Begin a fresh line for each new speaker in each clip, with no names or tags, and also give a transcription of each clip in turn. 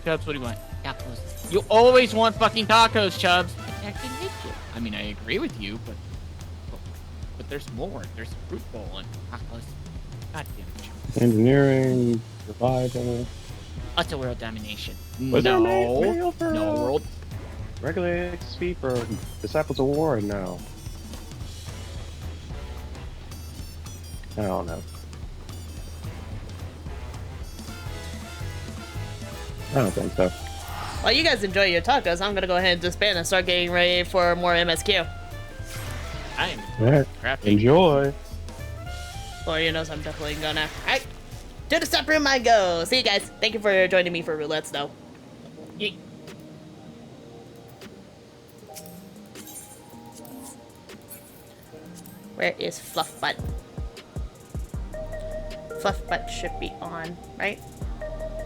Chubbs, what do you want? Tacos. You always want fucking tacos, Chubbs. I can hit you. I mean, I agree with you, but there's more. There's a fruit bowl and tacos. God damn it, Chubbs.
Engineering, survival.
That's a world domination.
Was there a mail for
no world.
regular XP for Disciples of War? No. I don't know. I don't think so.
While you guys enjoy your tacos, I'm gonna go ahead and disband and start getting ready for more MSQ.
I am
Right. Enjoy.
Lord, you knows I'm definitely gonna. Alright, to the step room I go. See you guys. Thank you for joining me for roulettes, though. Yeet. Where is Fluffbutt? Fluffbutt should be on, right?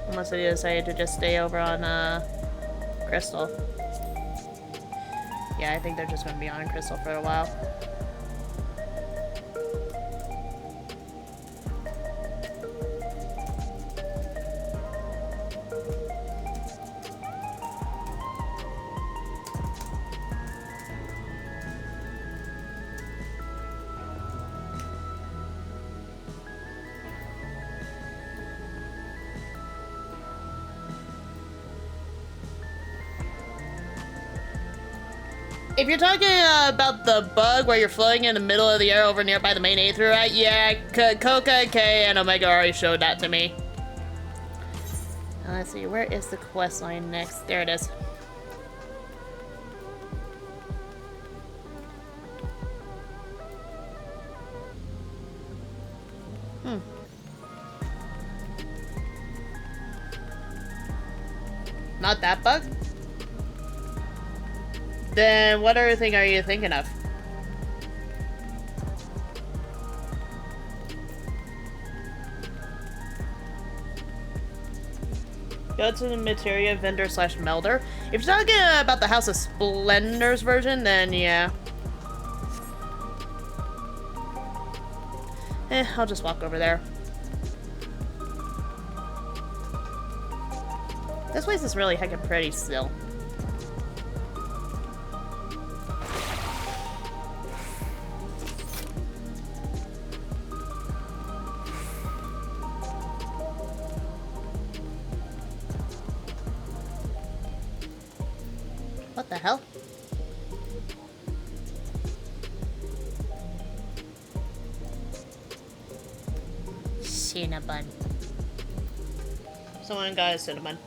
Unless I decided to just stay over on Crystal. Yeah, I think they're just gonna be on Crystal for a while. If you're talking about the bug where you're floating in the middle of the air over nearby the main Aether, right? Yeah, Coca, K, and Omega already showed that to me. Let's see, where is the quest line next? There it is. Not that bug? Then what other thing are you thinking of? Go to the materia vendor / melder. If you're talking about the House of Splendors version, then yeah. I'll just walk over there. This place is really heckin' pretty still. What the hell? Cinnamon. Someone got a cinnamon.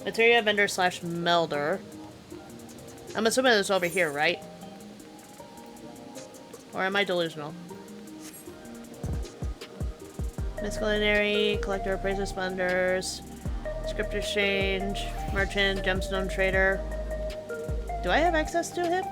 Materia vendor / melder. I'm assuming it's over here, right? Or am I delusional? Miscellaneary, collector, appraiser, splendors, script exchange, merchant, gemstone trader. Do I have access to him?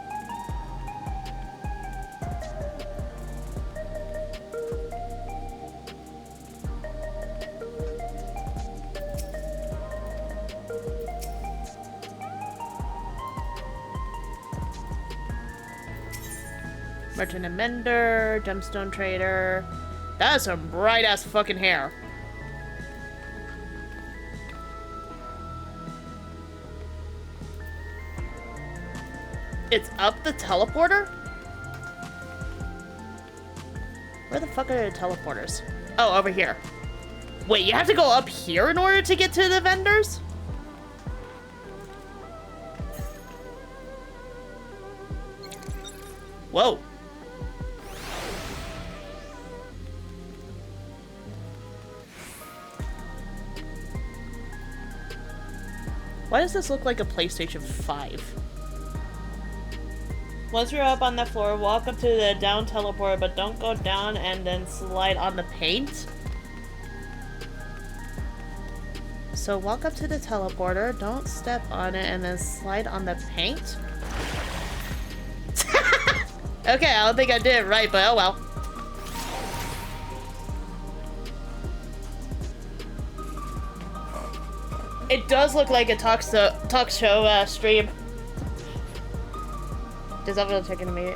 Merchant and mender, gemstone trader. That is some bright ass fucking hair. It's up the teleporter? Where the fuck are the teleporters? Oh, over here. Wait, you have to go up here in order to get to the vendors? Whoa. Why does this look like a PlayStation 5? Once you're up on the floor, walk up to the down teleporter, but don't go down and then slide on the paint. So walk up to the teleporter, don't step on it, and then slide on the paint? Okay, I don't think I did it right, but oh well. It does look like a talk show stream. Does that feel chicken to me?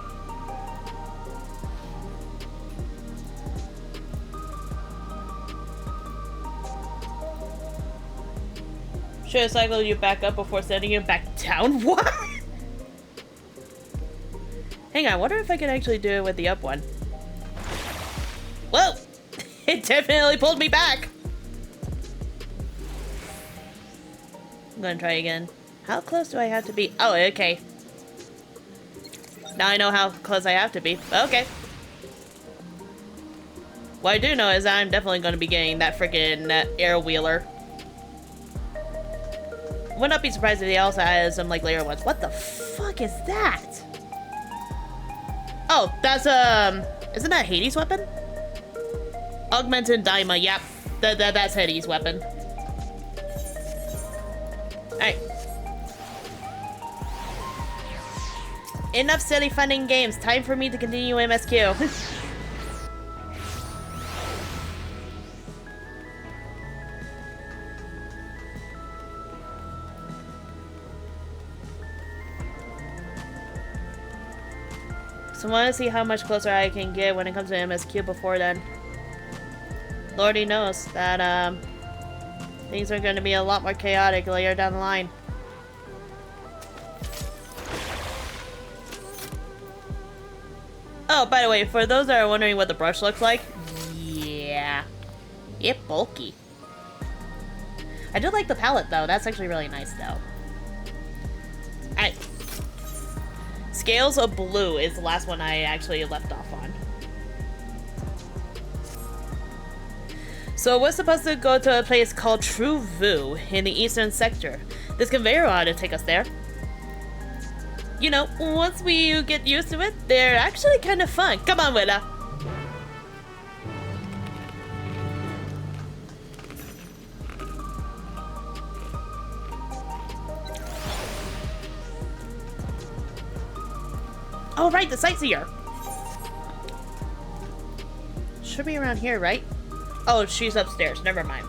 Should have cycled you back up before sending you back down? What? Hang on, I wonder if I can actually do it with the up one. Whoa! It definitely pulled me back! I'm gonna try again. How close do I have to be? Oh, okay. Now I know how close I have to be. Okay. What I do know is I'm definitely gonna be getting that freaking air wheeler. Would not be surprised if he also has some like layer ones. What the fuck is that? Oh, that's isn't that Hades' weapon? Augmented Daima, yep. That's Hades' weapon. Alright. Enough silly funding games. Time for me to continue MSQ. So I want to see how much closer I can get when it comes to MSQ before then. Lordy knows that things are going to be a lot more chaotic later down the line. Oh, by the way, for those that are wondering what the brush looks like, yeah, it's bulky. I do like the palette though. That's actually really nice though. Alright. Scales of Blue is the last one I actually left off on. So we're supposed to go to a place called True Vu in the eastern sector. This conveyor ought to take us there. You know, once we get used to it, they're actually kind of fun. Come on, Willa. Oh, right, the sightseer. Should be around here, right? Oh, she's upstairs. Never mind.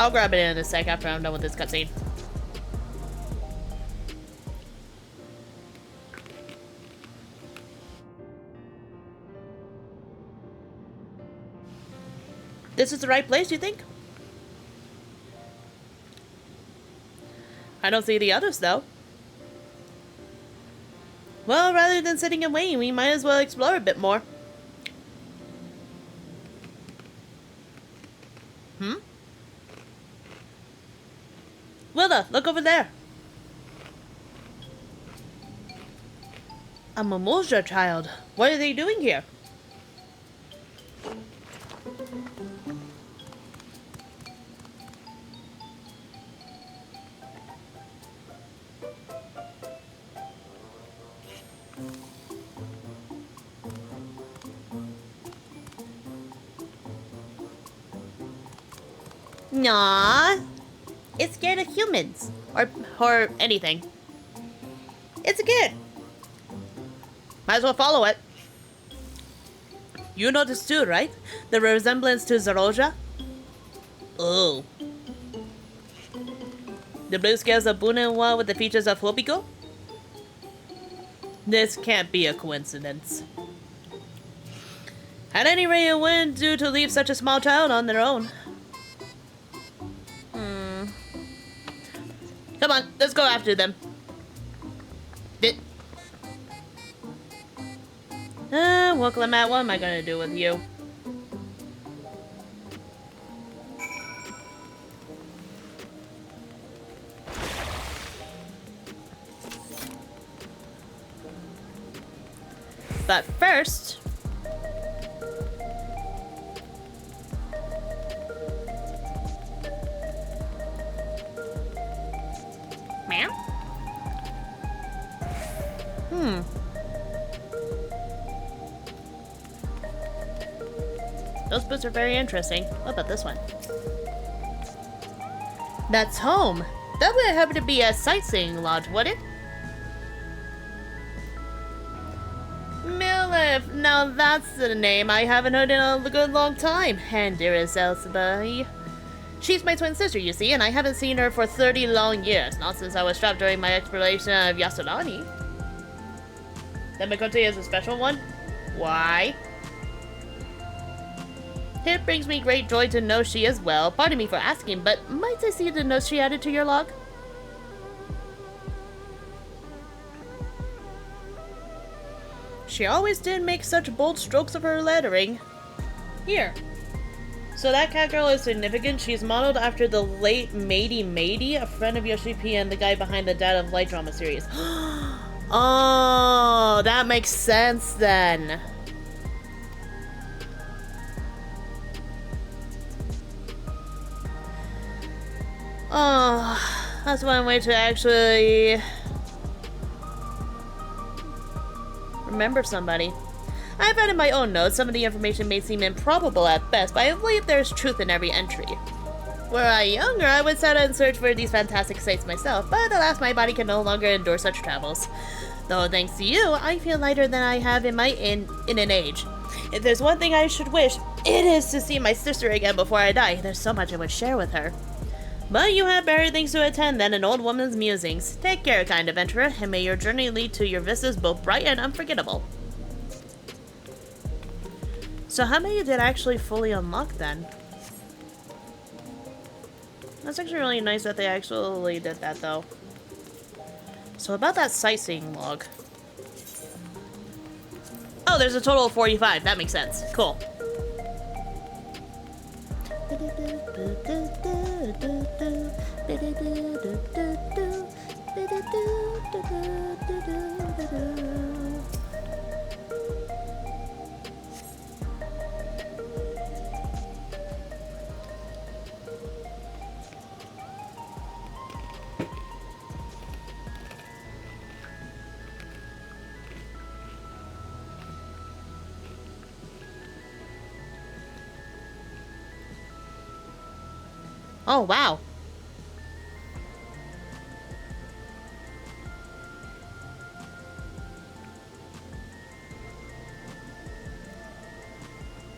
I'll grab it in a sec after I'm done with this cutscene. This is the right place, you think? I don't see the others, though. Well, rather than sitting and waiting, we might as well explore a bit more. Hmm? Willa, look over there. A Mimosa child. What are they doing here? Nah, it's scared of humans or anything. It's a kid. Might as well follow it. You noticed too, right? The resemblance to Zaroja? Oh. The blue scales of Bunenwa with the features of Hopiko? This can't be a coincidence. At any rate, it wouldn't do to leave such a small child on their own. Come on, let's go after them. What am I gonna do with you? But first... Meow? Those boots are very interesting. What about this one? That's home. That would happen to be a sightseeing lodge, would it? Milif. Now that's the name I haven't heard in a good long time. And dearest Elsabai. She's my twin sister, you see, and I haven't seen her for 30 long years. Not since I was trapped during my exploration of Yasurani. That Mikote is a special one? Why? It brings me great joy to know she is well. Pardon me for asking, but might I see the notes she added to your log? She always did make such bold strokes of her lettering. Here. So that cat girl is significant. She's modeled after the late Matey, a friend of Yoshi P and the guy behind the Dad of Light drama series. Oh, that makes sense then. Oh, that's one way to actually remember somebody. I've added my own notes. Some of the information may seem improbable at best, but I believe there's truth in every entry. Were I younger, I would set out and search for these fantastic sites myself, but alas, my body can no longer endure such travels. Though thanks to you, I feel lighter than I have in an age. If there's one thing I should wish, it is to see my sister again before I die. There's so much I would share with her. But you have better things to attend than an old woman's musings. Take care, kind adventurer, and may your journey lead to your vistas both bright and unforgettable. So how many did actually fully unlock then? That's actually really nice that they actually did that though. So about that sightseeing log. Oh, there's a total of 45. That makes sense. Cool. Oh, wow.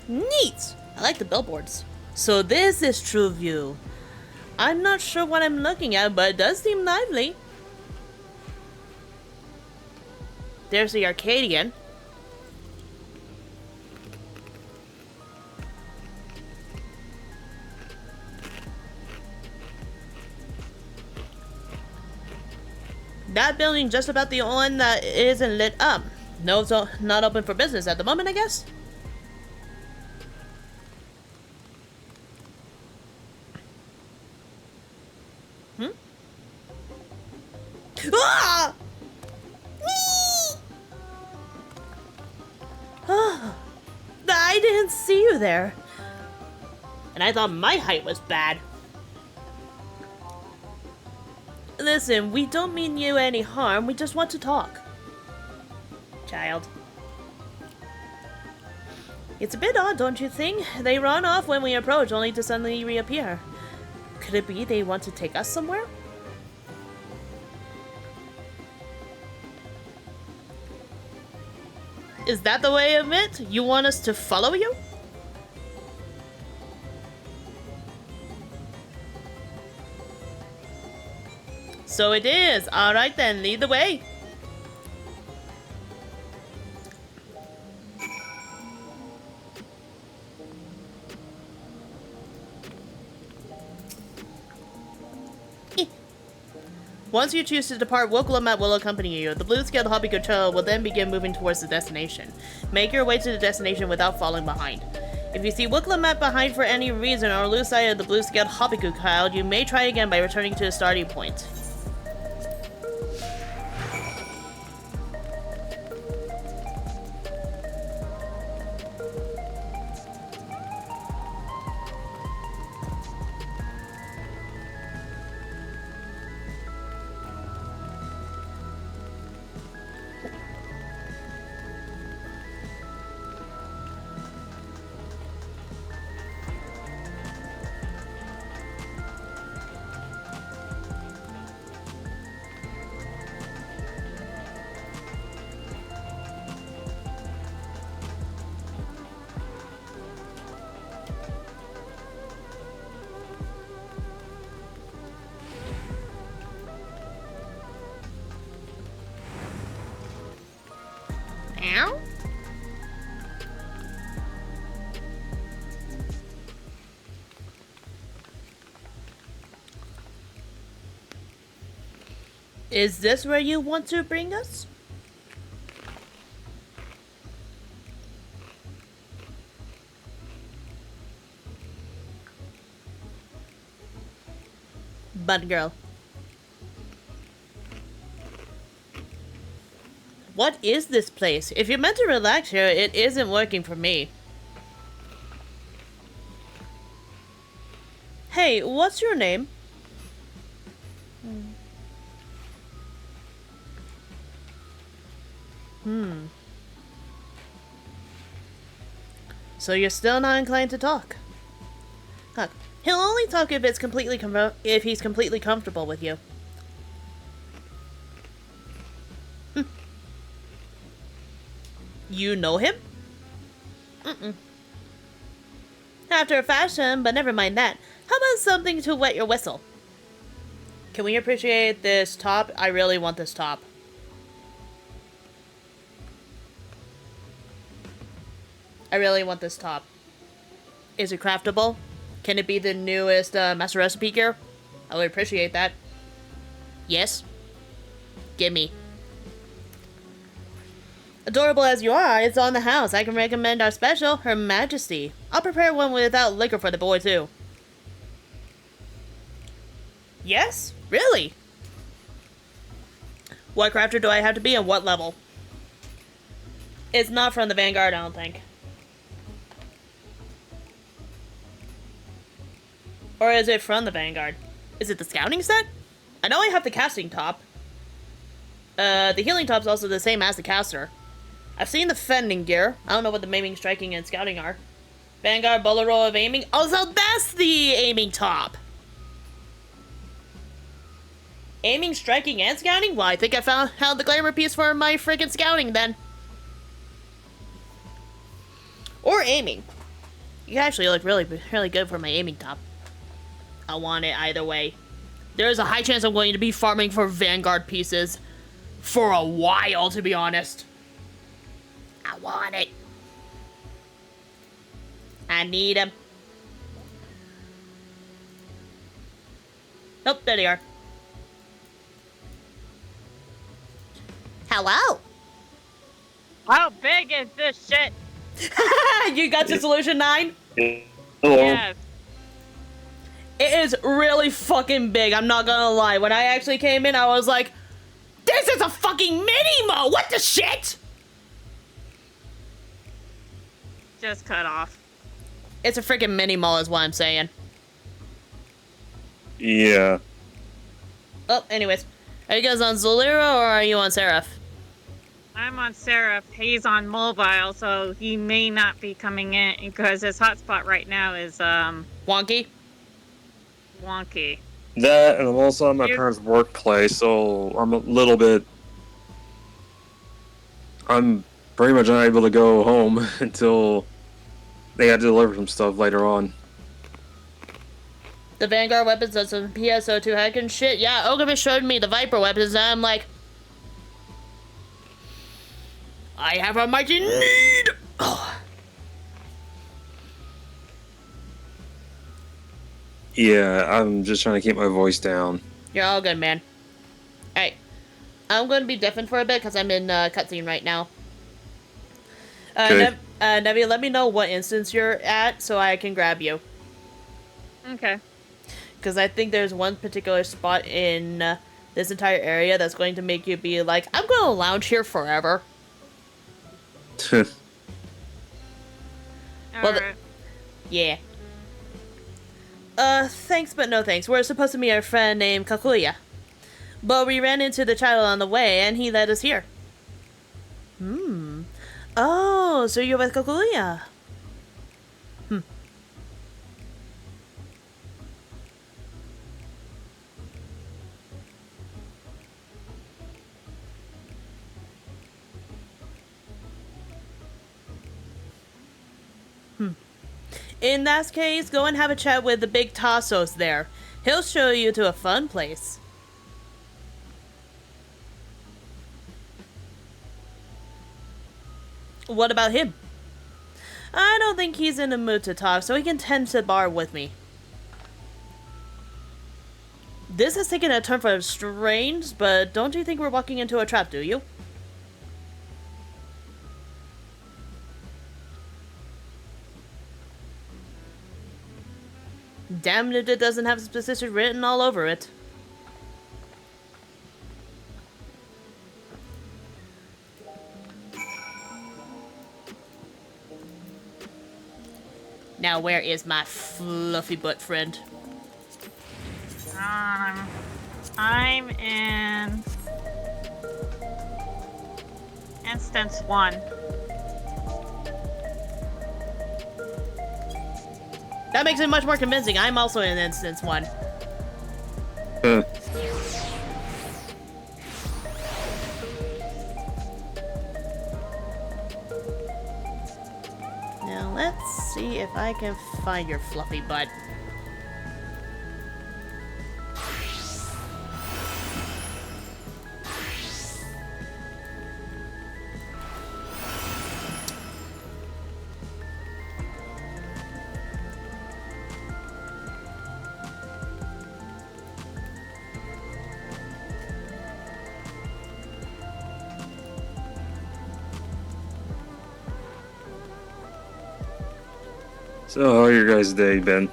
Neat! I like the billboards. So this is True View. I'm not sure what I'm looking at, but it does seem lively. There's the Arcadian. That building just about the only one that isn't lit up. No, it's not open for business at the moment, I guess. Ah! I didn't see you there. And I thought my height was bad. Listen, we don't mean you any harm, we just want to talk. Child. It's a bit odd, don't you think? They run off when we approach, only to suddenly reappear. Could it be they want to take us somewhere? Is that the way of it? You want us to follow you? So it is. Alright then, lead the way. Once you choose to depart, Woklamat will accompany you. The blue-scaled hobby trail will then begin moving towards the destination. Make your way to the destination without falling behind. If you see Woklamat behind for any reason or lose sight of the blue-scaled hobby cloud, you may try again by returning to the starting point. Is this where you want to bring us? Bun girl. What is this place? If you're meant to relax here, it isn't working for me. Hey, what's your name? So you're still not inclined to talk? Huh. He'll only talk if it's if he's completely comfortable with you. You know him? Mm-mm. After a fashion, but never mind that. How about something to wet your whistle? Can we appreciate this top? I really want this top. I really want this top. Is it craftable? Can it be the newest master recipe gear? I would appreciate that. Yes? Gimme. Adorable as you are, it's on the house. I can recommend our special, Her Majesty. I'll prepare one without liquor for the boy, too. Yes? Really? What crafter do I have to be and what level? It's not from the Vanguard, I don't think. Or is it from the Vanguard? Is it the scouting set? I know I have the casting top. The healing top's also the same as the caster. I've seen the fending gear. I don't know what the maiming, striking, and scouting are. Vanguard, bullet roll of aiming. Oh, so that's the aiming top. Aiming, striking, and scouting? Well, I think I found the glamour piece for my freaking scouting then. Or aiming. You actually look really, really good for my aiming top. I want it either way. There's a high chance I'm going to be farming for Vanguard pieces for a while, to be honest. I want it. I need them. Oh, there they are. Hello.
How big is this shit?
You got your solution 9?
Hello.
Yes.
It is really fucking big, I'm not gonna lie. When I actually came in, I was like, this is a fucking mini-mo! What the shit?
Just cut off.
It's a freaking mini-mo is what I'm saying.
Yeah.
Oh, anyways. Are you guys on Zolira or are you on Seraph?
I'm on Seraph. He's on mobile, so he may not be coming in because his hotspot right now is
Wonky?
wonky.
That, and I'm also on my parents' workplace, so I'm a little bit... I'm pretty much unable to go home until they got to deliver some stuff later on.
The Vanguard weapons does some PSO2 hack and shit. Yeah, Ogre showed me the Viper weapons and I'm like, I have a mighty need! Oh.
Yeah, I'm just trying to keep my voice down.
You're all good, man. Alright. I'm going to be deafened for a bit because I'm in cutscene right now.
Okay.
Nevi, let me know what instance you're at so I can grab you.
Okay.
Because I think there's one particular spot in this entire area that's going to make you be like, I'm going to lounge here forever. Well,
Alright.
Yeah. Thanks but no thanks. We're supposed to meet our friend named Kakuya. But we ran into the child on the way and he led us here. Oh, so you're with Kakuya. In that case, go and have a chat with the big Tassos there. He'll show you to a fun place. What about him? I don't think he's in the mood to talk, so he can tend to bar with me. This has taken a turn for strange, but don't you think we're walking into a trap, do you? Damn if it doesn't have specific written all over it. Now where is my fluffy butt friend?
I'm in instance 1.
That makes it much more convincing. I'm also in instance 1. Now let's see if I can find your fluffy butt.
So, how your guys' day been?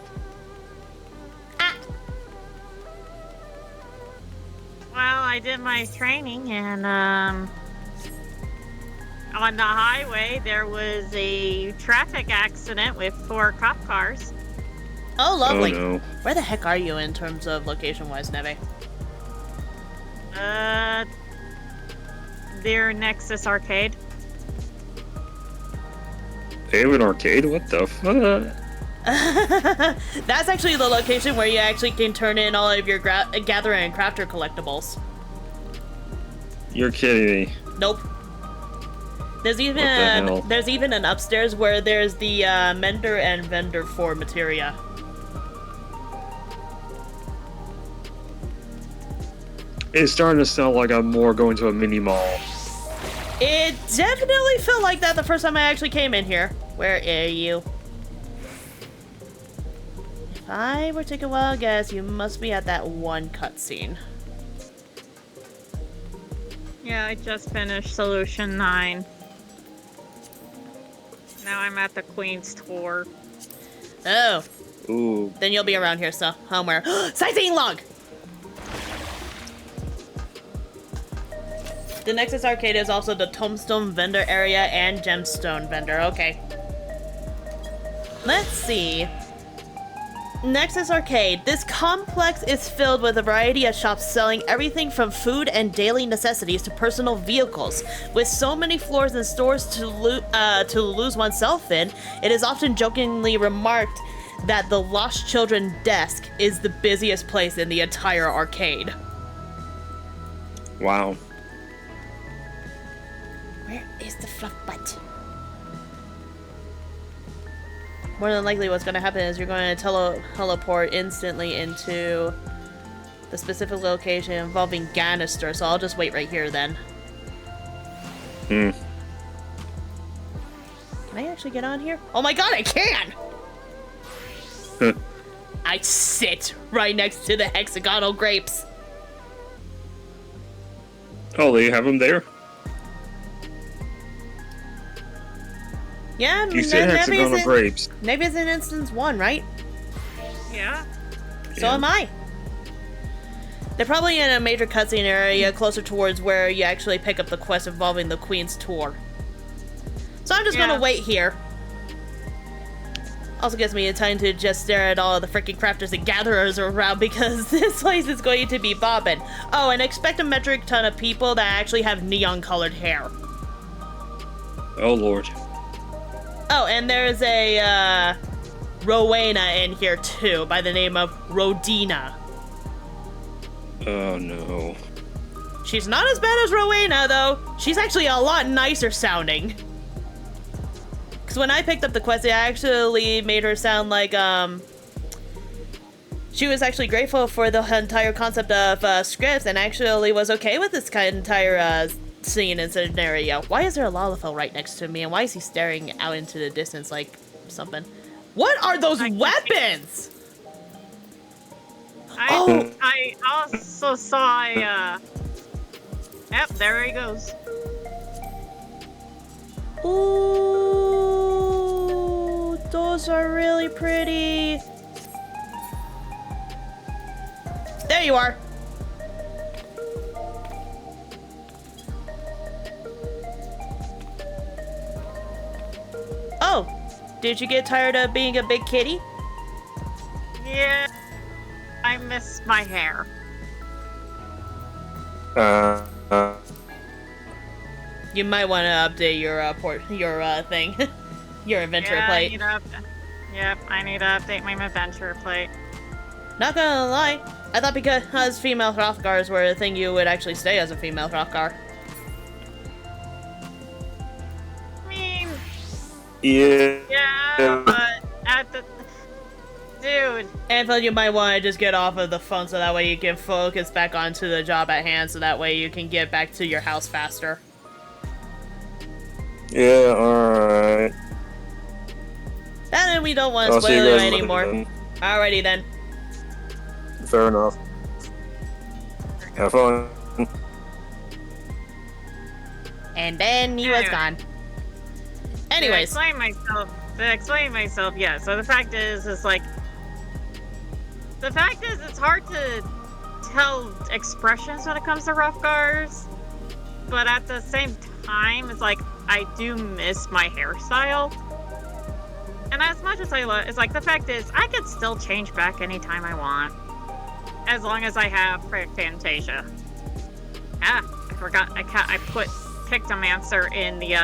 Well, I did my training, and on the highway there was a traffic accident with 4 cop cars.
Oh, lovely.
Oh, no.
Where the heck are you in terms of location-wise, Neve?
Near Nexus Arcade.
They have an arcade? What the fuck?
That's actually the location where you actually can turn in all of your Gatherer and Crafter collectibles.
You're kidding me.
Nope. There's even
hell?
there's even an upstairs where there's the Mender and Vendor for materia.
It's starting to sound like I'm more going to a mini mall.
It definitely felt like that the first time I actually came in here. Where are you? If I were to take a wild guess, you must be at that one cutscene.
Yeah, I just finished Solution 9. Now I'm at the Queen's Tour.
Oh.
Ooh.
Then you'll be around here, so somewhere. Sightseeing log! The Nexus Arcade is also the Tombstone Vendor area and Gemstone Vendor. Okay. Let's see. Nexus Arcade. This complex is filled with a variety of shops selling everything from food and daily necessities to personal vehicles. With so many floors and stores to lose oneself in, it is often jokingly remarked that the Lost Children desk is the busiest place in the entire arcade.
Wow.
Where is the fluff butt? More than likely what's going to happen is you're going to teleport instantly into the specific location involving Ganister, so I'll just wait right here then.
Hmm.
Can I actually get on here? Oh my god, I can! I sit right next to the hexagonal grapes.
Oh, they have them there?
Yeah,
You said hexagonal grapes.
Nevi's in instance 1, right?
Yeah.
So am I. They're probably in a major cutscene area closer towards where you actually pick up the quest involving the Queen's Tour. So I'm just gonna wait here. Also gives me a time to just stare at all of the freaking crafters and gatherers around because this place is going to be bobbing. Oh, and expect a metric ton of people that actually have neon colored hair.
Oh, Lord.
Oh, and there's a, Rowena in here too, by the name of Rodina.
Oh, no.
She's not as bad as Rowena, though. She's actually a lot nicer sounding. Because when I picked up the quest, it actually made her sound like, she was actually grateful for the entire concept of, scripts and actually was okay with this entire, scene and scenario. Why is there a Lalafell right next to me, and why is he staring out into the distance like something? What are those weapons? Oh,
I also saw a, yep, there he goes.
Ooh, those are really pretty. There you are. Oh, did you get tired of being a big kitty?
Yeah, I miss my hair.
You might want to update your thing, your inventory
Yeah,
plate.
I need to update my adventure plate.
Not gonna lie, I thought because female Hrothgars were a thing, you would actually stay as a female Hrothgar.
I mean,
Yeah.
yeah, but at the dude.
And then you might want to just get off of the phone so that way you can focus back onto the job at hand, so that way you can get back to your house faster.
Yeah, alright.
And then we don't want to
I'll see you
spoil it
guys later
anymore.
then.
Alrighty then.
Fair enough. Have fun.
And then he was
Anyway.
gone.
To
Anyways,
explain myself, yeah. So the fact is it's hard to tell expressions when it comes to Hrothgars, but at the same time, it's like I do miss my hairstyle. And as much as I love, it's like the fact is I could still change back anytime I want, as long as I have Fantasia. Ah, I forgot. I put Pictomancer in the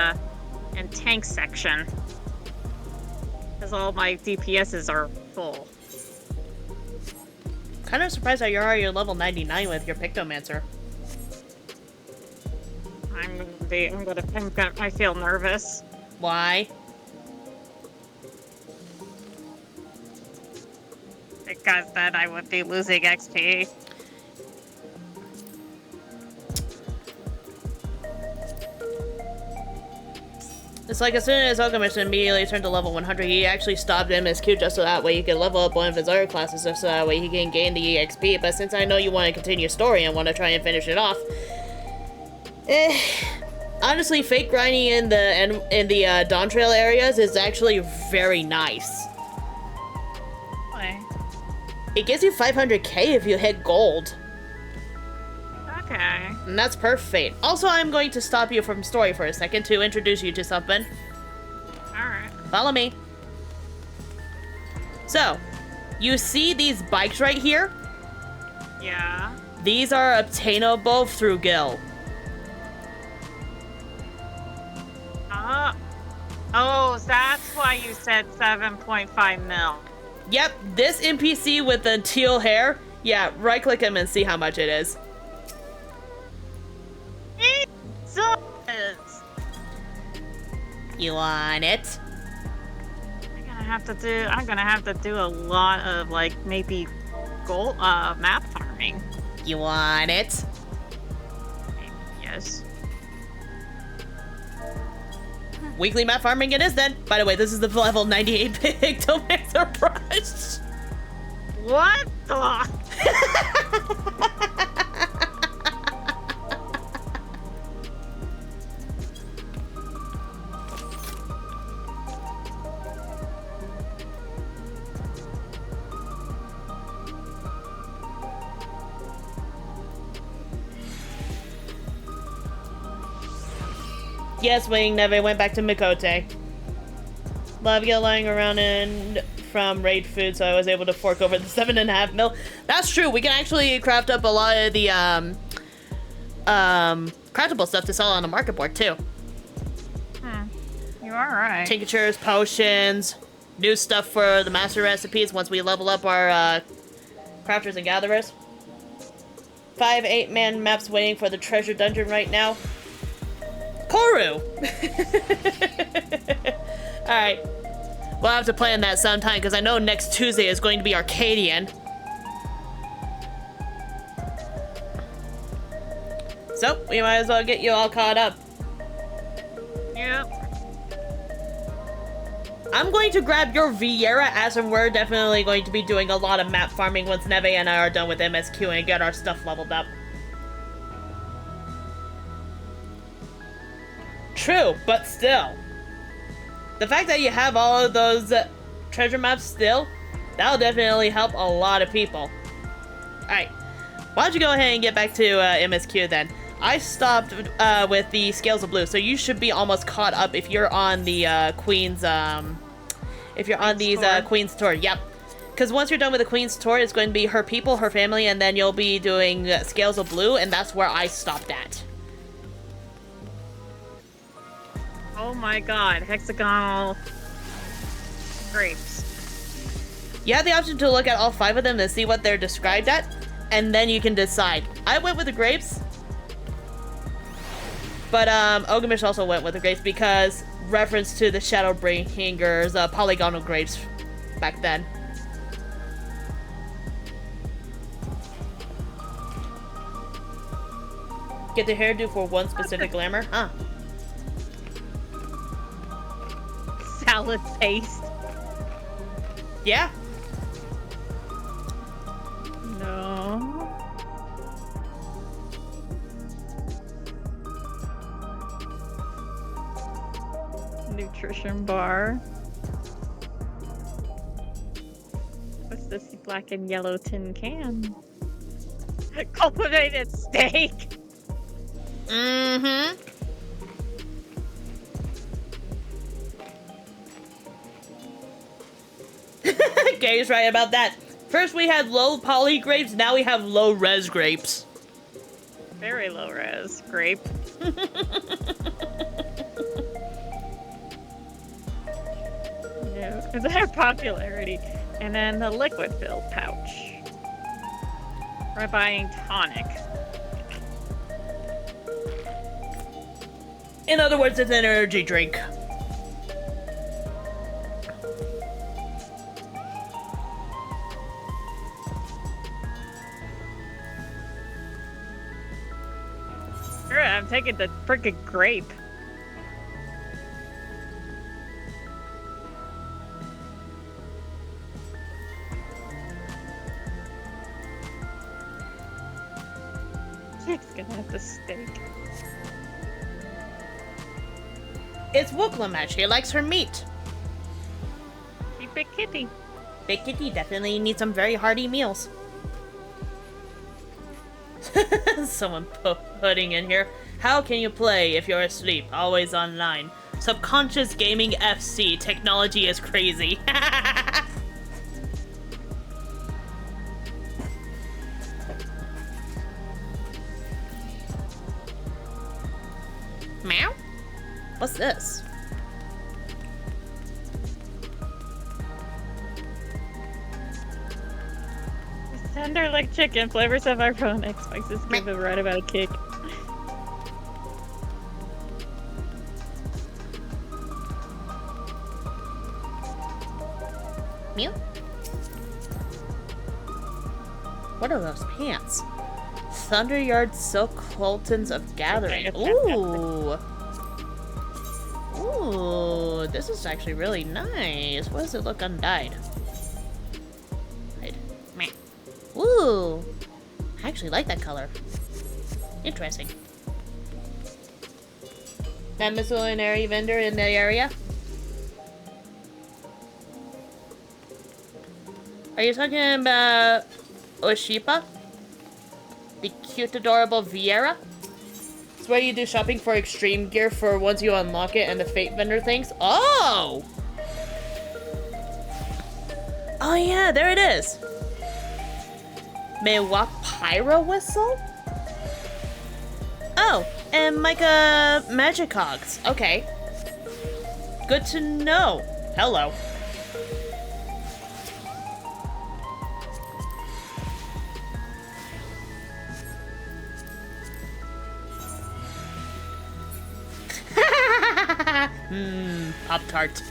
in tank section. Because all my DPSs are full.
kind of surprised that you're already level 99 with your Pictomancer.
I feel nervous.
Why?
Because then I would be losing XP.
It's like as soon as Alchemist immediately turned to level 100, he actually stopped MSQ just so that way he could level up one of his other classes just so that way he can gain the EXP. But since I know you want to continue story and want to try and finish it off, honestly, fake grinding in the Dawntrail areas is actually very nice.
Why?
It gives you 500k if you hit gold.
Okay.
And that's perfect. Also, I'm going to stop you from story for a second to introduce you to something.
Alright.
Follow me. So, you see these bikes right here?
Yeah.
These are obtainable through Gil.
Oh, that's why you said 7.5 mil.
Yep, this NPC with the teal hair, yeah, right click him and see how much it is.
Jesus!
You want it?
I'm gonna have to do a lot of like maybe gold map farming.
You want it?
Yes.
Weekly map farming it is then. By the way, this is the level 98 Pictomancer brush.
What the?
Yes, Wing never went back to Mikote. Love get lying around and from raid food, so I was able to fork over the 7.5 mil. That's true. We can actually craft up a lot of the craftable stuff to sell on the market board too.
You are right.
Tinctures, potions, new stuff for the master recipes once we level up our crafters and gatherers. 5 8-man maps waiting for the treasure dungeon right now. Koru! Alright. We'll have to plan that sometime, because I know next Tuesday is going to be Arcadian. So, we might as well get you all caught up.
Yep.
I'm going to grab your Vieira, as we're definitely going to be doing a lot of map farming once Neve and I are done with MSQ and get our stuff leveled up. True, but still. The fact that you have all of those treasure maps still, that'll definitely help a lot of people. Alright, why don't you go ahead and get back to MSQ then. I stopped with the Scales of Blue, so you should be almost caught up if you're on the Queen's, Queen's Tour. Yep. Because once you're done with the Queen's Tour, it's going to be her people, her family, and then you'll be doing Scales of Blue, and that's where I stopped at.
Oh my god, hexagonal grapes.
You have the option to look at all 5 of them and see what they're described at, and then you can decide. I went with the grapes, but Ogamish also went with the grapes because reference to the Shadowbringer's polygonal grapes back then. Get the hairdo for one specific glamour? Huh.
Salad paste.
Yeah.
No. Nutrition bar. What's this black and yellow tin can? Cultivated steak.
Mm-hmm. Gary's right about that. First we had low poly grapes, now we have low res grapes.
Very low res grape. Yeah, their popularity. And then the liquid filled pouch. We're buying tonic.
In other words, it's an energy drink.
Sure, I'm taking the frickin' grape. Jake's gonna have the steak.
It's Wooklimash. She likes her meat.
You big kitty.
Big Kitty definitely needs some very hearty meals. Someone putting in here. How can you play if you're asleep? Always online. Subconscious Gaming FC. Technology is crazy. Meow? What's this?
Tender like chicken, flavors of our own. Spices give it right about a kick.
Meow? What are those pants? Thunderyard Silk Coltons of Gathering. Ooh. Ooh, this is actually really nice. What does it look undyed? Meh. Ooh. I actually like that color. Interesting. That miscellaneous vendor in the area? Are you talking about Oshipa? The cute, adorable Vieira? It's where you do shopping for extreme gear for once you unlock it and the fate vendor things. Oh! Oh yeah, there it is. Mewak Pyro Whistle? Oh, and Micah Magicogs. Okay. Good to know. Hello. Pop-Tart.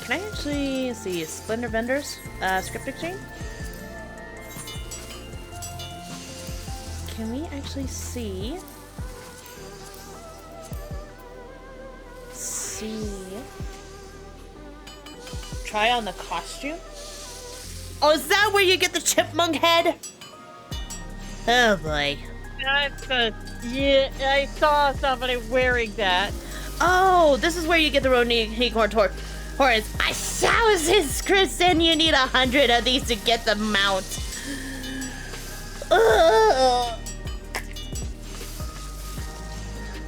Can I actually see Splendor Vendors? Script Exchange? Can we actually see? Try on the costume? Oh, is that where you get the chipmunk head? Oh boy.
Yeah, I saw somebody wearing that.
Oh, this is where you get the unicorn horns. 1,000 scripts and you need 100 of these to get the mount. Ugh.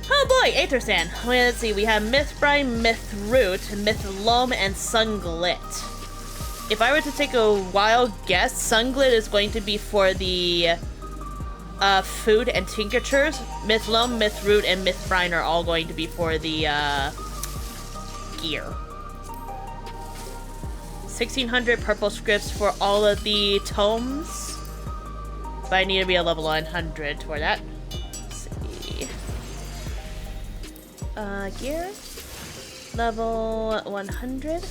Oh boy, Aether Sand. Well, let's see, we have Mythbrine, Mythroot, Mythlome, and Sunglit. If I were to take a wild guess, Sunglit is going to be for the food and tinctures. Mythlome, Mythroot, and Mythbrine are all going to be for the gear. 1,600 purple scripts for all of the tomes. But I need to be a level 100 for that. Let's see. Gear. Level 100.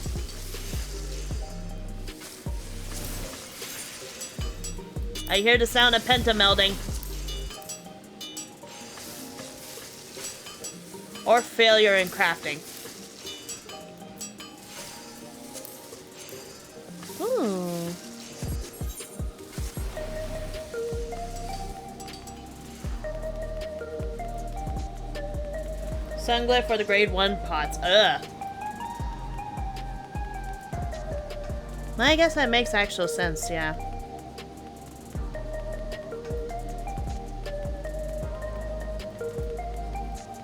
I hear the sound of pentamelding. Or failure in crafting. Ooh. Sunglit for the grade 1 pots. Ugh. I guess that makes actual sense, yeah.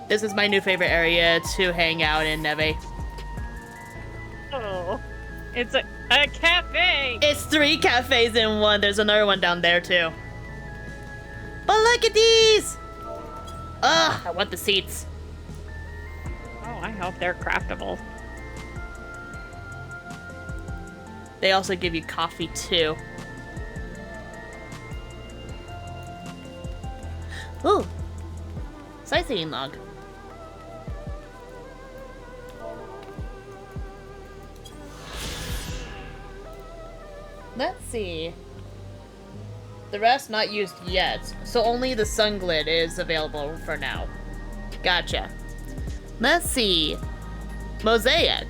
This is my new favorite area to hang out in, Neve.
Oh, it's a cafe.
It's 3 cafes in one. There's another one down there, too. But look at these! Ugh, I want the seats.
Oh, I hope they're craftable.
They also give you coffee, too. Ooh. Sightseeing log. Let's see. The rest not used yet, so only the Sunglit is available for now. Gotcha. Let's see. Mosaic.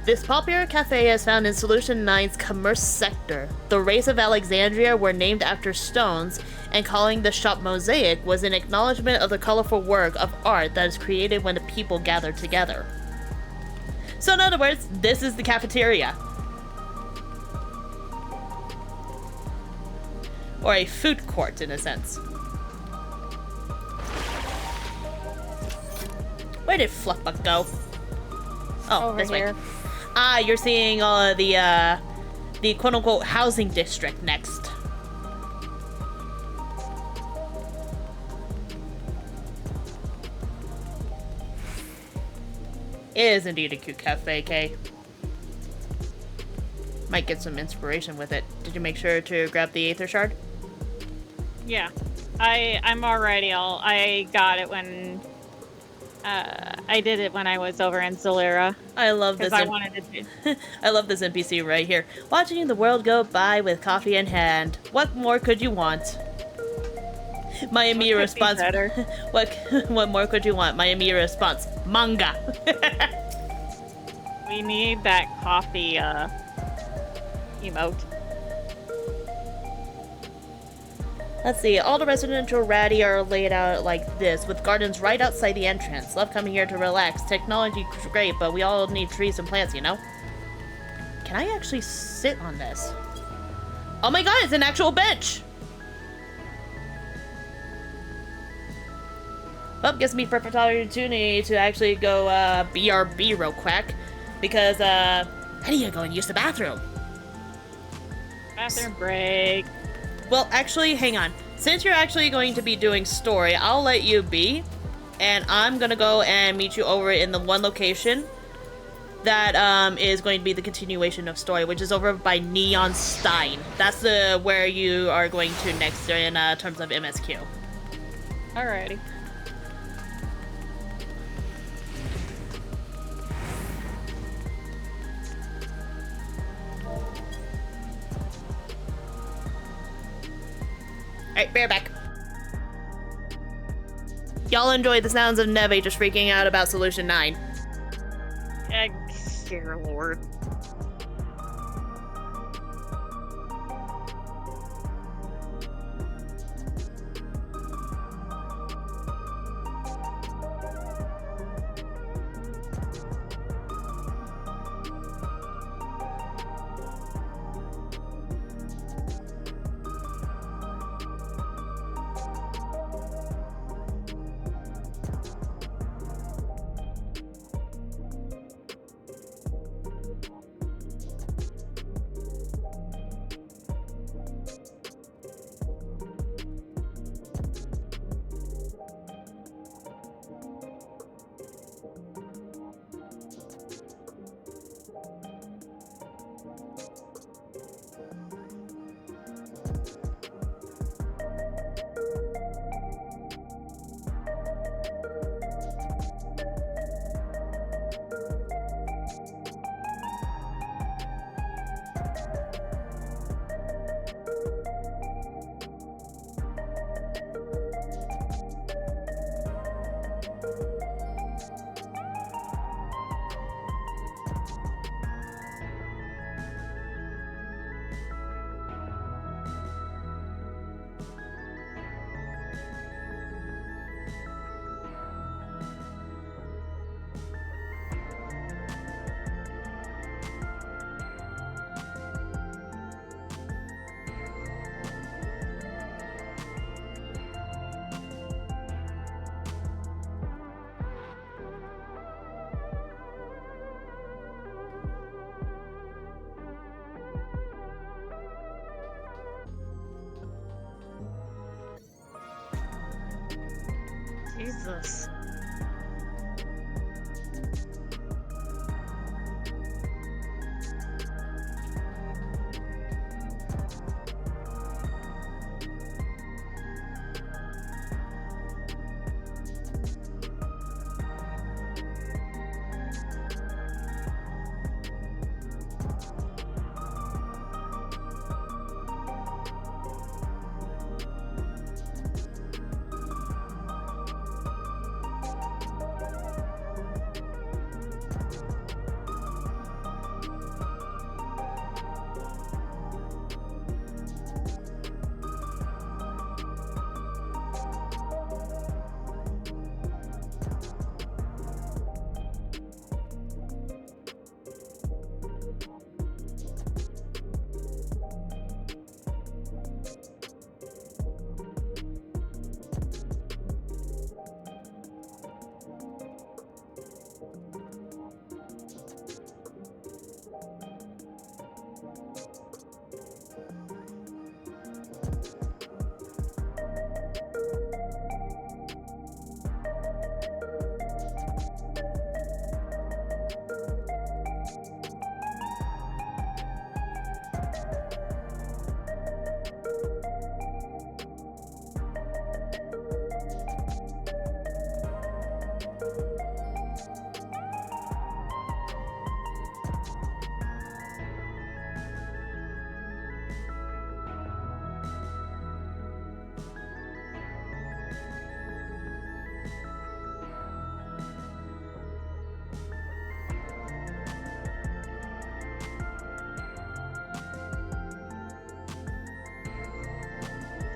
This popular cafe is found in Solution 9's Commerce Sector. The race of Alexandria were named after stones, and calling the shop Mosaic was an acknowledgement of the colorful work of art that is created when the people gather together. So in other words, this is the cafeteria. Or a food court, in a sense. Where did Fluffbuck go? Oh,
Over
this
here.
way. Ah, you're seeing all of the quote-unquote housing district next. It is indeed a cute cafe, Kay. Might get some inspiration with it. Did you make sure to grab the Aether Shard?
Yeah, I'm already I got it when I did it when I was over in Zalira.
I love this.
Because I wanted to do.
I love this NPC right here. Watching the world go by with coffee in hand. What more could you want? My immediate response. What more could you want? My immediate response. Manga.
We need that coffee emote.
Let's see, all the residential ratty are laid out like this, with gardens right outside the entrance. Love coming here to relax. Technology great, but we all need trees and plants, you know? Can I actually sit on this? Oh my god, it's an actual bench! Well, gives me perfect opportunity to actually go BRB real quick, because I need to go and use the bathroom.
Bathroom break.
Well, actually, hang on. Since you're actually going to be doing story, I'll let you be. And I'm going to go and meet you over in the one location that is going to be the continuation of story, which is over by Neon Stein. That's where you are going to next in terms of MSQ.
Alrighty.
Alright, bear back. Y'all enjoy the sounds of Neve just freaking out about Solution 9.
Dear Lord. Jesus.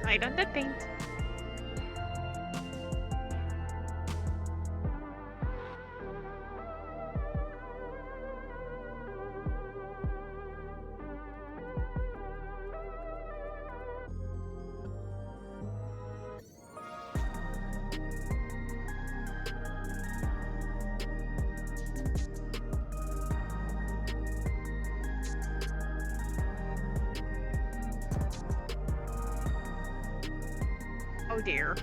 Hide under paint. Oh dear.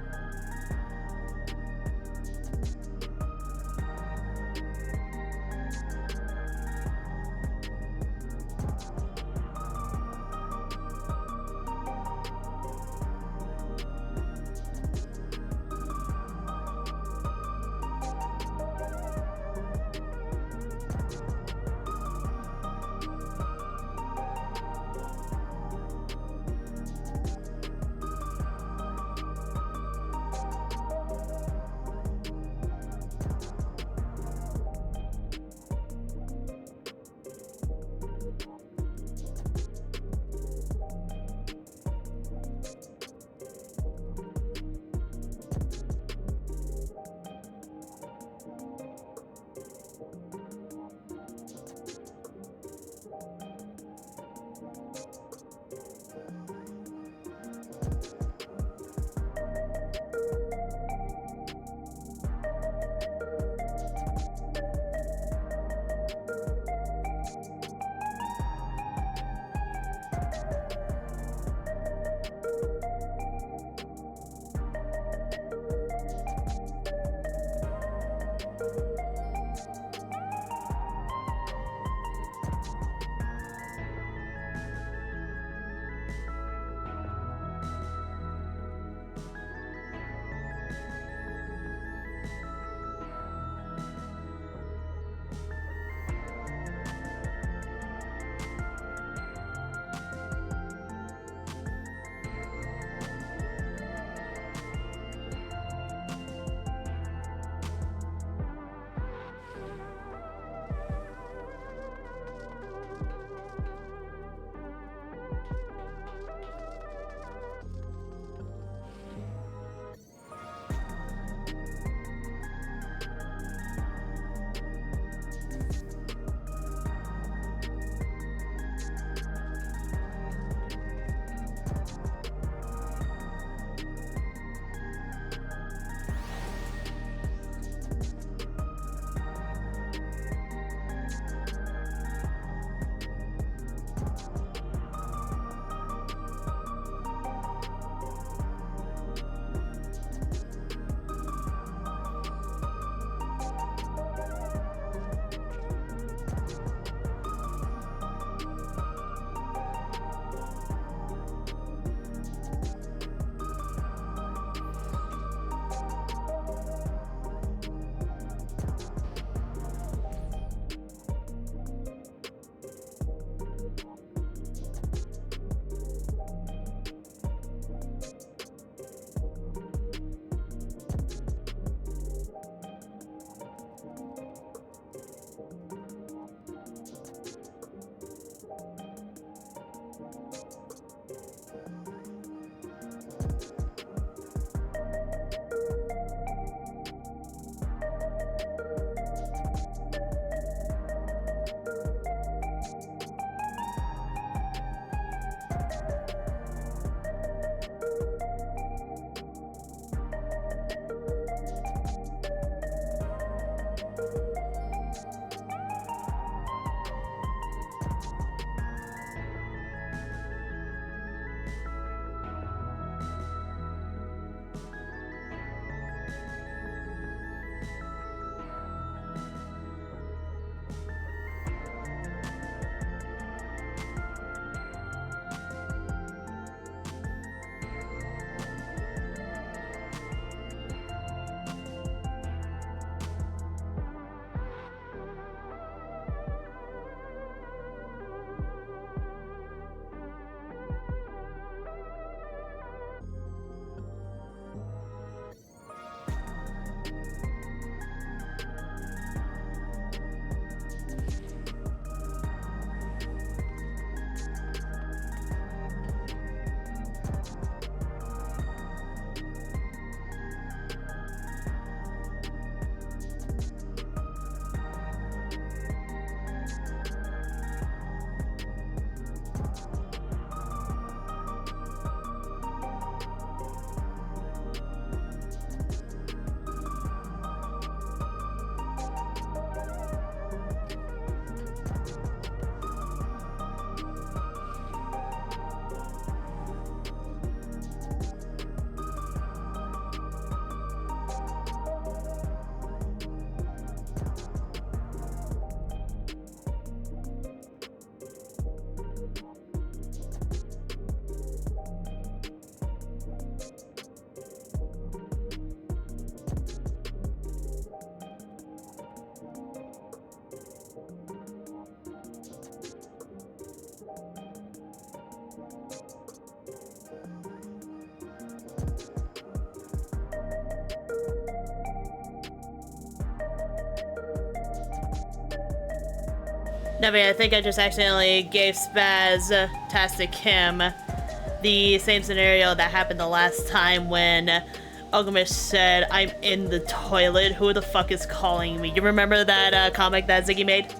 No, but I think I just accidentally gave Spaz-tastic Kim the same scenario that happened the last time when Alchemist said, "I'm in the toilet. Who the fuck is calling me?" You remember that comic that Ziggy made?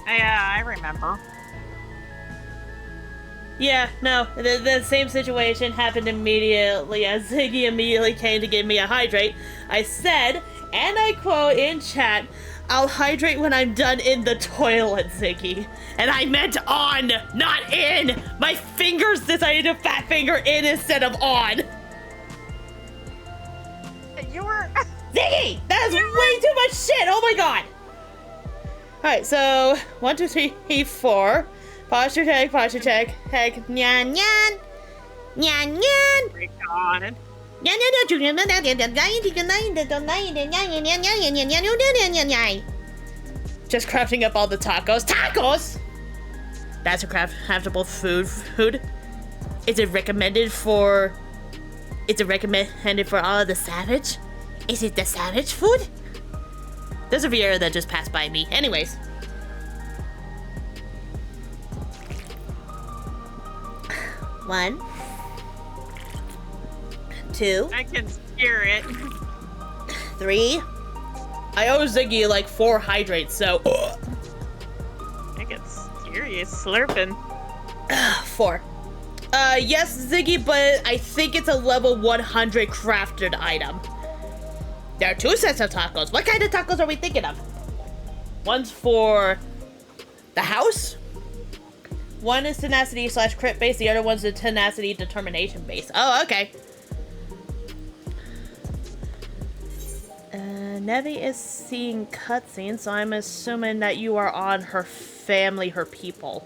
Yeah, I remember.
Yeah, no, the same situation happened immediately as Ziggy immediately came to give me a hydrate. I said, and I quote in chat, "I'll hydrate when I'm done in the toilet, Ziggy." And I meant on, not in! My fingers decided to fat finger in instead of on!
You were...
Ziggy! That is way too much shit! Oh my god! Alright, so 1, 2, 3, 4. Posture check, heck, nyan nyan! Nyan nyan!
Oh my god.
Just crafting up all the tacos. Tacos! That's a craftable food. Is it recommended for all of the savage? Is it the savage food? There's a Viera that just passed by me. Anyways. One. 2.
I can hear it.
3. I owe Ziggy like 4 hydrates, so...
I can hear you slurping.
4. Yes, Ziggy, but I think it's a level 100 crafted item. There are 2 sets of tacos. What kind of tacos are we thinking of? One's for the house. One is tenacity / crit base. The other one's the tenacity determination base. Oh, okay. Nevi is seeing cutscenes, so I'm assuming that you are on her family, her people.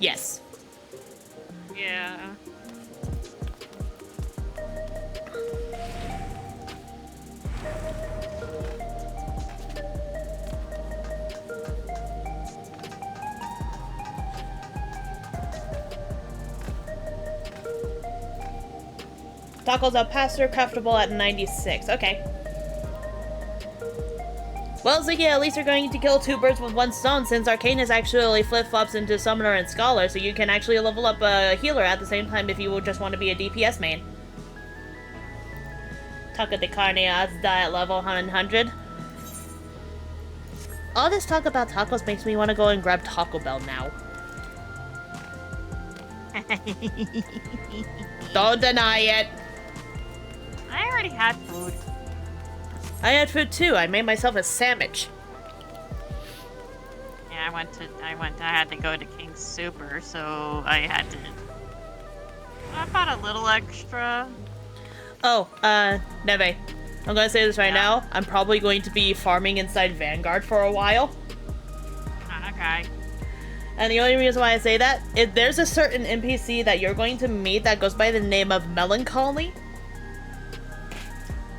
Yes.
Yeah.
Tacos El Pastor, craftable at 96. Okay. Well, Ziggy, at least you're going to kill 2 birds with 1 stone, since Arcanus actually flip-flops into Summoner and Scholar, so you can actually level up a healer at the same time if you just want to be a DPS main. Taco de Carne Azda at level 100. All this talk about tacos makes me want to go and grab Taco Bell now. Don't deny it.
I already had food.
I had food too. I made myself a sandwich.
Yeah, I had to go to King's Super, so I bought a little extra.
Oh, Neve, I'm gonna say this right now. I'm probably going to be farming inside Vanguard for a while.
Okay.
And the only reason why I say that is there's a certain NPC that you're going to meet that goes by the name of Melancholy.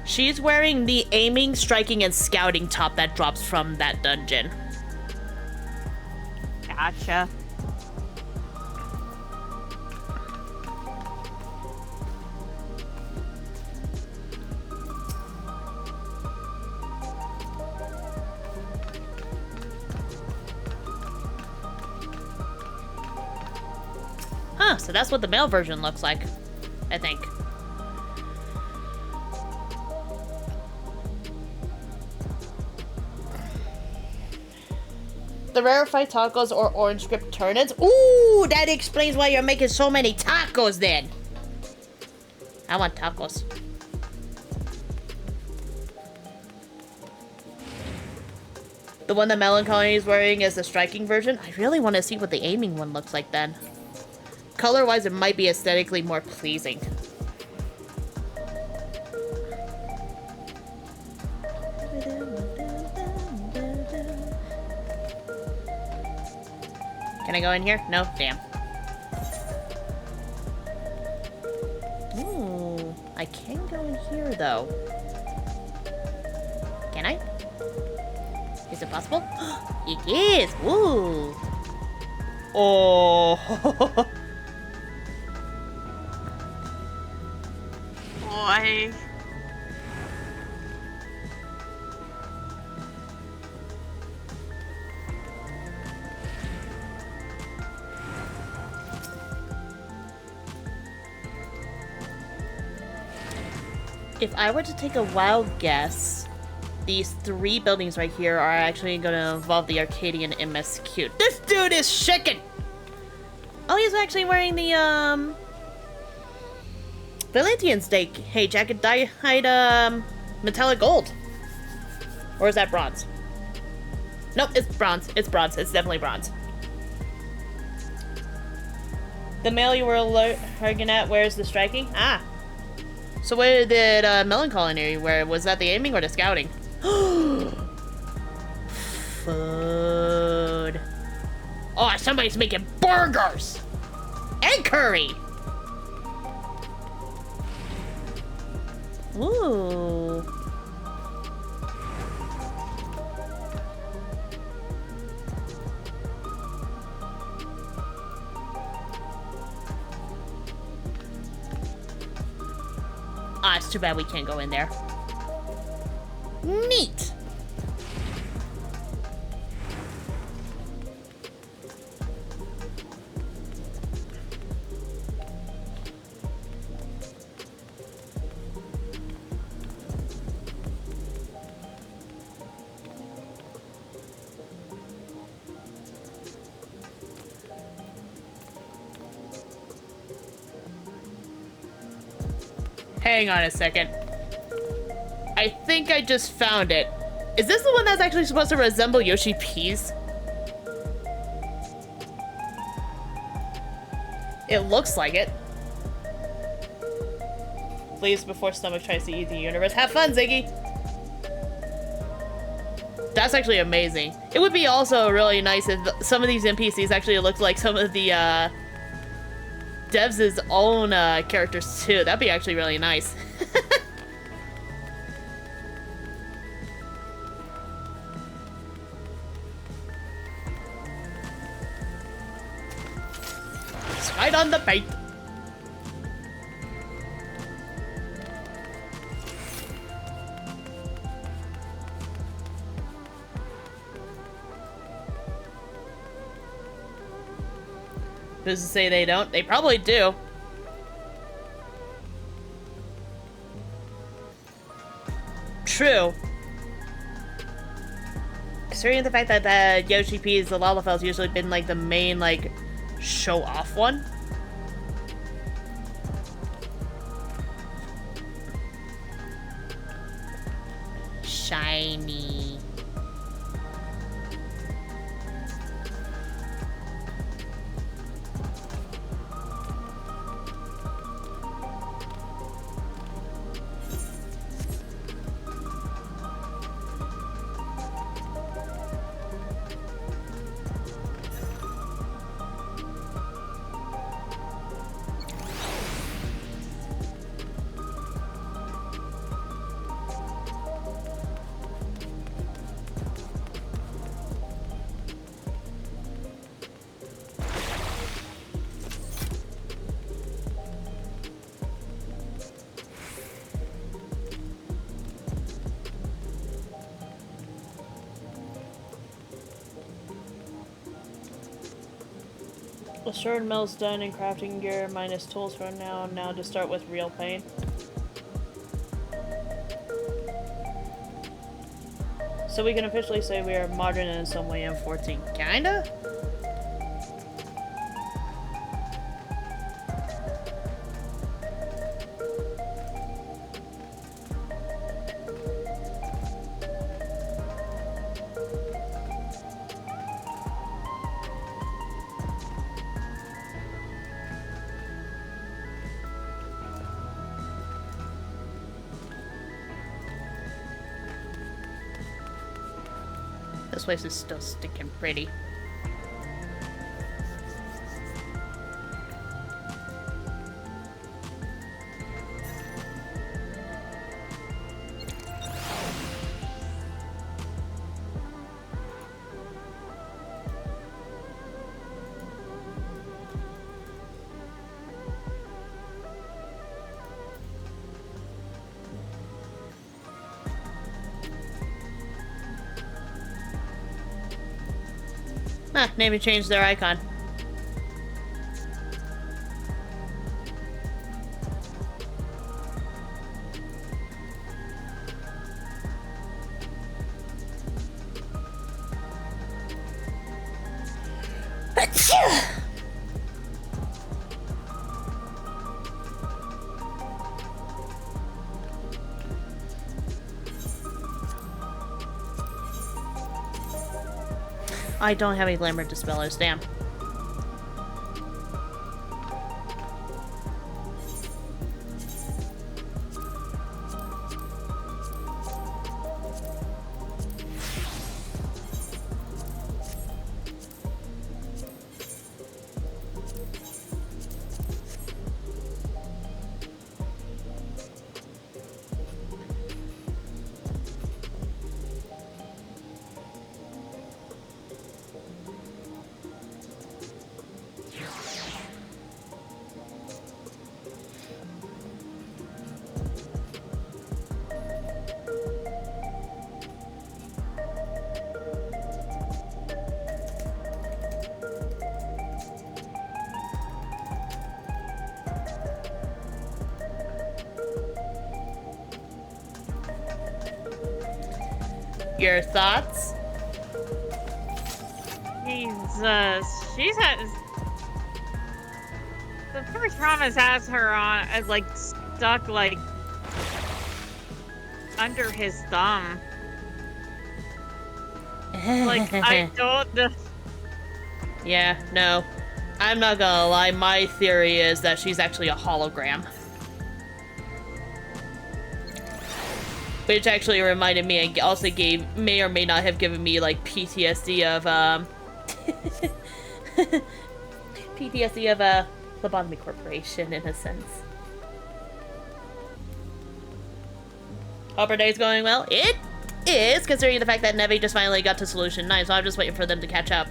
She's wearing the aiming, striking, and scouting top that drops from that dungeon.
Gotcha.
Huh, so that's what the male version looks like, I think. The rarefied tacos or orange script turnips. Ooh, that explains why you're making so many tacos then. I want tacos. The one that Melancholy is wearing is the striking version. I really want to see what the aiming one looks like then. Color-wise, it might be aesthetically more pleasing. Can I go in here? No? Damn. Ooh, I can go in here, though. Can I? Is it possible? It is! Ooh! Oh! If I were to take a wild guess, these 3 buildings right here are actually going to involve the Arcadian MSQ. This dude is shaking! Oh, he's actually wearing the, Valentine's Day hay jacket dyed, metallic gold. Or is that bronze? Nope, it's bronze. It's bronze. It's definitely bronze. The male you were looking at wears the striking? Ah. So where did Melancholy wear? Was that the aiming or the scouting? Food. Oh, somebody's making burgers! And curry! Ooh. Ah, it's too bad we can't go in there. Neat! Hang on a second. I think I just found it. Is this the one that's actually supposed to resemble Yoshi P's? It looks like it. Please, before Stomach tries to eat the universe. Have fun, Ziggy! That's actually amazing. It would be also really nice if some of these NPCs actually looked like some of the, Devs' own characters too. That'd be actually really nice. It's right on the bait. Who's to say they don't? They probably do. True. Considering the fact that the Yoshi P's, the Lalafel's usually been like the main like show-off one. Shiny. The sword mill's done in crafting gear minus tools from now on. Now to start with real pain. So we can officially say we are modern in some way in 14. Kinda? This place is still stinking pretty. Ah, maybe change their icon. I don't have any glamour dispellers, damn. Your thoughts?
Jesus, she's has the first promise has her on as like stuck like under his thumb. Like I don't know.
Yeah, no. I'm not gonna lie, my theory is that she's actually a hologram. Which actually reminded me and also may or may not have given me like PTSD of PTSD of Lobotomy Corporation in a sense. Hope our day's going well. It is, considering the fact that Nevi just finally got to Solution 9, so I'm just waiting for them to catch up.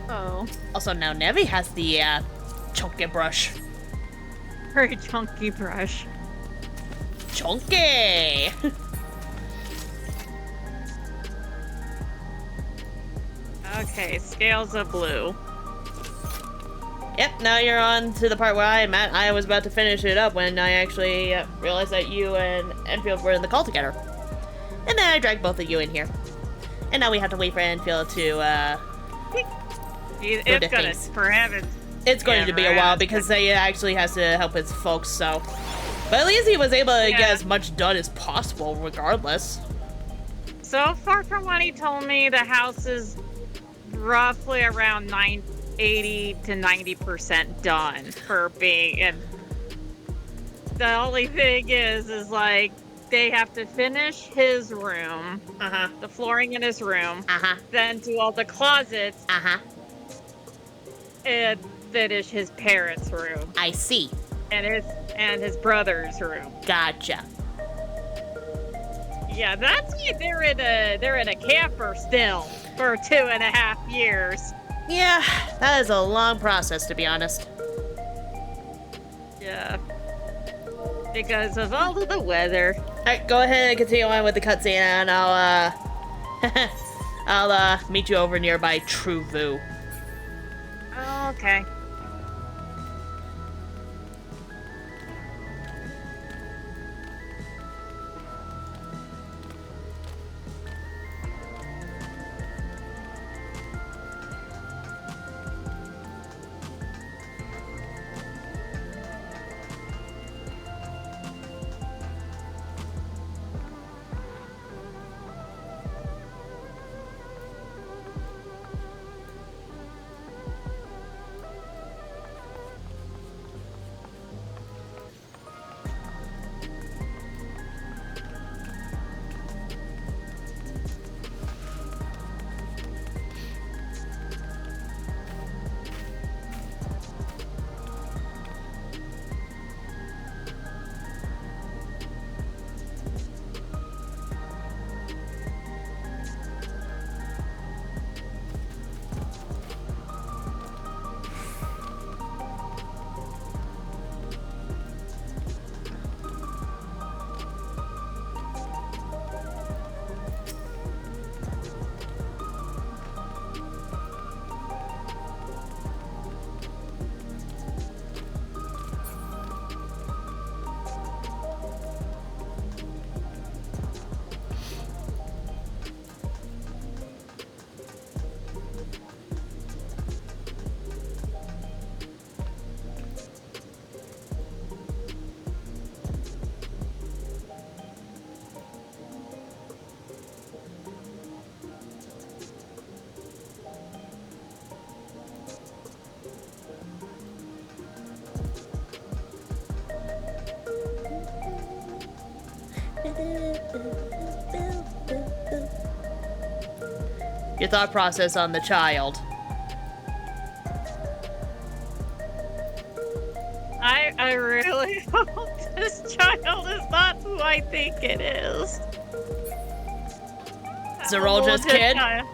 Oh.
Also, now Nevi has the chunky brush.
Very chunky brush.
Chunky!
Okay, scales of blue.
Yep, now you're on to the part where I'm at. I was about to finish it up when I actually realized that you and Enfield were in the call together. And then I dragged both of you in here. And now we have to wait for Enfield to,
It's gonna, for heaven's
It's going to be a while because he actually has to help his folks, so. But at least he was able to get as much done as possible, regardless.
So far from what he told me, the house is roughly around 80 to 90% done for being. And the only thing is like they have to finish his room, the flooring in his room, then do all the closets, and finish his parents' room.
I see.
And his brother's room.
Gotcha.
Yeah, that's why they're in a camper still for 2.5 years.
Yeah, that is a long process, to be honest.
Yeah. Because of all of the weather.
Alright, go ahead and continue on with the cutscene, and I'll I'll meet you over nearby True Vu.
Okay.
Your thought process on the child.
I really hope this child is not who I think it is.
Zerolja's kid?
Child.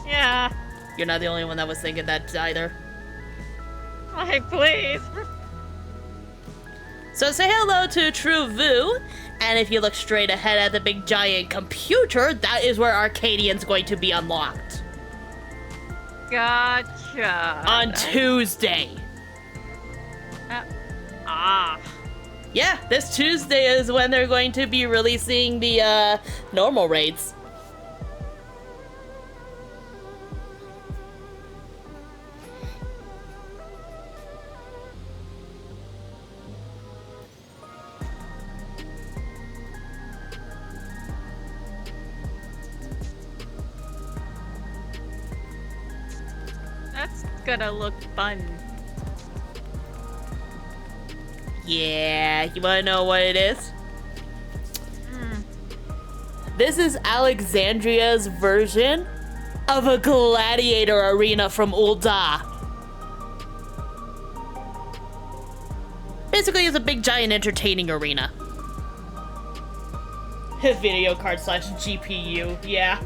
Yeah.
You're not the only one that was thinking that either.
Like, please.
So say hello to True Vu, and if you look straight ahead at the big giant computer, that is where Arcadian's going to be unlocked.
Gotcha.
On Tuesday. Yeah, this Tuesday is when they're going to be releasing the normal raids.
That's gonna look fun.
Yeah, you wanna know what it is?
Mm.
This is Alexandria's version of a gladiator arena from Ul'dah. Basically, it's a big, giant, entertaining arena. Video card / GPU, yeah.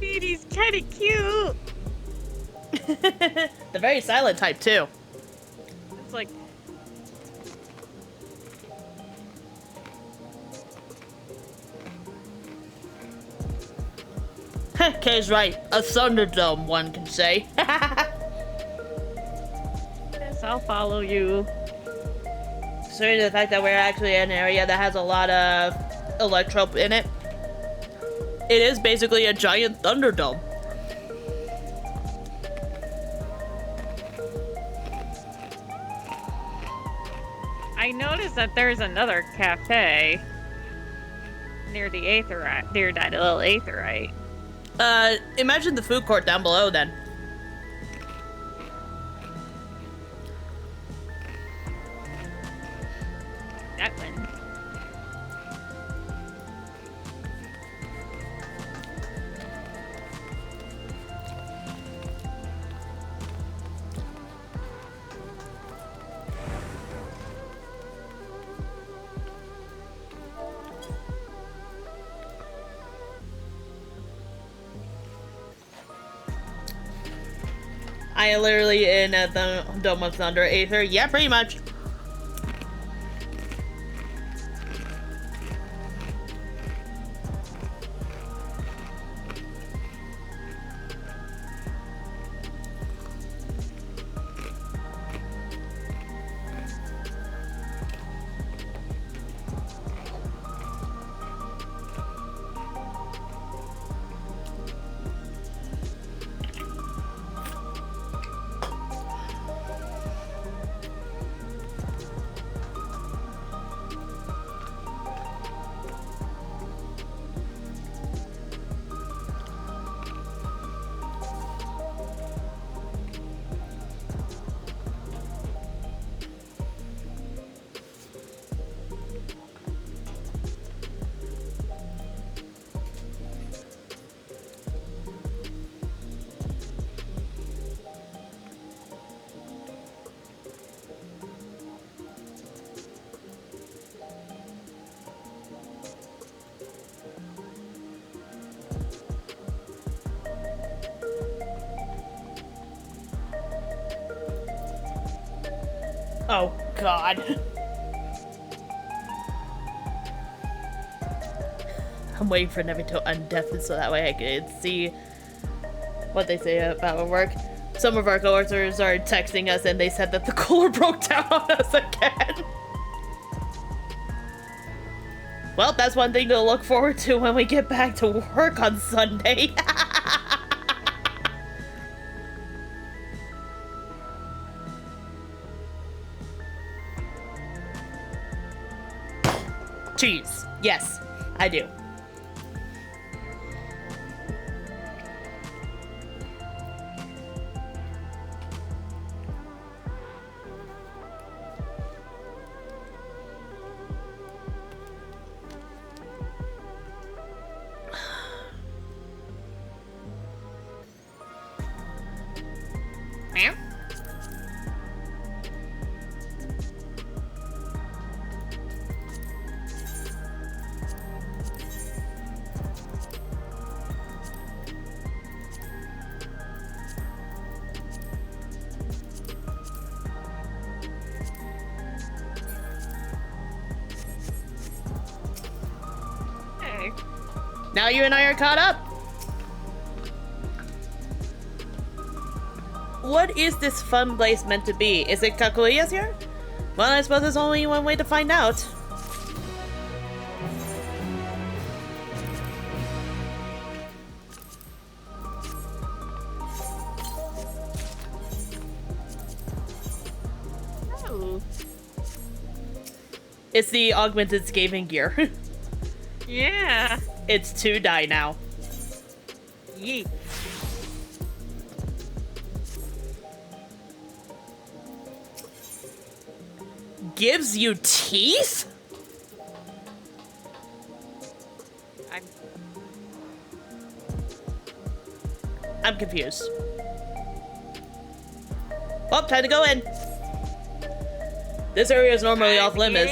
He's kinda cute.
The very silent type, too.
It's like...
Kay's right. A Thunderdome, one can say.
Yes, I'll follow you.
Considering the fact that we're actually in an area that has a lot of electro in it, it is basically a giant Thunderdome.
I noticed that there's another cafe near the Aetherite, near that little Aetherite.
Imagine the food court down below then.
That one.
I am literally in the Dome of Thunder Aether. Yeah, pretty much. Oh, God. I'm waiting for Nevin to undeafen so that way I can see what they say about work. Some of our coworkers are texting us and they said that the cooler broke down on us again. Well, that's one thing to look forward to when we get back to work on Sunday. Cheese. Yes, I do.
Meow. Hey.
Now you and I are caught up. What is this fun place meant to be? Is it Kakuya's here? Well, I suppose there's only one way to find out.
Oh.
It's the augmented scathing gear.
Yeah.
It's 2 die now.
Yeet.
Gives you teeth? I'm confused. Oh, time to go in. This area is normally off limits.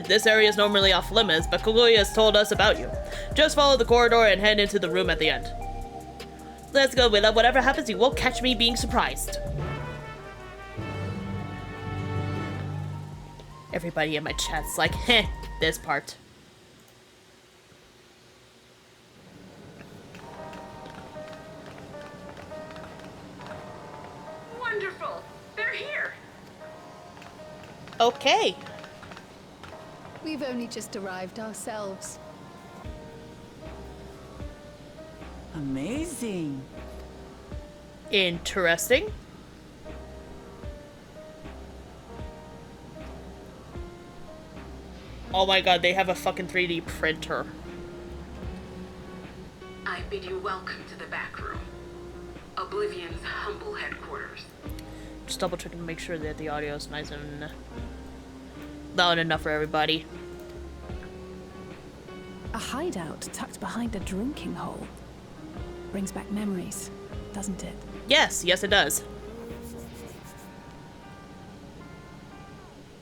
This area is normally off limits, but Kaguya has told us about you. Just follow the corridor and head into the room at the end. Let's go, Willa. Whatever happens, you won't catch me being surprised. Everybody in my chat's like, heh, this part.
Wonderful. They're here.
Okay.
We've only just arrived ourselves.
Amazing.
Interesting. Oh my god, they have a fucking 3D printer.
I bid you welcome to the back room. Oblivion's humble headquarters.
Just double checking to make sure that the audio is nice and loud enough for everybody.
A hideout tucked behind a drinking hole. Brings back memories, doesn't it?
Yes, yes it does.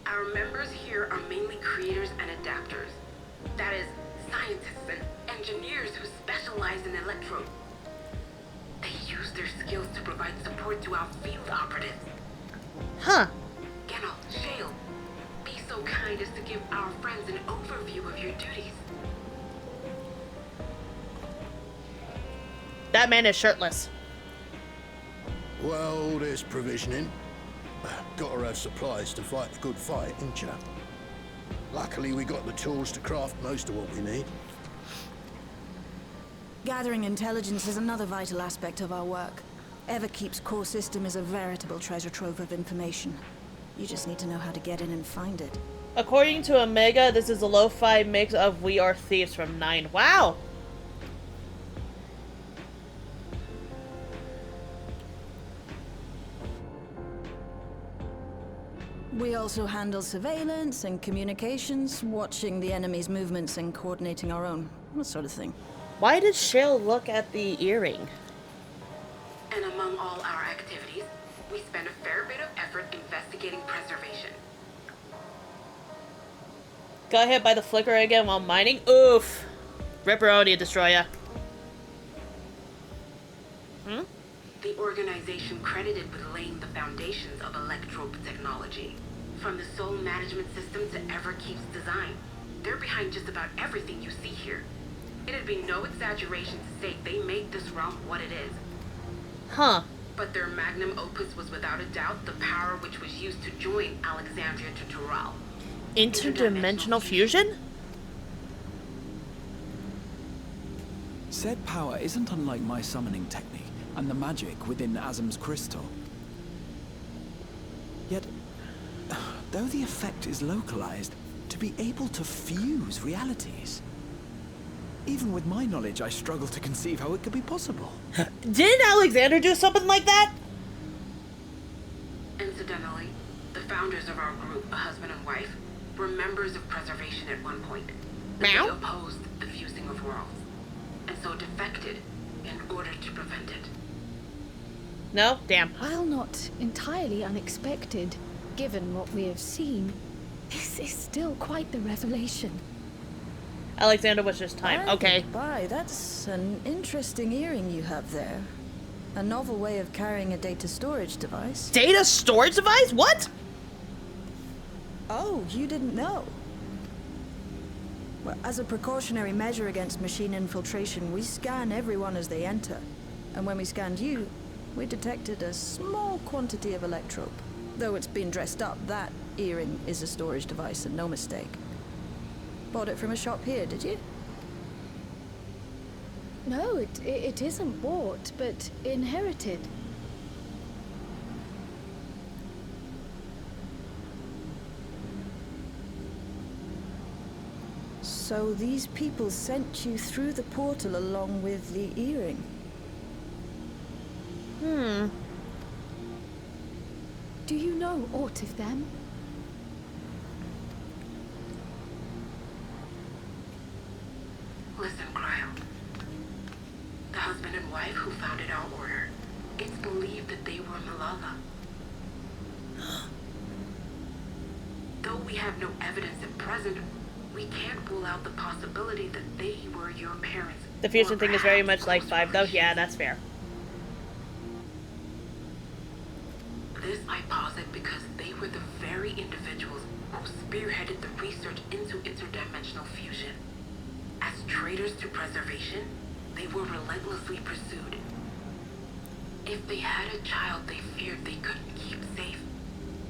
Our members here are mainly creators and adapters. That is, scientists and engineers who specialize in electro. They use their skills to provide support to our field operatives.
Huh.
Gennel, Shale, be so kind as to give our friends an overview of your duties.
That man is shirtless.
Well, there's provisioning. Gotta have supplies to fight a good fight, ain't ya? Luckily, we got the tools to craft most of what we need.
Gathering intelligence is another vital aspect of our work. Everkeep's core system is a veritable treasure trove of information. You just need to know how to get in and find it.
According to Omega, this is a lo-fi mix of We Are Thieves from 9. Wow!
We also handle surveillance and communications, watching the enemy's movements and coordinating our own. That sort of thing.
Why did Shale look at the earring?
And among all our activities, we spend a fair bit of effort investigating preservation.
Got hit by the flicker again while mining? Oof! Ripperoni, Destroyer. Hmm?
The organization credited with laying the foundations of electrope technology. From the soul management system to Everkeep's design. They're behind just about everything you see here. It'd be no exaggeration to say they made this realm what it is.
Huh.
But their magnum opus was without a doubt the power which was used to join Alexandria to Tural.
Interdimensional fusion?
Said power isn't unlike my summoning technique and the magic within Azam's crystal. Yet, though the effect is localized, To be able to fuse realities. Even with my knowledge, I struggle to conceive how it could be possible.
Didn't Alexander do something like that?
Incidentally, the founders of our group, a husband and wife, were members of preservation at one point. They
Meow?
opposed the fusing of worlds, and so defected in order to prevent it.
No? Damn.
While not entirely unexpected, given what we have seen, this is still quite the revelation.
Alexander was just time. Okay.
Bye. That's an interesting earring you have there. A novel way of carrying a data storage device.
Data storage device? What?
Oh, you didn't know? Well, as a precautionary measure against machine infiltration, we scan everyone as they enter. And when we scanned you, we detected a small quantity of electrope. Though it's been dressed up, that earring is a storage device and no mistake. Bought it from a shop here, did you?
No, it isn't bought, but inherited.
So these people sent you through the portal along with the earring?
Do you know aught of them?
Listen, Cryo. The husband and wife who founded our order, it's believed that they were Malala. Though we have no evidence at present, we can't rule out the possibility that they were your parents.
The fusion thing is very much like 5, though. Yeah, that's fair.
This I posit because they were the very individuals who spearheaded the research into interdimensional fusion. As traitors to preservation, they were relentlessly pursued. If they had a child they feared they couldn't keep safe,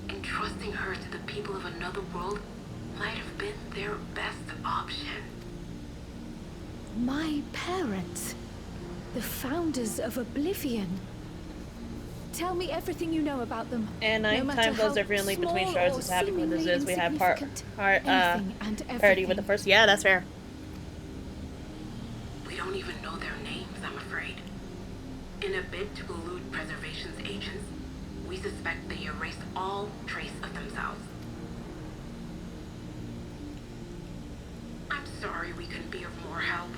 entrusting her to the people of another world might have been their best option.
My parents, the founders of Oblivion. Tell me everything you know about them.
And
no matter
time flows
how
differently between
small
shows
or
as happening with this
seemingly
is. We have
insignificant. Anything and
parity with
everything.
the first. Yeah, that's fair.
We don't even know their names, I'm afraid. In a bid to elude preservation's agents, we suspect they erased all trace of themselves. I'm sorry we couldn't be of more help.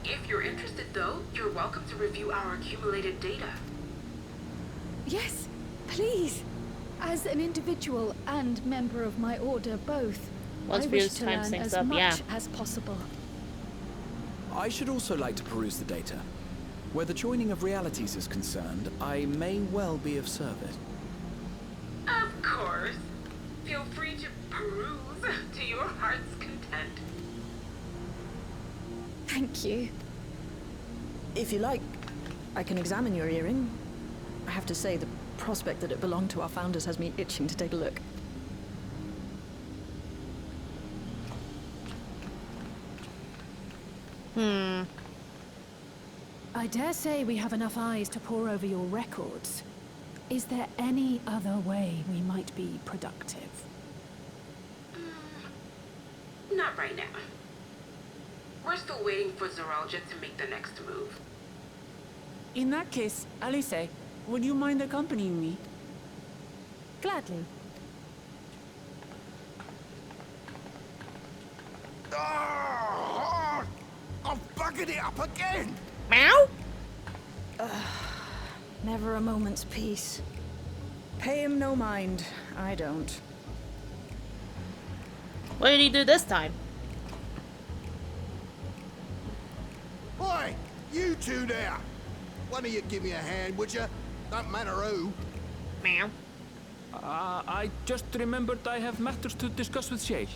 If you're interested, though, you're welcome to review our accumulated data.
Yes, please. As an individual and member of my order both,
Once
I wish
fused
to
time
learn
syncs
as
up,
much
yeah.
as possible.
I should also like to peruse the data. Where the joining of realities is concerned, I may well be of service.
Of course. Feel free to peruse to your heart's content.
Thank you.
If you like, I can examine your earring. I have to say, the prospect that it belonged to our founders has me itching to take a look.
I dare say we have enough eyes to pore over your records. Is there any other way we might be productive?
Not right now. We're still waiting for Zoralja to make the next move.
In that case, Alice, would you mind accompanying me?
Gladly.
Oh, I've buggered it up again!
Meow?
Never a moment's peace. Pay him no mind. I don't.
What did he do this time?
Oi, you two there! One of you give me a hand, would you? Don't matter who.
Meow.
I just remembered I have matters to discuss with Shay.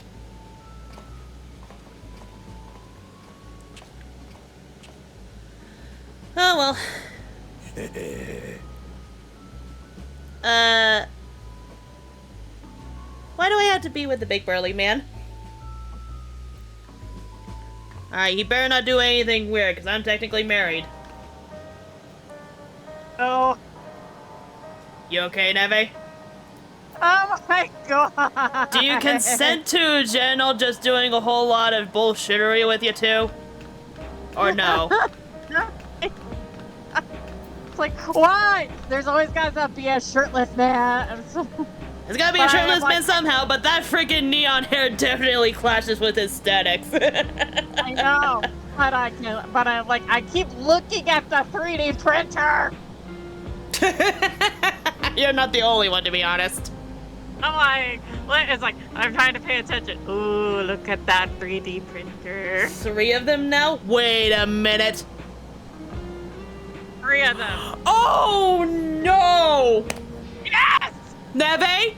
Oh well. Why do I have to be with the big burly man? Alright, he better not do anything weird, because I'm technically married.
Oh,
You okay, Neve?
Oh my god!
Do you consent to General just doing a whole lot of bullshittery with you too? Or no?
It's like, why? There's always gotta be a shirtless man.
There's gotta be a shirtless man somehow, but that freaking neon hair definitely clashes with aesthetics.
I know, but I keep looking at the 3D printer.
You're not the only one, to be honest.
I'm like, it's like, I'm trying to pay attention. Ooh, look at that 3D printer.
3 of them now? Wait a minute.
3 of them.
Oh no!
Yes!
Neve?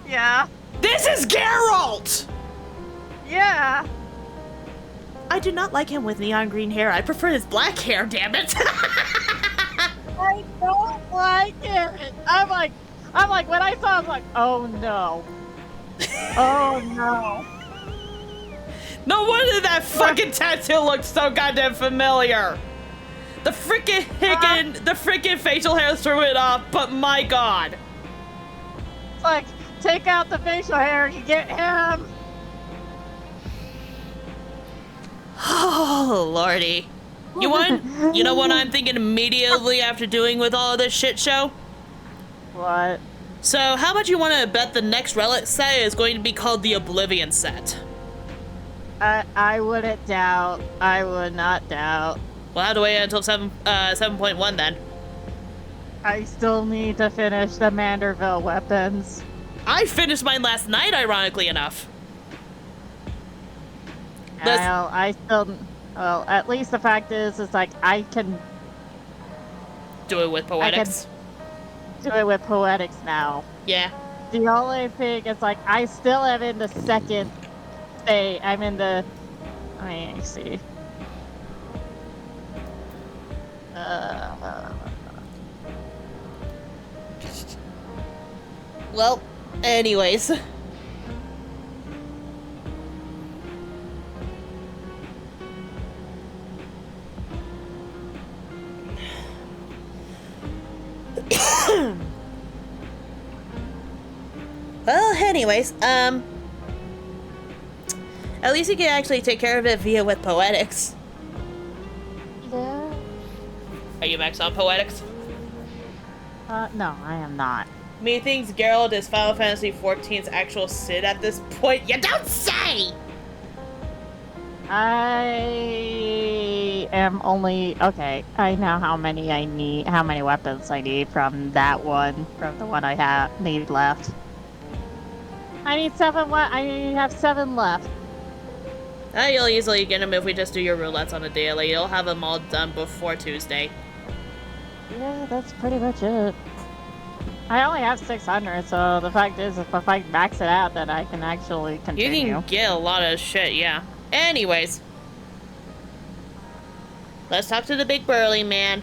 Yeah.
This is Geralt!
Yeah.
I do not like him with neon green hair. I prefer his black hair, damn it.
I don't like it. I'm like, when I saw it, I was like, oh no. Oh no.
No wonder that fucking tattoo looked so goddamn familiar. The freaking facial hair threw it off, but my god.
It's like, take out the facial hair, you get him.
Oh, lordy. You know what I'm thinking immediately after doing with all of this shit show?
What?
So, how much you want to bet the next relic set is going to be called the Oblivion set?
I wouldn't doubt. I would not doubt.
We'll have to wait until 7.1 then.
I still need to finish the Manderville weapons.
I finished mine last night, ironically enough.
Well, at least the fact is like, I can
do it with Poetics.
Do it with Poetics now.
Yeah.
The only thing is like, I still am in the second stage. I'm in the, let me see.
Well, anyways. Well, anyways, at least you can actually take care of it with Poetics.
Yeah.
Are you max on Poetics?
No, I am not.
Methinks Geralt is Final Fantasy XIV's actual Cid at this point. You don't say!
I am only, okay, I know how many weapons I need from the one I need left. I need 7, I have 7 left.
You'll easily get them if we just do your roulettes on a daily. You'll have them all done before Tuesday.
Yeah, that's pretty much it. I only have 600, so the fact is, if I max it out, then I can actually continue.
You can get a lot of shit, yeah. Anyways. Let's talk to the big burly man.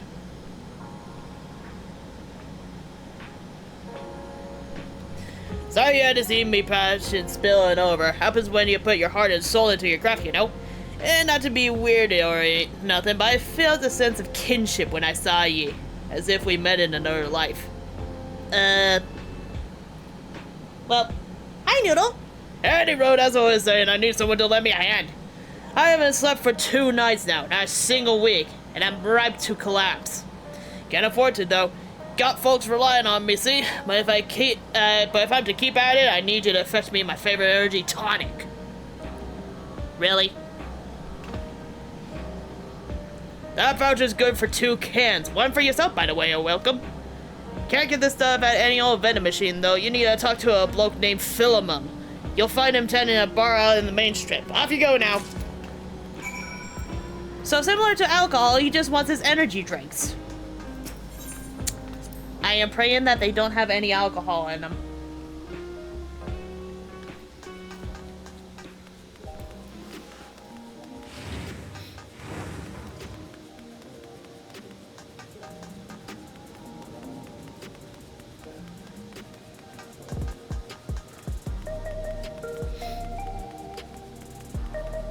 Sorry you had to see me passion spilling over. Happens when you put your heart and soul into your craft, you know? And not to be weird or nothing, but I felt a sense of kinship when I saw ye. As if we met in another life. Well, hi Noodle. Any road, as I was saying, I need someone to lend me a hand. I haven't slept for 2 nights now, not a single week, and I'm ripe to collapse. Can't afford to though. Got folks relying on me, see? But if I'm to keep at it, I need you to fetch me my favorite energy tonic. Really? That voucher's good for 2 cans. 1 for yourself, by the way, you're welcome. Can't get this stuff at any old vending machine, though. You need to talk to a bloke named Philemon. You'll find him tending a bar out in the main strip. Off you go now. So similar to alcohol, he just wants his energy drinks. I am praying that they don't have any alcohol in them.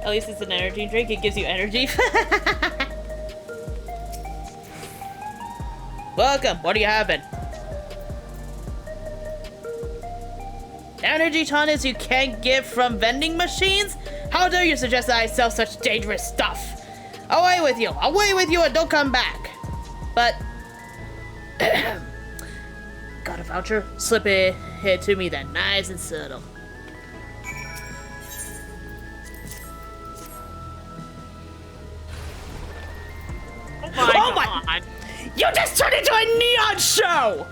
At least it's an energy drink. It gives you energy. Welcome. What are you having? Energy tonics you can't get from vending machines? How dare you suggest that I sell such dangerous stuff? Away with you! Away with you and don't come back! But... got a voucher? Slip it to me then, nice and subtle.
Oh my god!
You just turned into a neon show!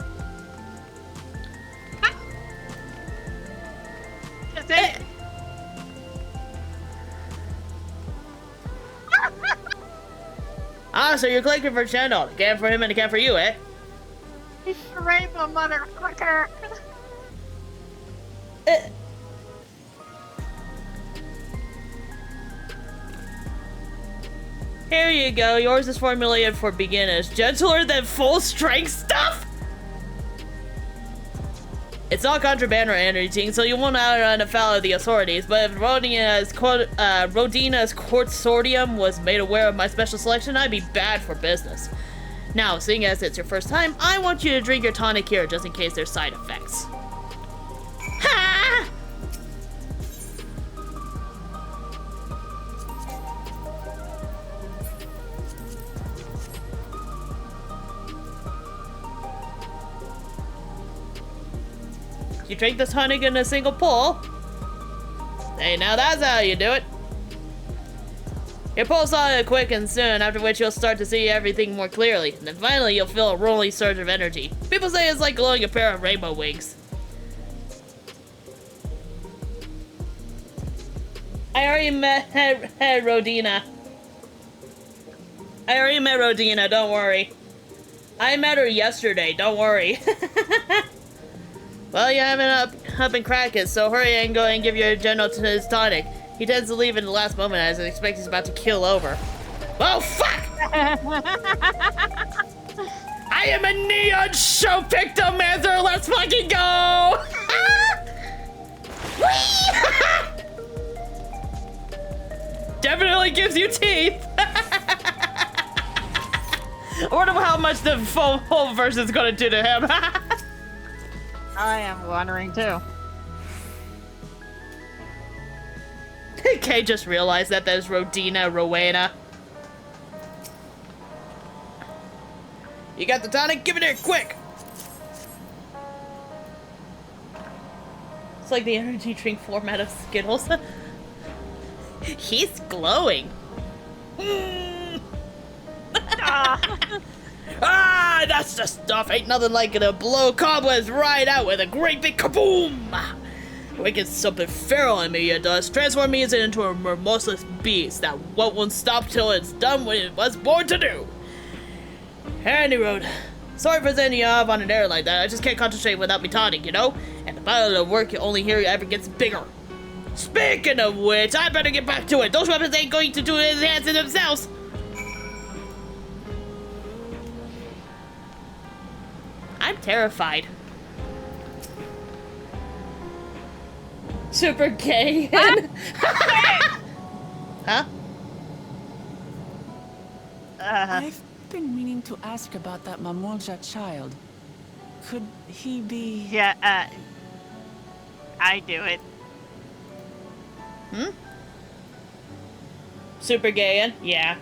Ah, so you're clicking for Chandel. A can for him and a can for you, eh?
He's a rainbow motherfucker!
Here you go. Yours is formulated for beginners. Gentler than full strength stuff? It's not contraband or anything, so you won't run afoul of the authorities. But if Rodina's consortium was made aware of my special selection, I'd be bad for business. Now, seeing as it's your first time, I want you to drink your tonic here, just in case there's side effects. Ha! You drink this tonic in a single pull. Hey, now that's how you do it. Your pulse on it quick and soon, after which you'll start to see everything more clearly. And then finally, you'll feel a rolling surge of energy. People say it's like glowing a pair of rainbow wings. I already met Rodina. Don't worry. I met her yesterday, don't worry. Well, you haven't up and crack it, so hurry and go and give your general to his tonic. He tends to leave in the last moment as I expect he's about to kill over. Oh, fuck! I am a neon show victim, Aether! Let's fucking go! Definitely gives you teeth! I wonder how much the full version's gonna do to him.
I am wondering too.
Kay just realized that there's Rowena. You got the tonic? Give it here, quick! It's like the energy drink format of Skittles. He's glowing. Ah, that's the stuff. Ain't nothing like it to blow cobwebs right out with a great big kaboom. Wicked something feral in me, it does. Transform me into a remorseless beast that won't stop till it's done what it was born to do. Any road. Sorry for sending you off on an air like that. I just can't concentrate without me tonic, you know? And the battle of work you only hear ever gets bigger. Speaking of which, I better get back to it. Those weapons ain't going to do it in the hands of themselves. I'm terrified. Super gay. Huh?
I've been meaning to ask about that Mamolja child. Could he be...
Yeah, I do it.
Hmm? Super gay, yeah.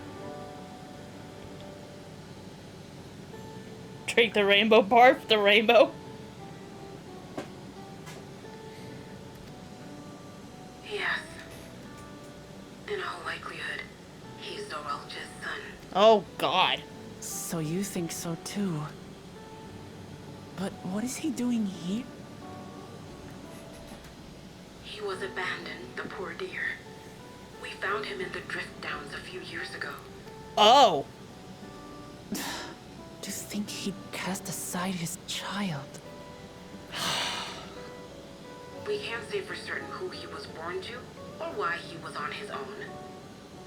Drink the rainbow, barf the rainbow.
Yes. In all likelihood, he's Zoralja's son.
Oh, God.
So you think so too. But what is he doing here?
He was abandoned, the poor dear. We found him in the drift downs a few years ago.
Oh.
To think he'd cast aside his child.
We can't say for certain who he was born to, or why he was on his own.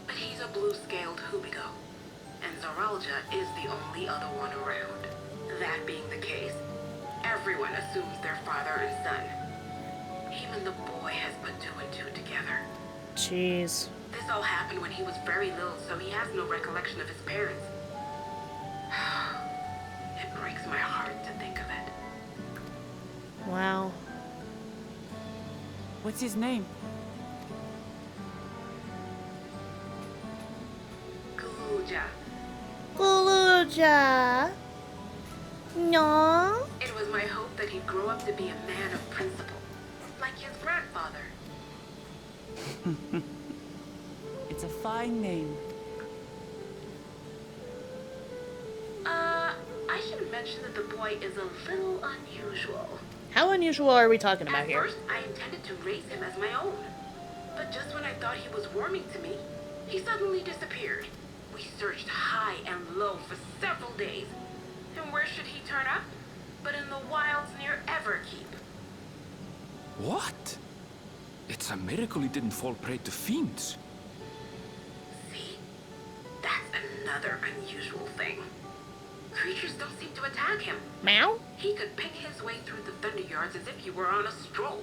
But he's a blue-scaled Hubigo, and Zoralja is the only other one around. That being the case, everyone assumes they're father and son. Even the boy has put two and two together.
Jeez.
This all happened when he was very little, so he has no recollection of his parents. It breaks my heart to think of it.
Wow.
What's his name?
Kaluja.
Guluja. No.
It was my hope that he'd grow up to be a man of principle, like his grandfather.
It's a fine name.
I should mention that the boy is a little unusual.
How unusual are we talking about
At
here?
first, I intended to raise him as my own. But just when I thought he was warming to me, he suddenly disappeared. We searched high and low for several days. And where should he turn up? But in the wilds near Everkeep.
What? It's a miracle he didn't fall prey to fiends.
See? That's another unusual thing. Creatures don't seem to attack him.
Meow?
He could pick his way through the thunder yards as if he were on a stroll.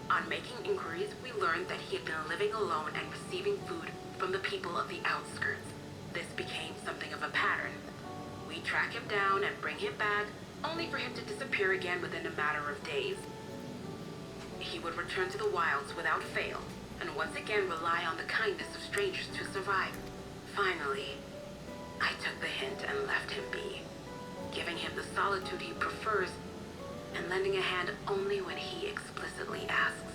On making inquiries, we learned that he had been living alone and receiving food from the people of the outskirts. This became something of a pattern. We track him down and bring him back, only for him to disappear again within a matter of days. He would return to the wilds without fail, and once again rely on the kindness of strangers to survive. Finally, I took the hint and left him be, giving him the solitude he prefers, and lending a hand only when he explicitly asks.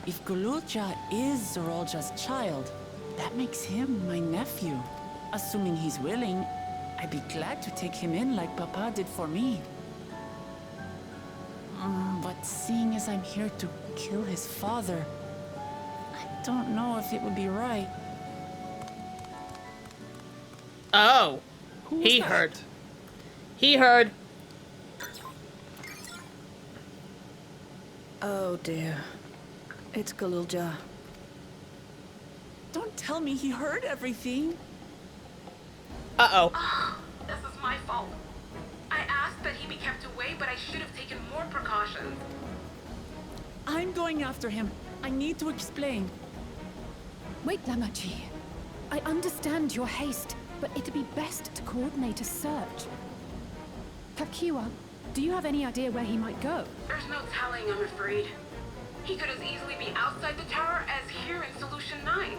If Guluja is Zorolja's child, that makes him my nephew. Assuming he's willing, I'd be glad to take him in like Papa did for me. But seeing as I'm here to kill his father, I don't know if it would be right.
Oh. He heard. He heard.
Oh dear. It's Galulja.
Don't tell me he heard everything.
Uh-oh.
This is my fault. I asked that he be kept away, but I should have taken more precautions.
I'm going after him. I need to explain.
Wait, Lamachi. I understand your haste, but it'd be best to coordinate a search. Kakiwa, do you have any idea where he might go?
There's no telling, I'm afraid. He could as easily be outside the tower as here in Solution 9.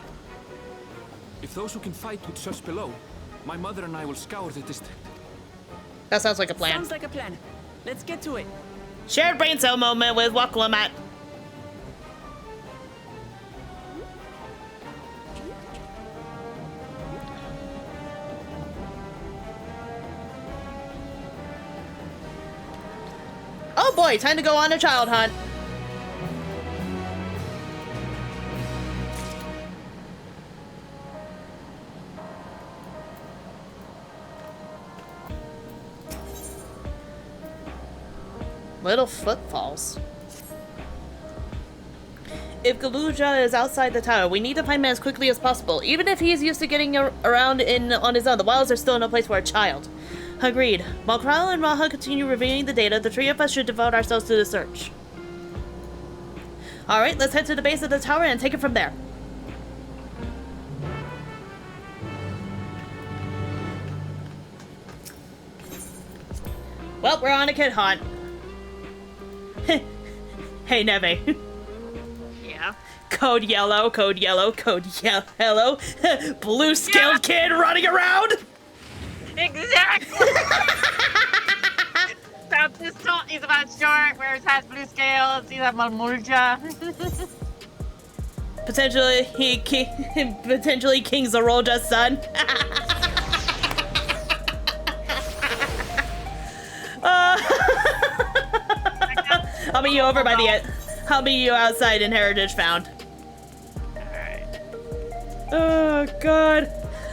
If those who can fight would search below, my mother and I will scour the district.
That sounds like a plan.
Sounds like a plan. Let's get to it.
Shared brain cell moment with Waklamat. Oh boy, time to go on a child hunt. Little footfalls. If Galulja is outside the tower, we need to find him as quickly as possible. Even if he's used to getting around on his own, the wilds are still no place for a child. Agreed. While Kral and Raha continue reviewing the data, the three of us should devote ourselves to the search. Alright, let's head to the base of the tower and take it from there. Well, we're on a kid hunt. Hey, Neve.
Yeah.
Code yellow, code yellow, code yellow. Blue scaled kid running around.
Exactly. So this salt is about short, whereas has blue scales, he's a Malmulja.
Potentially King Zorolja's son. I'll meet you over by the end. I'll meet you outside in Heritage Found.
Alright.
Oh god.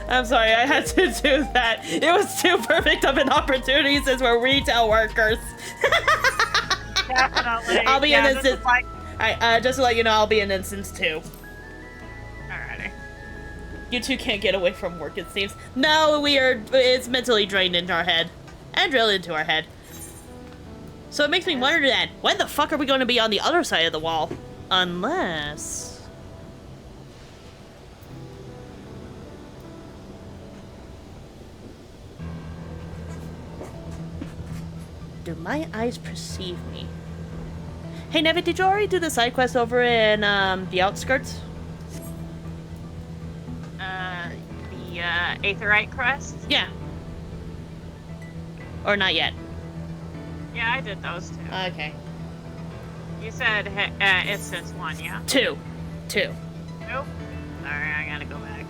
I'm sorry, I had to do that. It was too perfect of an opportunity since we're retail workers.
Definitely.
I'll be in
this
instance.
is like...
Alright, just to let you know, I'll be in instance 2.
Alrighty.
You two can't get away from work, it seems. No, it's mentally drained into our head. And drilled into our head. So it makes me wonder then, when the fuck are we going to be on the other side of the wall? Unless... Do my eyes perceive me? Hey, Nevi, did you already do the side quest over in the outskirts?
The Aetherite crest?
Yeah. Or not yet?
Yeah, I did those two.
Okay.
You said instance 1, yeah?
Two.
Nope. Sorry, I gotta go back.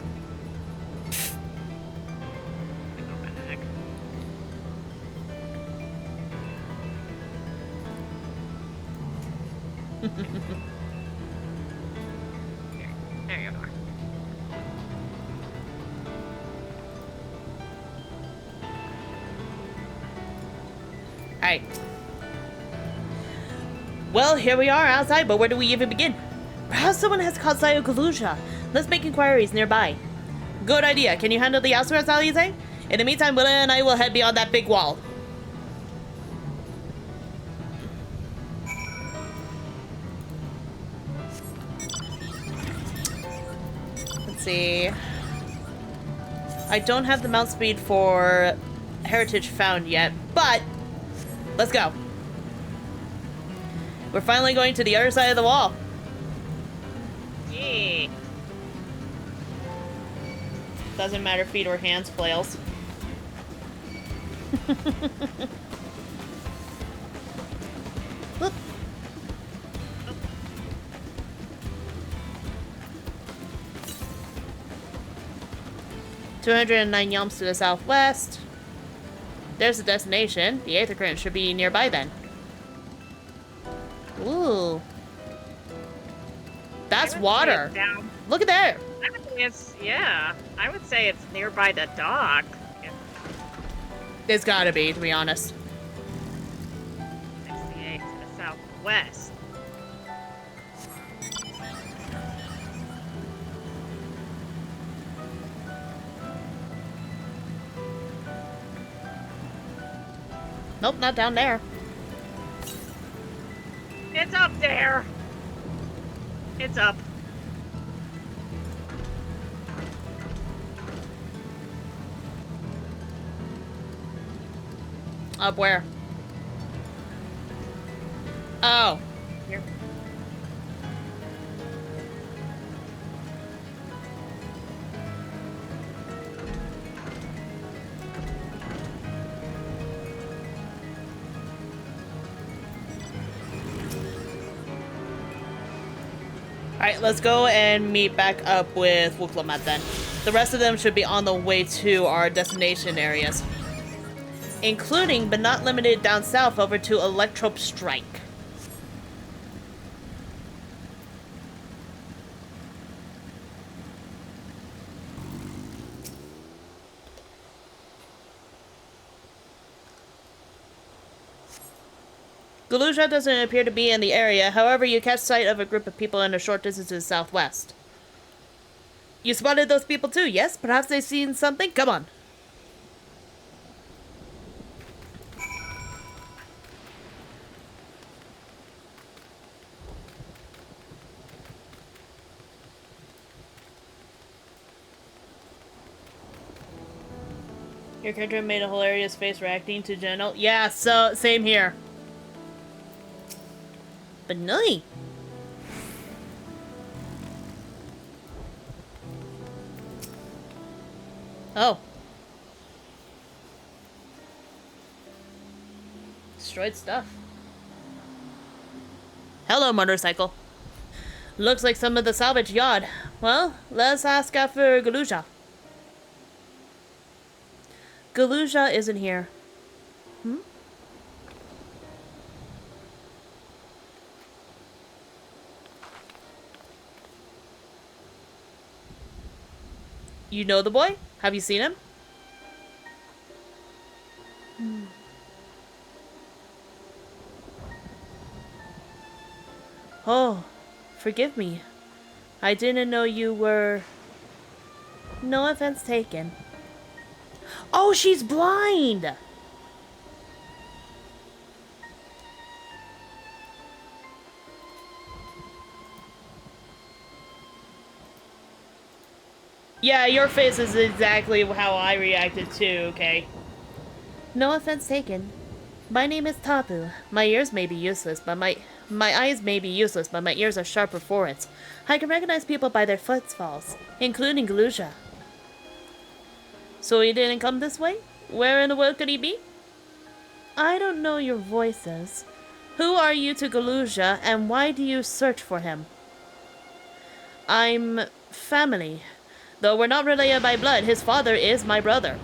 There you are.
Alright. Well, here we are outside, but where do we even begin? Perhaps someone has caught sight of Galusha. Let's make inquiries nearby. Good idea. Can you handle the outskirts, Alize? In the meantime, Willa and I will head beyond that big wall. Let's see. I don't have the mount speed for Heritage found yet, but let's go. We're finally going to the other side of the wall.
Yeah.
Doesn't matter feet or hands, flails. Whoop. 209 yalms to the southwest. There's the destination. The Aether current should be nearby then. Ooh. That's water. Look at there.
I would say it's, yeah. I would say it's nearby the dock.
It's gotta be, to be honest.
68 to the southwest.
Nope, not down there.
It's up there. It's up.
Up where? Oh.
Here.
Alright, let's go and meet back up with Wuklamat then. The rest of them should be on the way to our destination areas. Including, but not limited, down south over to Electrope Strike. Galusha doesn't appear to be in the area, however you catch sight of a group of people in a short distance to the southwest. You spotted those people too, yes? Perhaps they've seen something? Come on. Your character made a hilarious face reacting to General. Yeah, so same here. But no. Oh. Destroyed stuff. Hello, motorcycle. Looks like some of the salvage yard. Well, let's ask after Galusha. Galusha isn't here. Hmm? You know the boy? Have you seen him? Hmm. Oh, forgive me. I didn't know you were... No offense taken. Oh, she's blind! Yeah, your face is exactly how I reacted too, okay? No offense taken. My name is Tapu. My ears may be useless, but My eyes may be useless, but my ears are sharper for it. I can recognize people by their footfalls, including Galusha. So he didn't come this way? Where in the world could he be? I don't know your voices. Who are you to Galusha, and why do you search for him? I'm family. Though we're not related by blood, his father is my brother.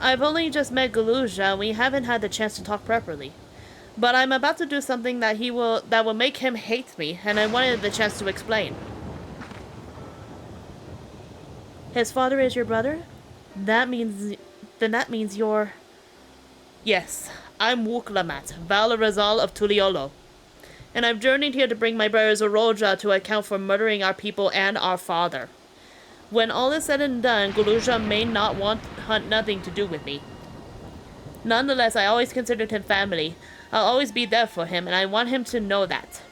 I've only just met Galusha, and we haven't had the chance to talk properly. But I'm about to do something that will make him hate me, and I wanted the chance to explain. His father is your brother? Then that means you're... Yes, I'm Wuklamat, Valorazal of Tuliolo. And I've journeyed here to bring my brother Zoroja to account for murdering our people and our father. When all is said and done, Galusha may not want nothing to do with me. Nonetheless, I always considered him family. I'll always be there for him, and I want him to know that.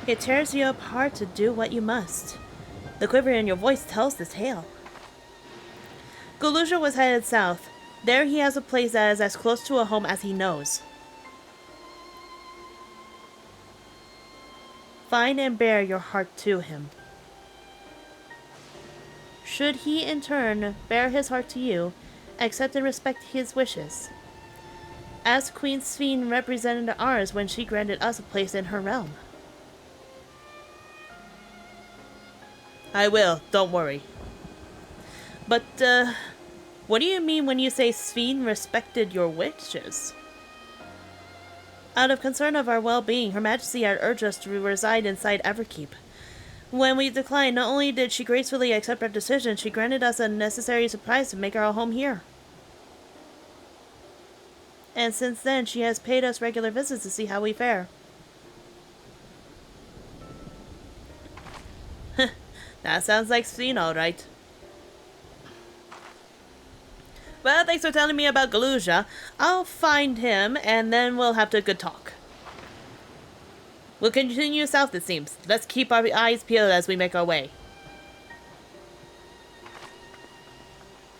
It tears you apart to do what you must. The quiver in your voice tells the tale. Galusha was headed south. There he has a place that is as close to a home as he knows. Find and bear your heart to him. Should he, in turn, bear his heart to you, accept and respect his wishes. As Queen Sphene represented ours when she granted us a place in her realm. I will, don't worry. But, what do you mean when you say Sphene respected your wishes? Out of concern of our well-being, Her Majesty had urged us to reside inside Everkeep. When we declined, not only did she gracefully accept our decision, she granted us a necessary surprise to make our home here. And since then, she has paid us regular visits to see how we fare. That sounds like Sphene, all right. Well, thanks for telling me about Galusha. I'll find him, and then we'll have a good talk. We'll continue south, it seems. Let's keep our eyes peeled as we make our way.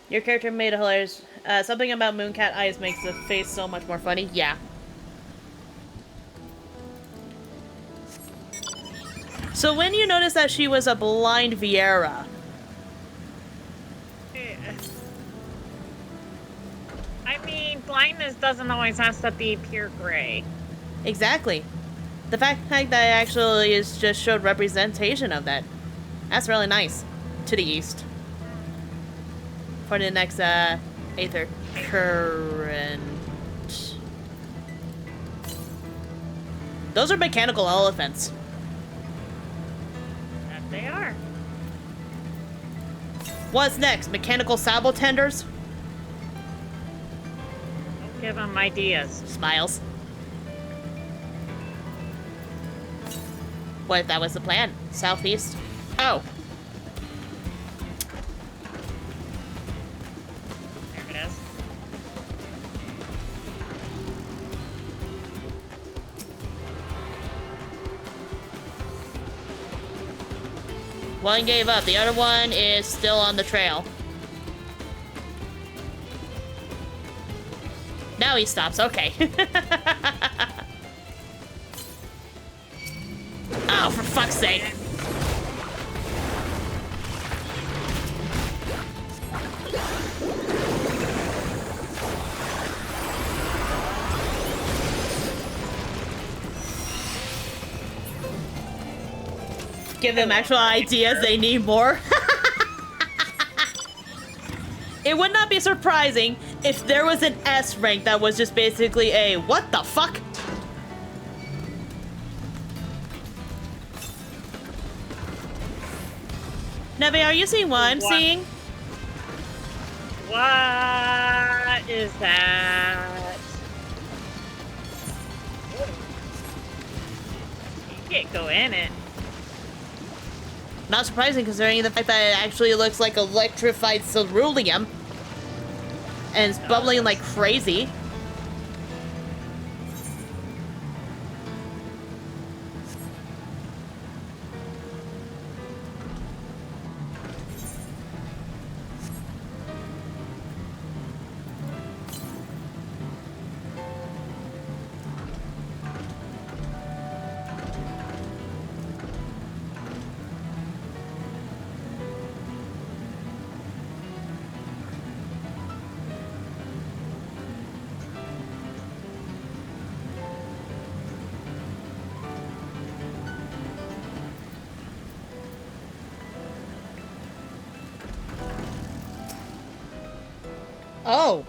Your character made a hilarious... something about Mooncat eyes makes the face so much more funny. Yeah. So when you noticed that she was a blind Viera...
I mean, blindness doesn't always have to be pure gray.
Exactly. The fact that it actually is just showed representation of that. That's really nice. To the east. For the next, Aether current. Those are mechanical elephants.
That they are.
What's next? Mechanical sabotenders?
Don't give them ideas.
Smiles. What if that was the plan? Southeast? Oh.
There it is.
One gave up. The other one is still on the trail. Now he stops. Okay. Oh, for fuck's sake. Give them actual ideas, they need more. It would not be surprising if there was an S rank that was just basically a what the fuck? Neve, are you seeing what I'm seeing?
What is that? You can't go in it.
Not surprising considering the fact that it actually looks like electrified ceruleum. And it's bubbling like crazy. Oh.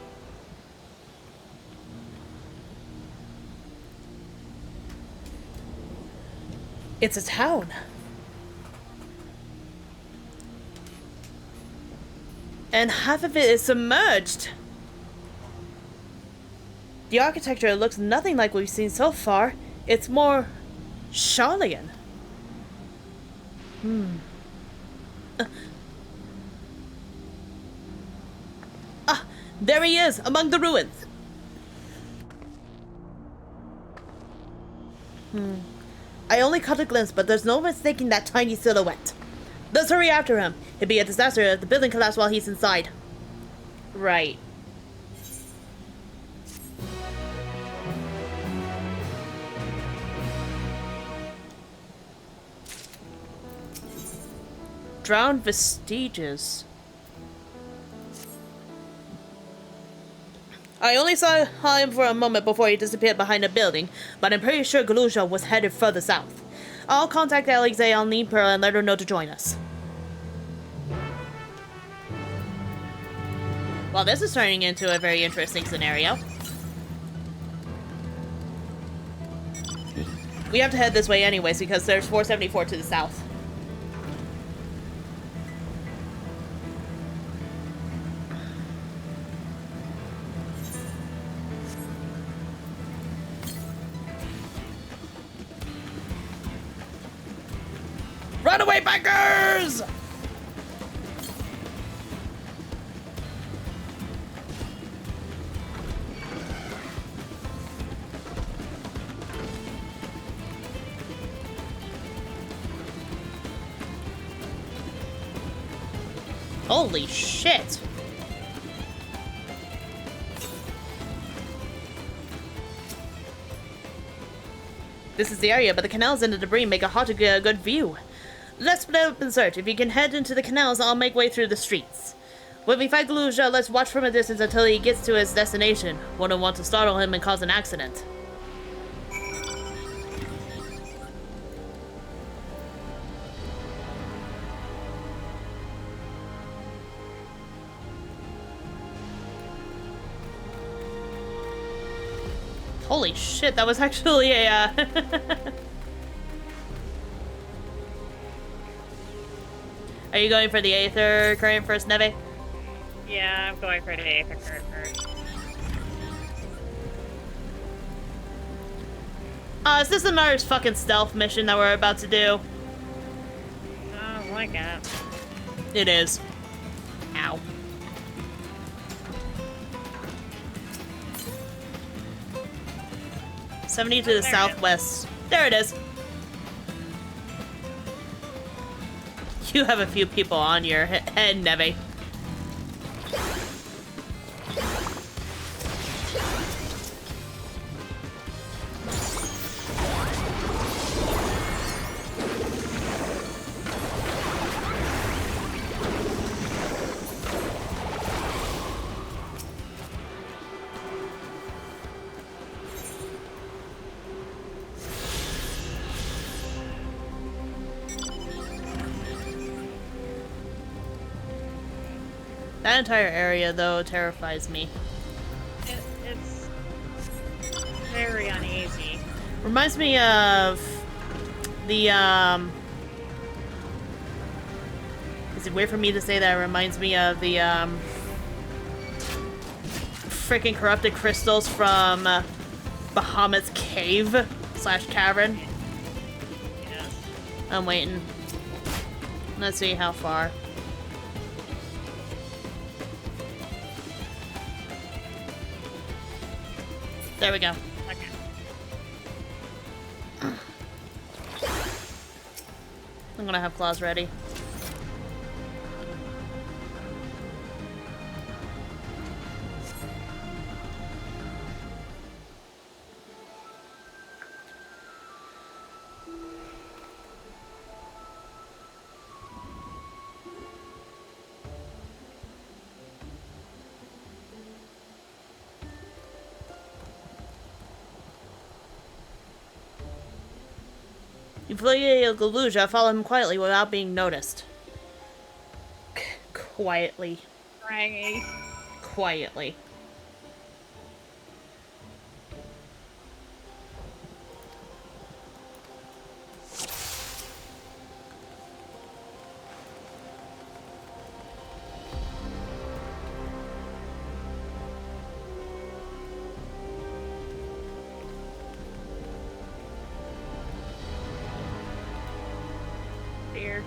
It's a town. And half of it is submerged. The architecture looks nothing like we've seen so far. It's more Charlian. There he is, among the ruins. I only caught a glimpse, but there's no mistaking that tiny silhouette. Let's hurry after him. It'd be a disaster if the building collapsed while he's inside. Right. Drowned vestiges. I only saw him for a moment before he disappeared behind a building, but I'm pretty sure Galusha was headed further south. I'll contact Alexei on Pearl and let her know to join us. Well, this is turning into a very interesting scenario. We have to head this way anyways because there's 474 to the south. Runaway bikers! Holy shit! This is the area, but the canals and the debris make it hard to get a good view. Let's split up and search. If you can head into the canals, I'll make way through the streets. When we fight Galusha, let's watch from a distance until he gets to his destination. Wouldn't want to startle him and cause an accident. Holy shit, that was actually a, Are you going for the Aether current first, Neve?
Yeah, I'm going for the Aether current first.
Is this another fucking stealth mission that we're about to do?
Oh, my God.
It is. Ow. $70 to the southwest. There it is. You have a few people on your head, Neve. That entire area, though, terrifies me.
It's very uneasy.
Reminds me of the, Is it weird for me to say that? It reminds me of the, freaking corrupted crystals from Bahamut's cave / cavern.
Yeah.
I'm waiting. Let's see how far. There we go.
Okay.
I'm gonna have claws ready. You flee Galusha, follow him quietly without being noticed. Quietly.
Rangy.
quietly. Dear.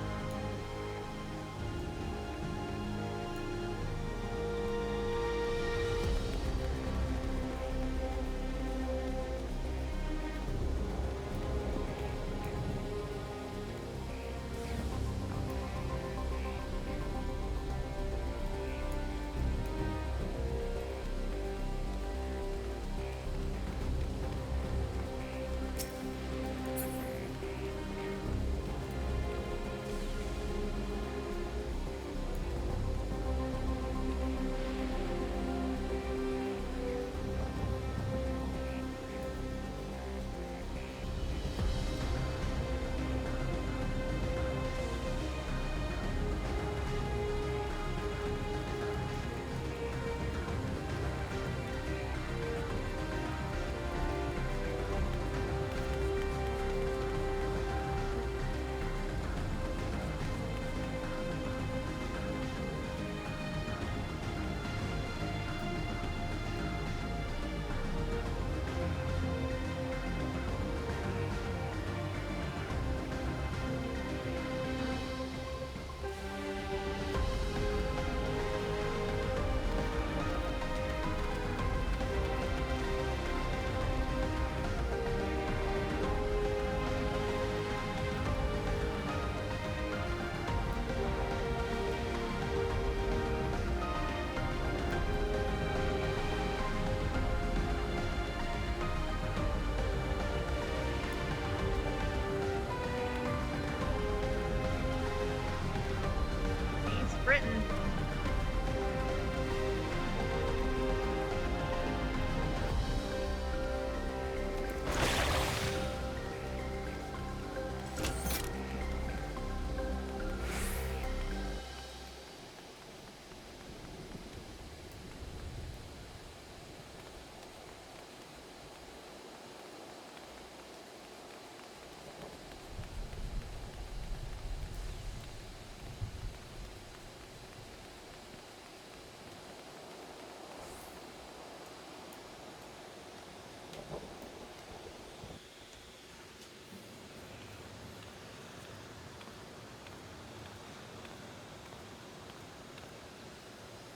Britain.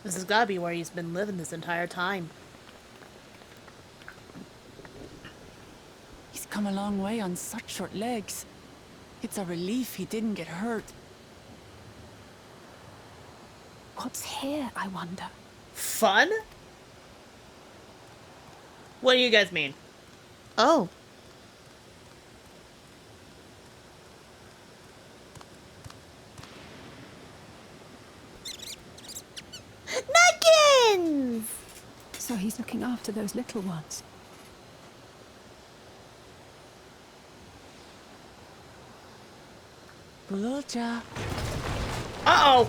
This has gotta be where he's been living this entire time.
He's come a long way on such short legs. It's a relief he didn't get hurt.
What's here, I wonder?
Fun? What do you guys mean? Oh. Nuggins!
So he's looking after those little ones.
Gululja.
Uh-oh!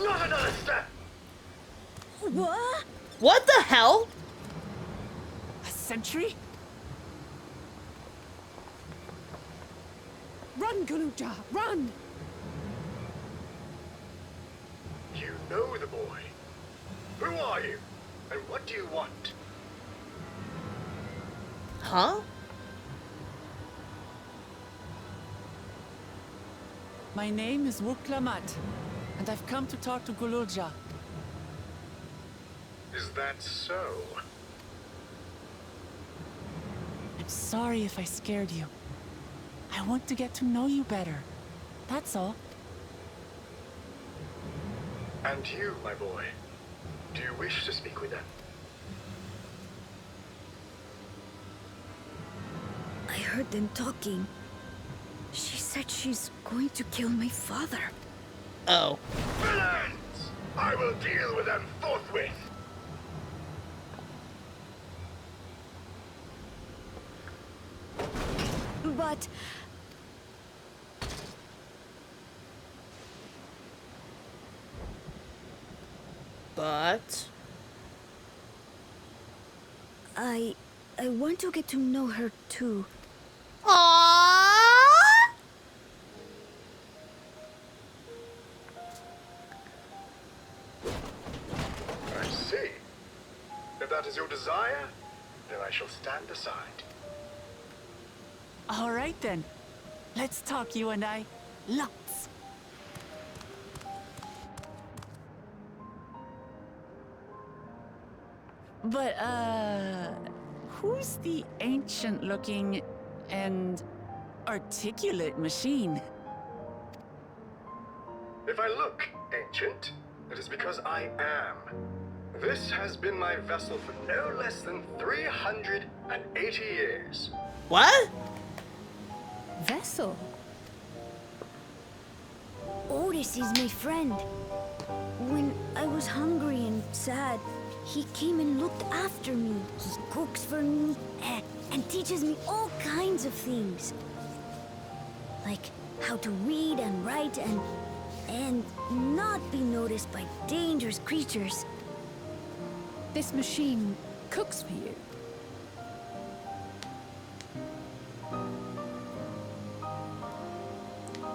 Not another step!
What? What the hell?
A sentry?
Run, Gululja, run!
You know the boy. Who are you? And what do you want?
Huh?
My name is Wuklamat, and I've come to talk to Gululja.
Is that so?
I'm sorry if I scared you. I want to get to know you better. That's all.
And you, my boy, do you wish to speak with them?
I heard them talking. She said she's going to kill my father.
Oh.
Villains! I will deal with them forthwith!
But...
But...
I want to get to know her too.
Aww.
I see. If that is your desire, then I shall stand aside.
All right then. Let's talk, you and I. Lots. But, who's the ancient-looking and articulate machine?
If I look ancient, it is because I am. This has been my vessel for no less than 380 years.
What?
Vessel?
Otis is my friend. When I was hungry and sad, he came and looked after me. He cooks for me and teaches me all kinds of things. Like how to read and write and not be noticed by dangerous creatures.
This machine cooks for you?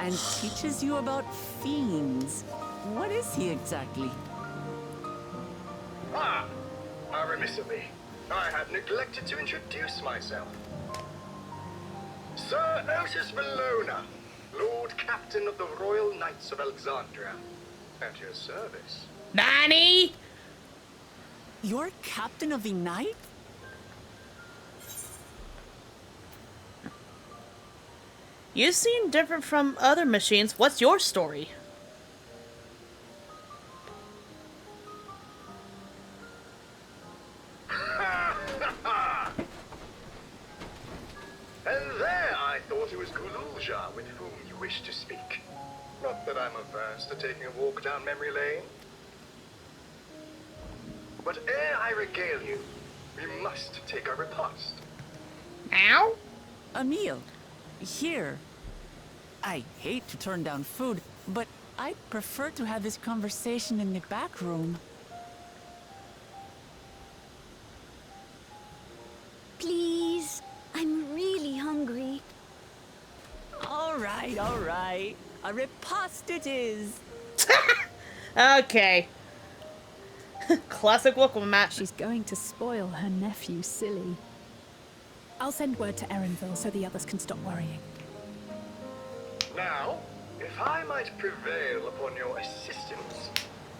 And teaches you about fiends. What is he exactly?
Ah, how remiss of me. I had neglected to introduce myself. Sir Otis Valona, Lord Captain of the Royal Knights of Alexandria. At your service.
Manny!
You're captain of the knight?
You seem different from other machines. What's your story?
And there I thought it was Kululja with whom you wish to speak. Not that I'm averse to taking a walk down memory lane. But ere I regale you, we must take our repast.
Ow?
A meal. Here. I hate to turn down food, but I prefer to have this conversation in the back room.
Please, I'm really hungry.
All right. A repast it is.
Okay. Classic welcome mat.
She's going to spoil her nephew silly. I'll send word to Erenville so the others can stop worrying.
Now, if I might prevail upon your assistance,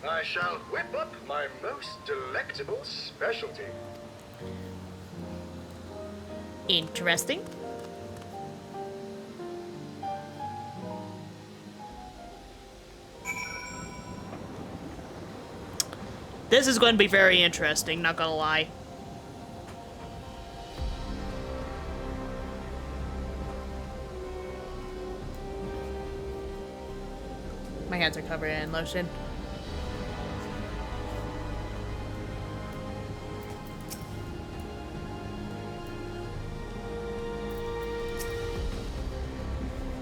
I shall whip up my most delectable specialty.
Interesting. This is going to be very interesting, not gonna lie. My hands are covered in lotion.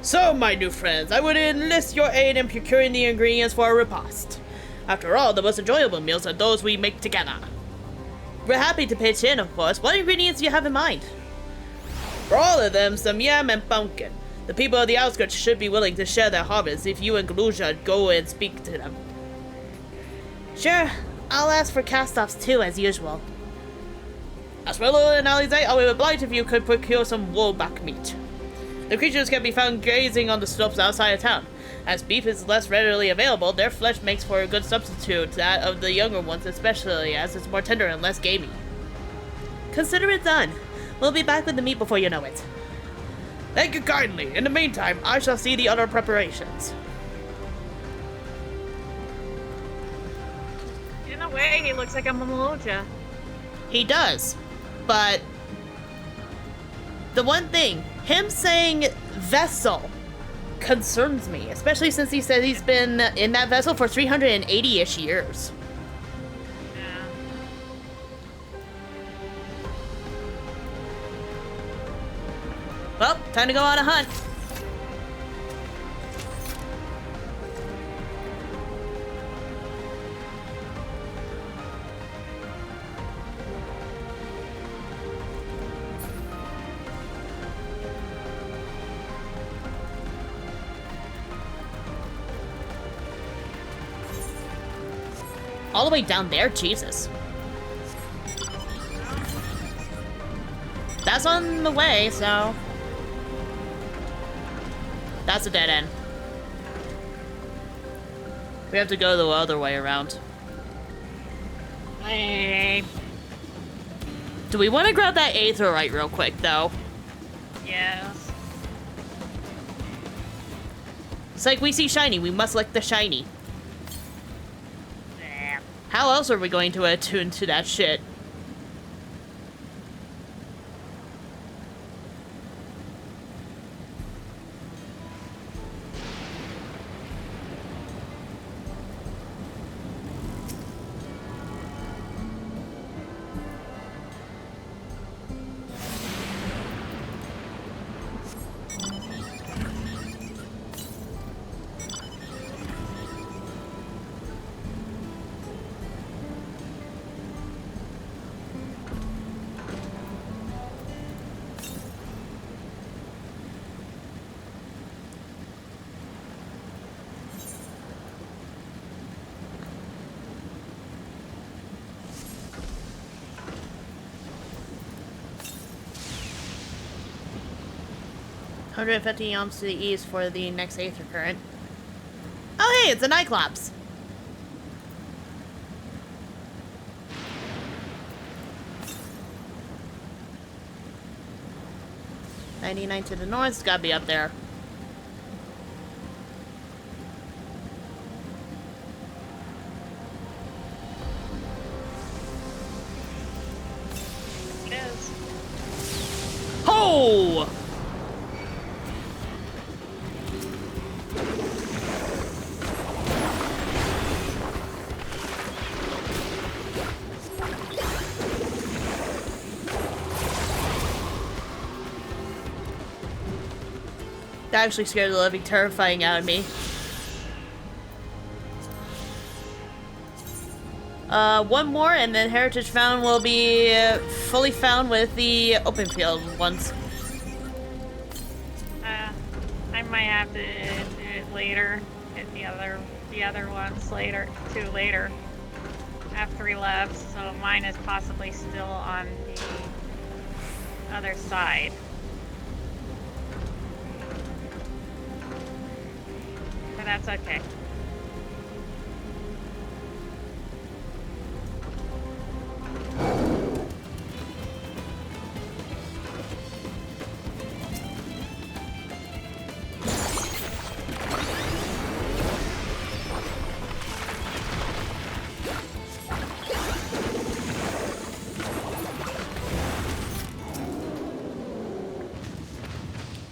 So, my new friends, I would enlist your aid in procuring the ingredients for a repast. After all, the most enjoyable meals are those we make together. We're happy to pitch in, of course. What ingredients do you have in mind? For all of them, some yam and pumpkin. The people of the outskirts should be willing to share their harvest if you and Galusha go and speak to them. Sure, I'll ask for cast-offs too, as usual. As for Lil and Alizé, I would be obliged if you could procure some woolback meat. The creatures can be found grazing on the slopes outside of town. As beef is less readily available, their flesh makes for a good substitute to that of the younger ones, especially as it's more tender and less gamey. Consider it done. We'll be back with the meat before you know it. Thank you kindly. In the meantime, I shall see the other preparations.
In a way, he looks like a Mamaloja.
He does, but the one thing, him saying vessel concerns me, especially since he said he's been in that vessel for 380-ish years.
Yeah.
Well, time to go on a hunt. All the way down there? Jesus. That's on the way, so... That's a dead end. We have to go the other way around. Do we want to grab that Aether right real quick, though?
Yes.
It's like we see shiny, we must lick the shiny. How else are we going to attune to that shit? $150 ohms to the east for the next Aether current. Oh hey, it's a Nyclops! $99 to the north, it's gotta be up there.
It is.
Ho! That actually scared the living terrifying out of me. One more and then Heritage Found will be fully found with the open field ones.
I might have to do it later. Hit the other ones later, later. I have 3 left, so mine is possibly still on the other side. But that's okay.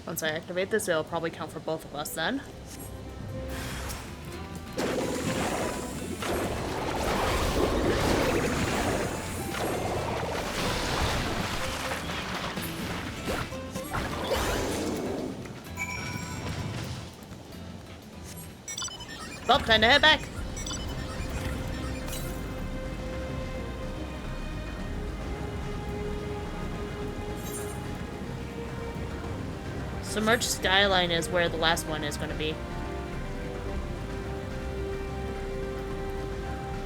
Once I activate this, it'll probably count for both of us then. Well, time to head back. Submerged Skyline is where the last one is going to be.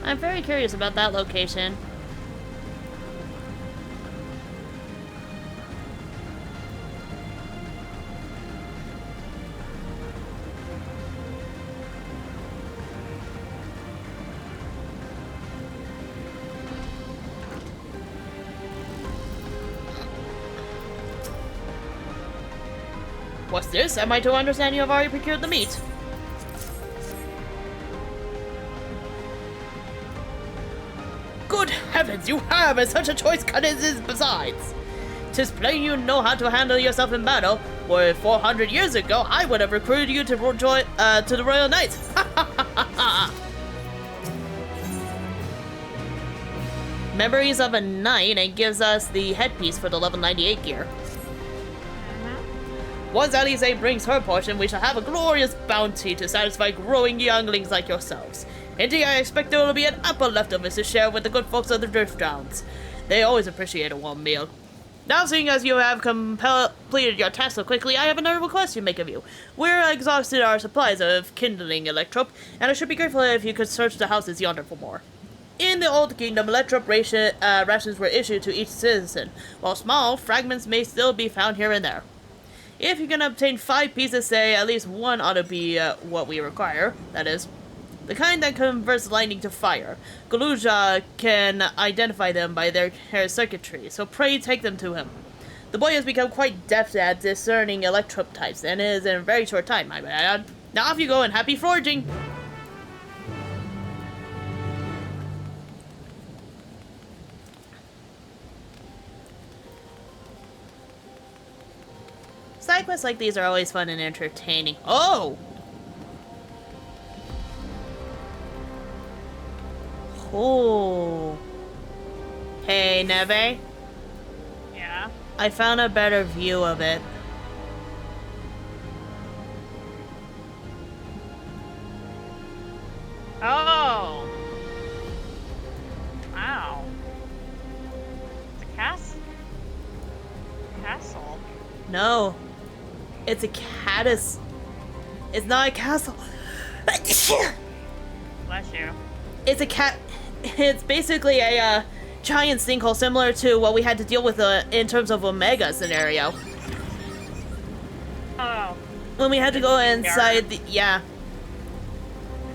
I'm very curious about that location. What's this? Am I to understand you have already procured the meat? Good heavens, you have, and such a choice cut as is besides. 'Tis plain you know how to handle yourself in battle, where 400 years ago I would have recruited you to join to the Royal Knights. Memories of a Knight, and gives us the headpiece for the level 98 gear. Once Alice brings her portion, we shall have a glorious bounty to satisfy growing younglings like yourselves. Indeed, I expect there will be an ample leftovers to share with the good folks of the Driftdowns. They always appreciate a warm meal. Now, seeing as you have completed your task so quickly, I have another request to make of you. We're exhausted our supplies of kindling electrope, and I should be grateful if you could search the houses yonder for more. In the Old Kingdom, electrope rations were issued to each citizen. While small, fragments may still be found here and there. If you can obtain 5 pieces, say, at least one ought to be what we require. That is, the kind that converts lightning to fire. Galuja can identify them by their circuitry, so pray take them to him. The boy has become quite deft at discerning electrope types, and is in a very short time, I add. Now off you go, and happy forging! Side quests like these are always fun and entertaining. Oh! Oh. Hey, Neve?
Yeah?
I found a better view of it.
Oh! Wow. It's a castle.
No. It's a caddis. It's not a castle.
Bless you.
It's a cat. It's basically a giant sinkhole similar to what we had to deal with in terms of Omega scenario.
Oh.
When we had to go inside the... Yeah.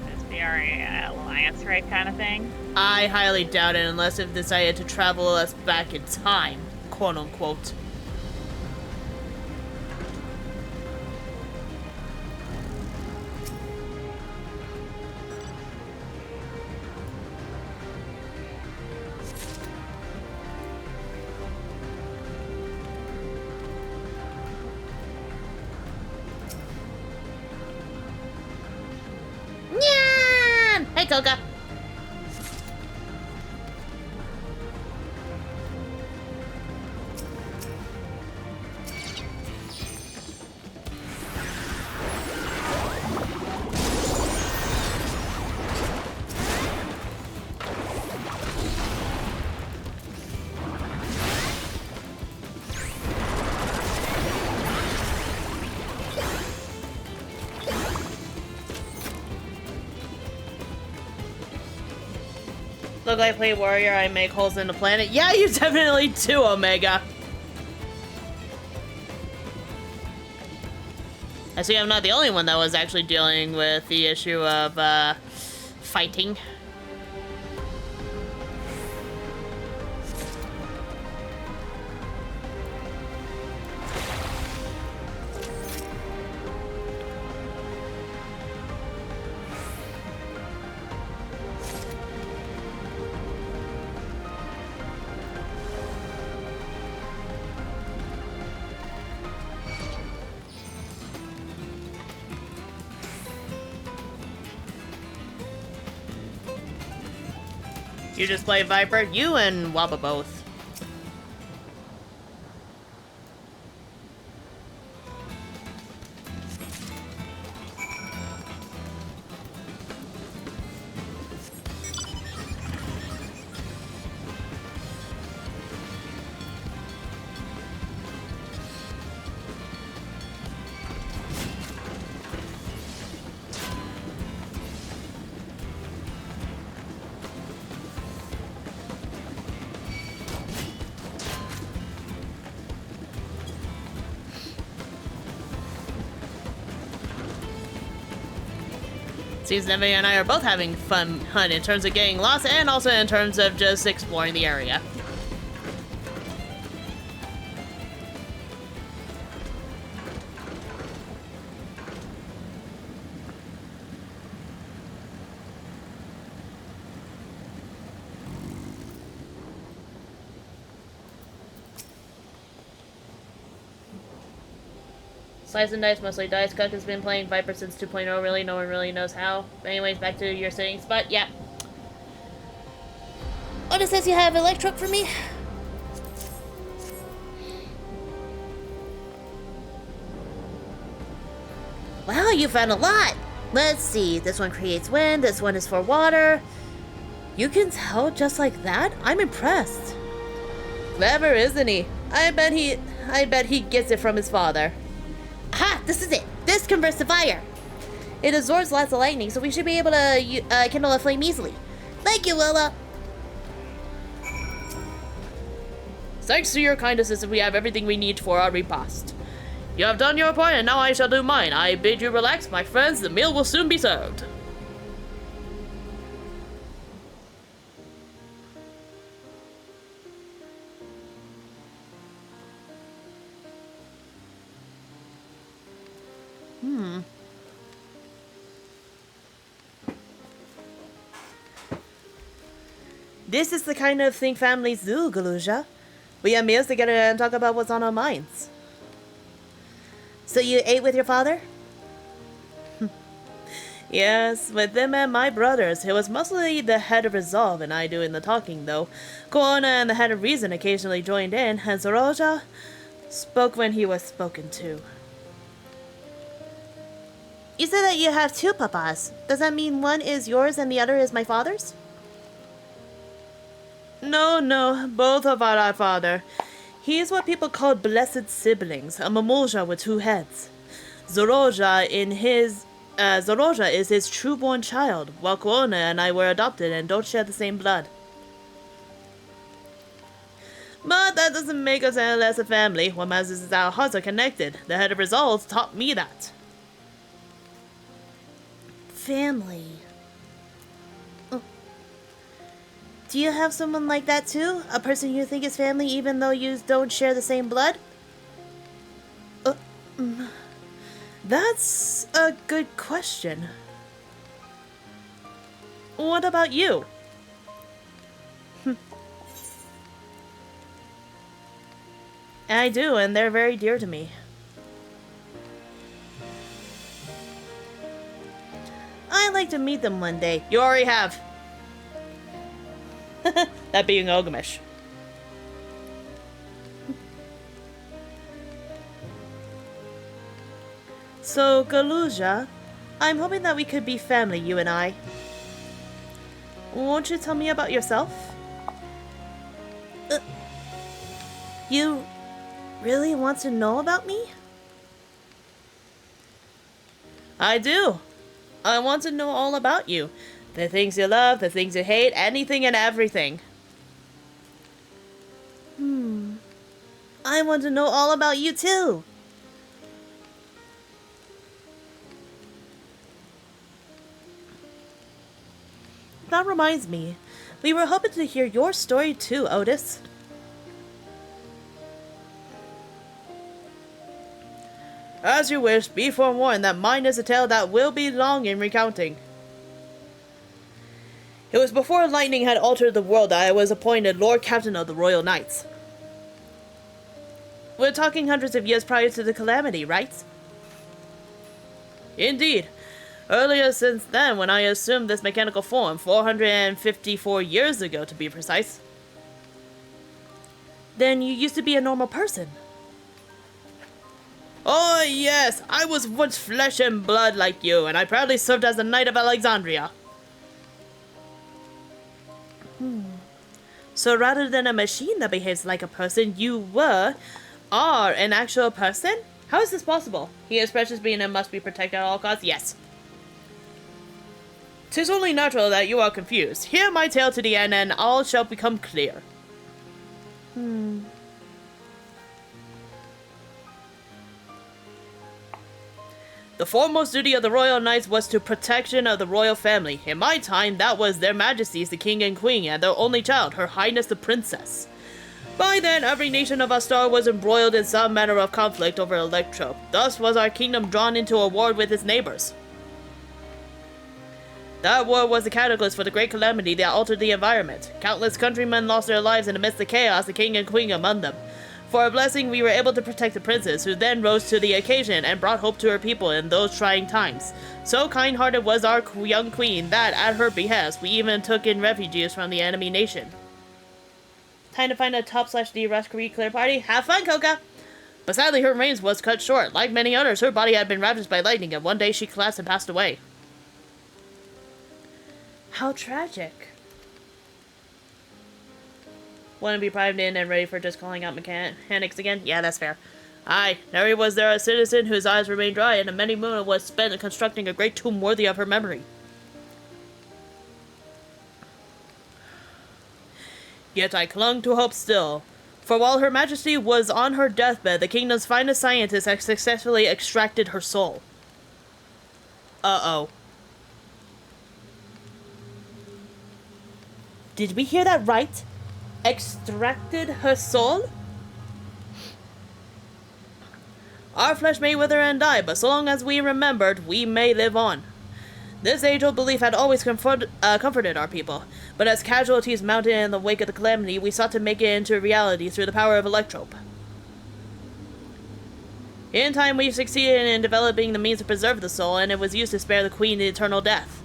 This be our alliance raid kind of thing?
I highly doubt it unless it decided to travel us back in time. Quote unquote. Hey, Koga. Look, I play warrior, I make holes in the planet. Yeah, you definitely do, Omega. I see I'm not the only one that was actually dealing with the issue of, fighting. You just play Viper? You and Wabba both. Seems Neve and I are both having fun in terms of getting lost and also in terms of just exploring the area. Slice and dice, mostly dice. Cook has been playing Viper since 2.0, really. No one really knows how. But anyways, back to your sitting spot. Yeah. Oda says you have electrope for me. Wow, you found a lot. Let's see. This one creates wind. This one is for water. You can tell just like that? I'm impressed. Clever, isn't he? I bet he gets it from his father. Aha! This is it! This converts to fire! It absorbs lots of lightning, so we should be able to kindle a flame easily. Thank you, Willa! Thanks to your kind assistance, we have everything we need for our repast. You have done your part, and now I shall do mine. I bid you relax, my friends. The meal will soon be served. This is the kind of thing families do, Galuja. We have meals together and talk about what's on our minds. So you ate with your father? Yes, with them and my brothers. It was mostly the head of Resolve and I doing the talking, though. Koana and the head of Reason occasionally joined in, and Zoroja spoke when he was spoken to. You said that you have two papas. Does that mean one is yours and the other is my father's? No, both of our father. He is what people call blessed siblings, a Mamoja with two heads. Zoroja is his true-born child, while Koana and I were adopted and don't share the same blood. But that doesn't make us any less a family. What matters is that our hearts are connected. The head of Resolve taught me that. Family. Do you have someone like that too? A person you think is family even though you don't share the same blood? That's a good question. What about you? I do, and they're very dear to me. I'd like to meet them one day. You already have. That being Ogamish. So, Galuja, I'm hoping that we could be family, you and I. Won't you tell me about yourself? You really want to know about me? I do. I want to know all about you. The things you love, the things you hate, anything and everything. I want to know all about you too. That reminds me. We were hoping to hear your story too, Otis. As you wish, be forewarned that mine is a tale that will be long in recounting. It was before lightning had altered the world that I was appointed Lord Captain of the Royal Knights. We're talking hundreds of years prior to the calamity, right? Indeed. Earlier since then, when I assumed this mechanical form, 454 years ago to be precise. Then you used to be a normal person. Oh yes, I was once flesh and blood like you, and I proudly served as a Knight of Alexandria. So rather than a machine that behaves like a person, you are an actual person? How is this possible? He is precious being and must be protected at all costs? Yes. 'Tis only natural that you are confused. Hear my tale to the end, and all shall become clear. The foremost duty of the Royal Knights was to protection of the royal family. In my time, that was their majesties, the king and queen, and their only child, her highness the princess. By then, every nation of Astar was embroiled in some manner of conflict over Electrope. Thus was our kingdom drawn into a war with its neighbors. That war was the catalyst for the great calamity that altered the environment. Countless countrymen lost their lives in amidst the chaos, the king and queen among them. For a blessing, we were able to protect the princess, who then rose to the occasion and brought hope to her people in those trying times. So kind-hearted was our young queen that, at her behest, we even took in refugees from the enemy nation. Time to find a top/D rush clear party. Have fun, Coca! But sadly, her reigns was cut short. Like many others, her body had been ravaged by lightning, and one day she collapsed and passed away. How tragic. Want to be primed in and ready for just calling out mechanics again? Yeah, that's fair. Aye, never was there a citizen whose eyes remained dry, and a many moon was spent constructing a great tomb worthy of her memory. Yet I clung to hope still. For while Her Majesty was on her deathbed, the kingdom's finest scientists had successfully extracted her soul. Uh-oh. Did we hear that right? Extracted her soul? Our flesh may wither and die, but so long as we remembered, we may live on. This age-old belief had always comforted our people, but as casualties mounted in the wake of the calamity, we sought to make it into reality through the power of Electrope. In time, we succeeded in developing the means to preserve the soul, and it was used to spare the Queen eternal death.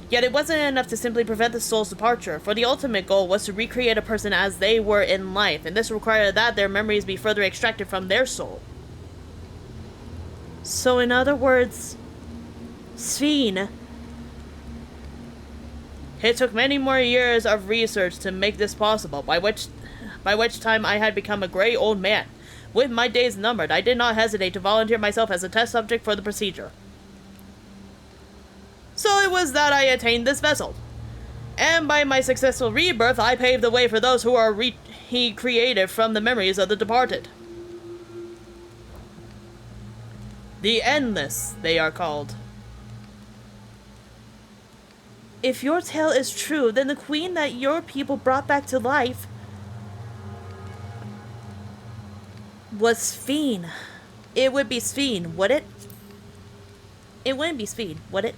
Yet it wasn't enough to simply prevent the soul's departure, for the ultimate goal was to recreate a person as they were in life, and this required that their memories be further extracted from their soul. So in other words, Sphene. It took many more years of research to make this possible, by which time I had become a gray old man. With my days numbered, I did not hesitate to volunteer myself as a test subject for the procedure. So it was that I attained this vessel. And by my successful rebirth, I paved the way for those who are recreated from the memories of the departed. The Endless, they are called. If your tale is true, then the queen that your people brought back to life was Sphene. It would be Sphene, would it? It wouldn't be Sphene, would it?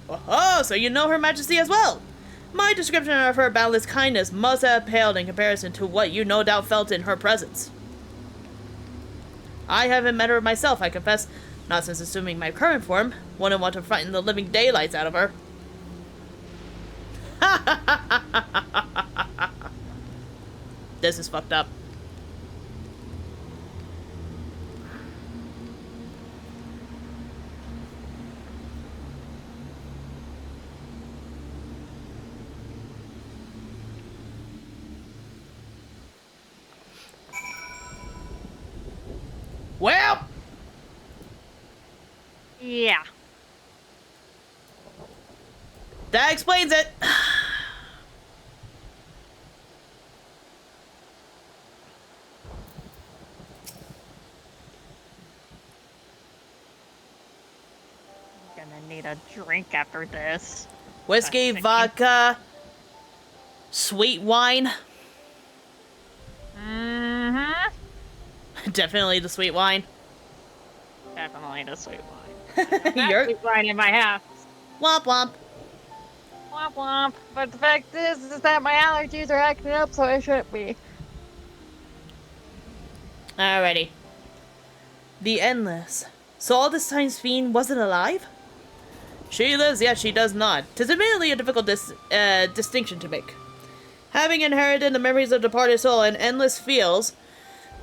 Oh, so you know Her Majesty as well. My description of her boundless kindness must have paled in comparison to what you no doubt felt in her presence. I haven't met her myself, I confess, not since assuming my current form. Wouldn't want to frighten the living daylights out of her. This is fucked up. Well,
yeah.
That explains it.
Gonna need a drink after this.
Whiskey, vodka, sweet wine.
Mm-hmm.
Definitely the sweet wine.
Definitely the sweet wine.
You're
sweet wine in my house.
Womp womp.
Womp womp. But the fact is that my allergies are acting up, so I shouldn't be.
Alrighty. The Endless. So all this time Sphene wasn't alive? She lives, yet she does not. 'Tis admittedly a difficult distinction to make. Having inherited the memories of departed soul, an Endless feels,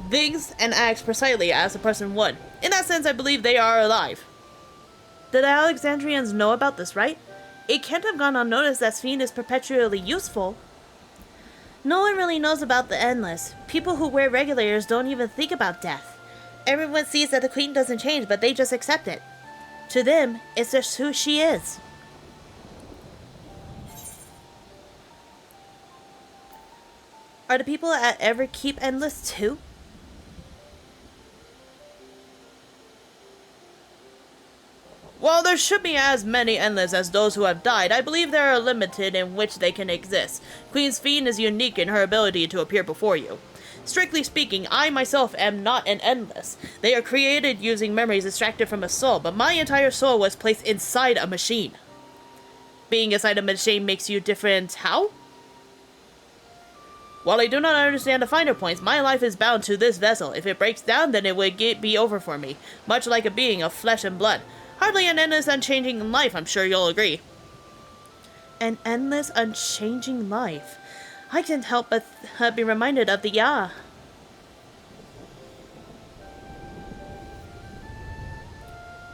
thinks, and acts precisely as a person would. In that sense, I believe they are alive. The Alexandrians know about this, right? It can't have gone unnoticed that Sphene is perpetually useful. No one really knows about the Endless. People who wear regulators don't even think about death. Everyone sees that the Queen doesn't change, but they just accept it. To them, it's just who she is. Are the people at Everkeep Endless too? While there should be as many Endless as those who have died, I believe there are limited in which they can exist. Queen Sphene is unique in her ability to appear before you. Strictly speaking, I myself am not an Endless. They are created using memories extracted from a soul, but my entire soul was placed inside a machine. Being inside a machine makes you different how? While I do not understand the finer points, my life is bound to this vessel. If it breaks down, then it would be over for me, much like a being of flesh and blood. Hardly an endless, unchanging life, I'm sure you'll agree. An endless, unchanging life. I can't help but be reminded of the Ya.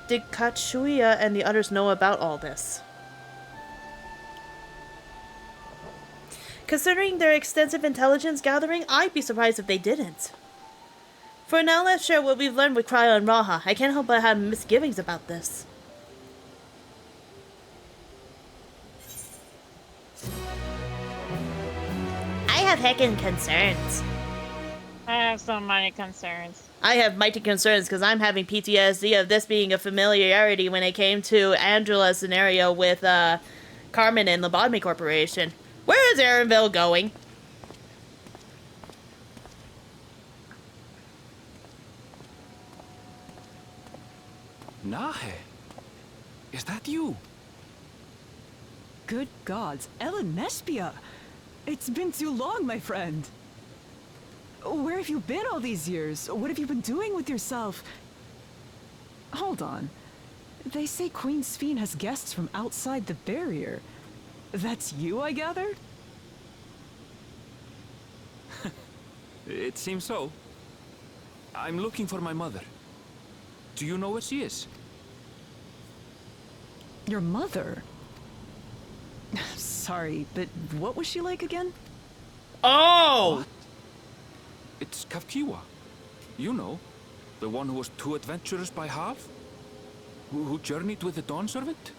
Did Katsuya and the others know about all this? Considering their extensive intelligence gathering, I'd be surprised if they didn't. For now, let's share what we've learned with Cryo and Raha. I can't help but have misgivings about this. have heckin' concerns.
I have so many concerns.
I have mighty concerns because I'm having PTSD of this being a familiarity when it came to Angela's scenario with Carmen and Lobotomy Corporation. Where is Aaronville going?
Nahe, is that you?
Good gods, Ellen Nespia! It's been too long, my friend. Where have you been all these years? What have you been doing with yourself? Hold on. They say Queen Sphene has guests from outside the barrier. That's you, I gather?
It seems so. I'm looking for my mother. Do you know where she is?
Your mother? Sorry, but what was she like again?
Oh!
What? It's Kafkiwa. You know, the one who was too adventurous by half? Who journeyed with the Dawn Servant?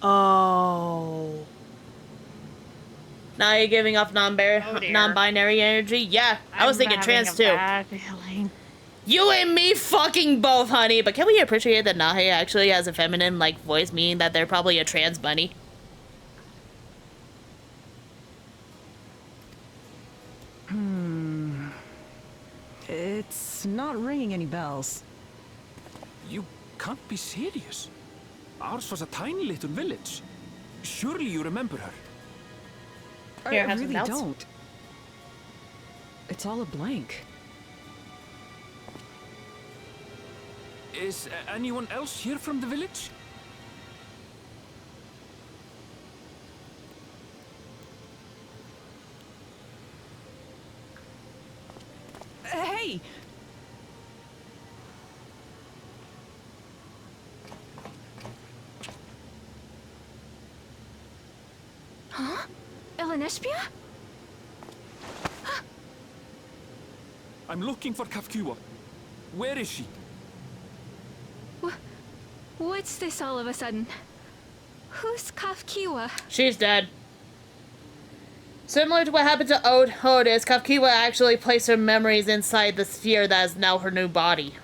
Oh. Now you're giving off non-binary energy? Yeah, I was thinking trans too.
Bad feeling.
You and me fucking both, honey. But can we appreciate that Nahe actually has a feminine like voice, meaning that they're probably a trans bunny?
It's not ringing any bells.
You can't be serious. Ours was a tiny little village. Surely you remember her.
Here,
I
have some
really
belts.
don't. It's all a blank.
Is anyone else here from the village?
Hey!
Huh? Ellen Nespia?
I'm looking for Kafkiwa. Where is she?
What's this all of a sudden? Who's Kafkiwa?
She's dead. Similar to what happened to Otis, Kafkiwa actually placed her memories inside the sphere that is now her new body.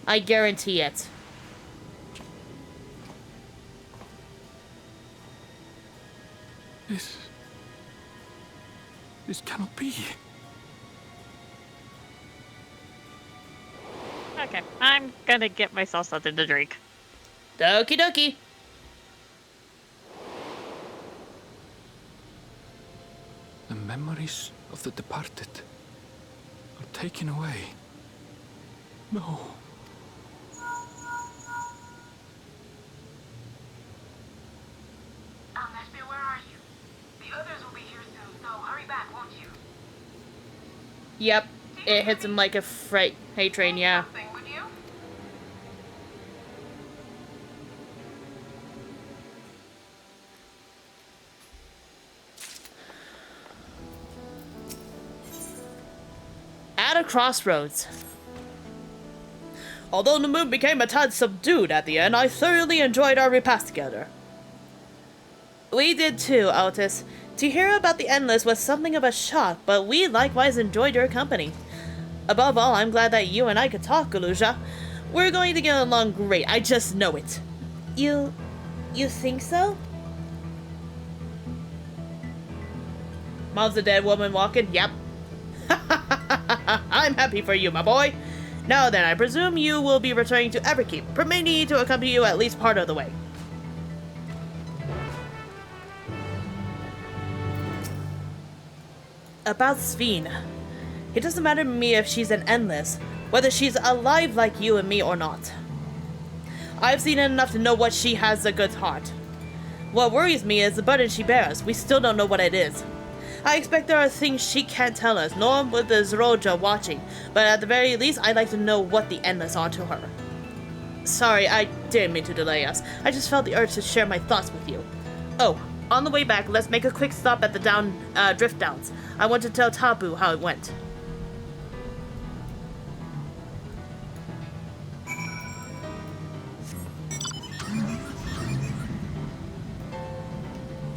I guarantee it.
This cannot be.
Okay, I'm gonna get myself something to drink.
Doki doki.
The memories of the departed are taken away. No.
Nespia, where are you? The others will be here soon, so hurry back, won't you?
Yep, it hits him like a freight train, yeah. At a crossroads. Although the mood became a tad subdued at the end, I thoroughly enjoyed our repast together. We did too, Otis. To hear about the Endless was something of a shock, but we likewise enjoyed your company. Above all, I'm glad that you and I could talk, Galusha. We're going to get along great, I just know it. You think so? Mom's a dead woman walking? Yep. I'm happy for you, my boy. Now then, I presume you will be returning to Everkeep, permitting me to accompany you at least part of the way. About Sphene. It doesn't matter to me if she's an Endless, whether she's alive like you and me or not. I've seen enough to know what she has a good heart. What worries me is the burden she bears. We still don't know what it is. I expect there are things she can't tell us, nor with the Zeroja watching, but at the very least, I'd like to know what the Endless are to her. Sorry, I didn't mean to delay us. I just felt the urge to share my thoughts with you. Oh, on the way back, let's make a quick stop at the Drift Downs. I want to tell Tabu how it went.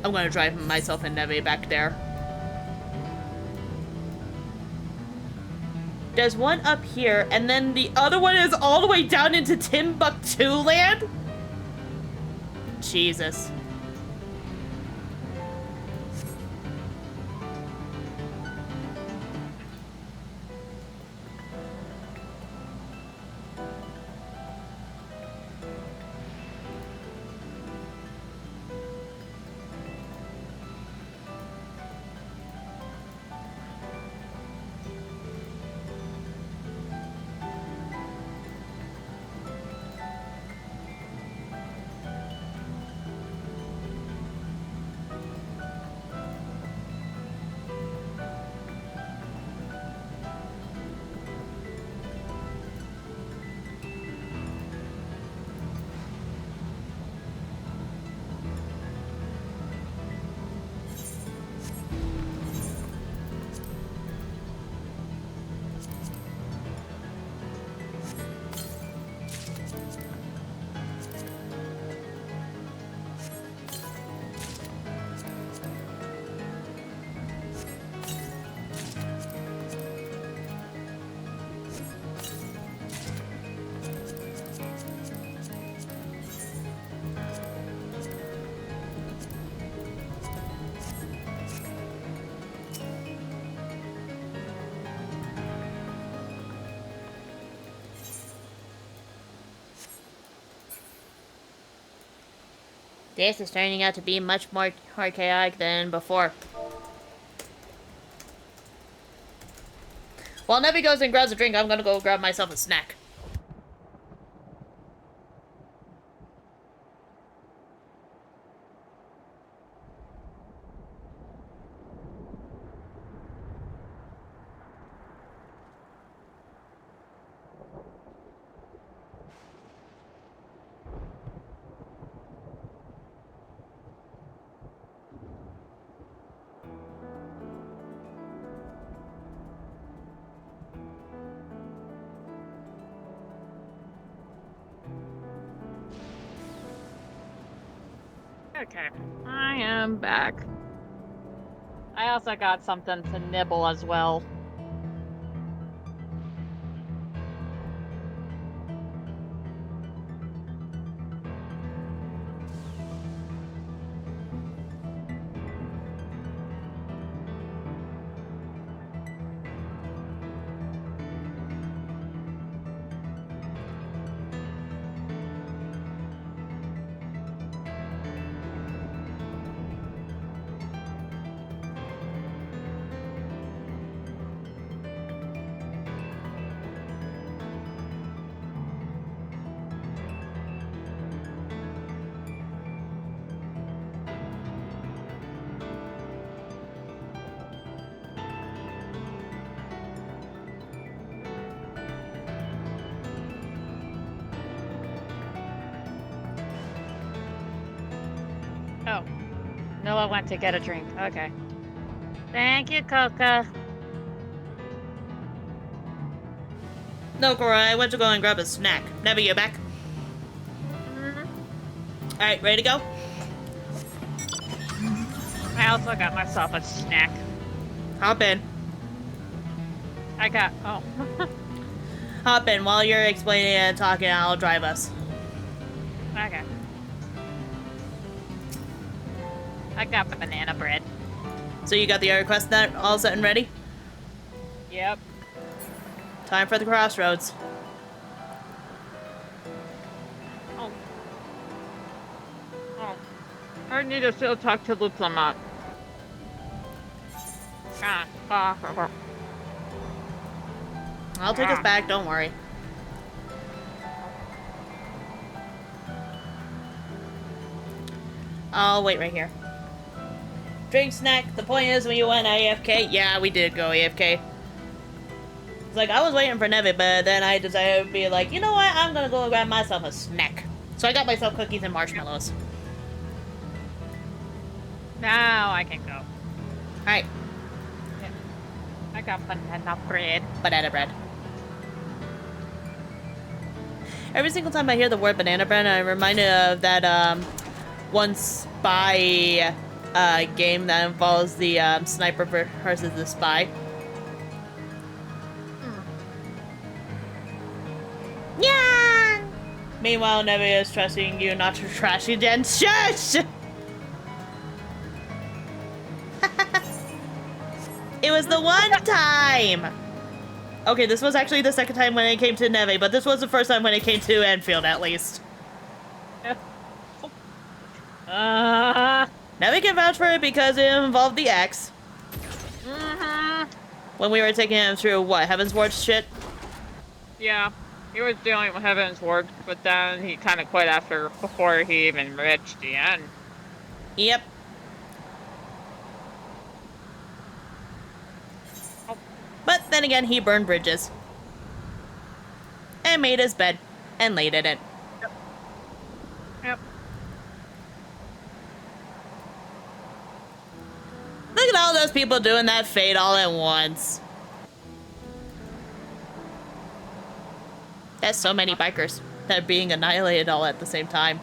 I'm gonna drive myself and Neve back there. There's one up here, and then the other one is all the way down into Timbuktu land? Jesus. This is turning out to be much more chaotic than before. While Nevi goes and grabs a drink, I'm gonna go grab myself a snack.
Okay, I am back. I also got something to nibble as well. Oh. Noah went to get a drink. Okay. Thank you, Coca.
No, Cora, I went to go and grab a snack. Never you back? Alright, ready to go?
I also got myself a snack.
Hop in.
I got... Oh.
Hop in. While you're explaining and talking, I'll drive us.
Okay. I got banana bread.
So you got the other quest that all set and ready?
Yep.
Time for the crossroads.
Oh. Oh. I need to still talk to Luke Lamont.
I'll take us back, don't worry. I'll wait right here. Drink, snack. The point is, when you went AFK, yeah, we did go AFK. It's like, I was waiting for Nevi, but then I decided to be like, you know what, I'm gonna go grab myself a snack. So I got myself cookies and marshmallows.
Now I can go.
Alright.
Yeah. I got banana bread.
Banana bread. Every single time I hear the word banana bread, I'm reminded of that, once by game that involves the sniper versus the spy. Yeah. Meanwhile, Nevia is trusting you not to trash you, Jen. Shush! It was the one time. Okay, this was actually the second time when it came to Neve, but this was the first time when it came to Enfield, at least. Neve can vouch for it because it involved the X. When we were taking him through, what, Heaven's Ward shit?
Yeah, he was dealing with Heaven's Ward, but then he kind of quit before he even reached the end.
Yep. But then again, he burned bridges. And made his bed. And laid in it.
Yep.
Look at all those people doing that fade all at once. That's so many bikers that are being annihilated all at the same time.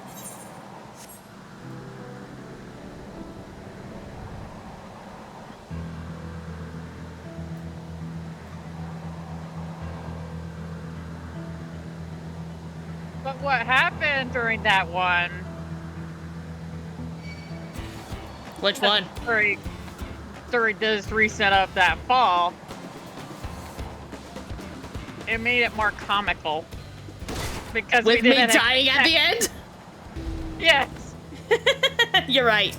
But what happened during that one?
Which one?
During this reset of that fall, it made it more comical. Because
with
we
me
didn't
dying at the end?
Yes.
You're right.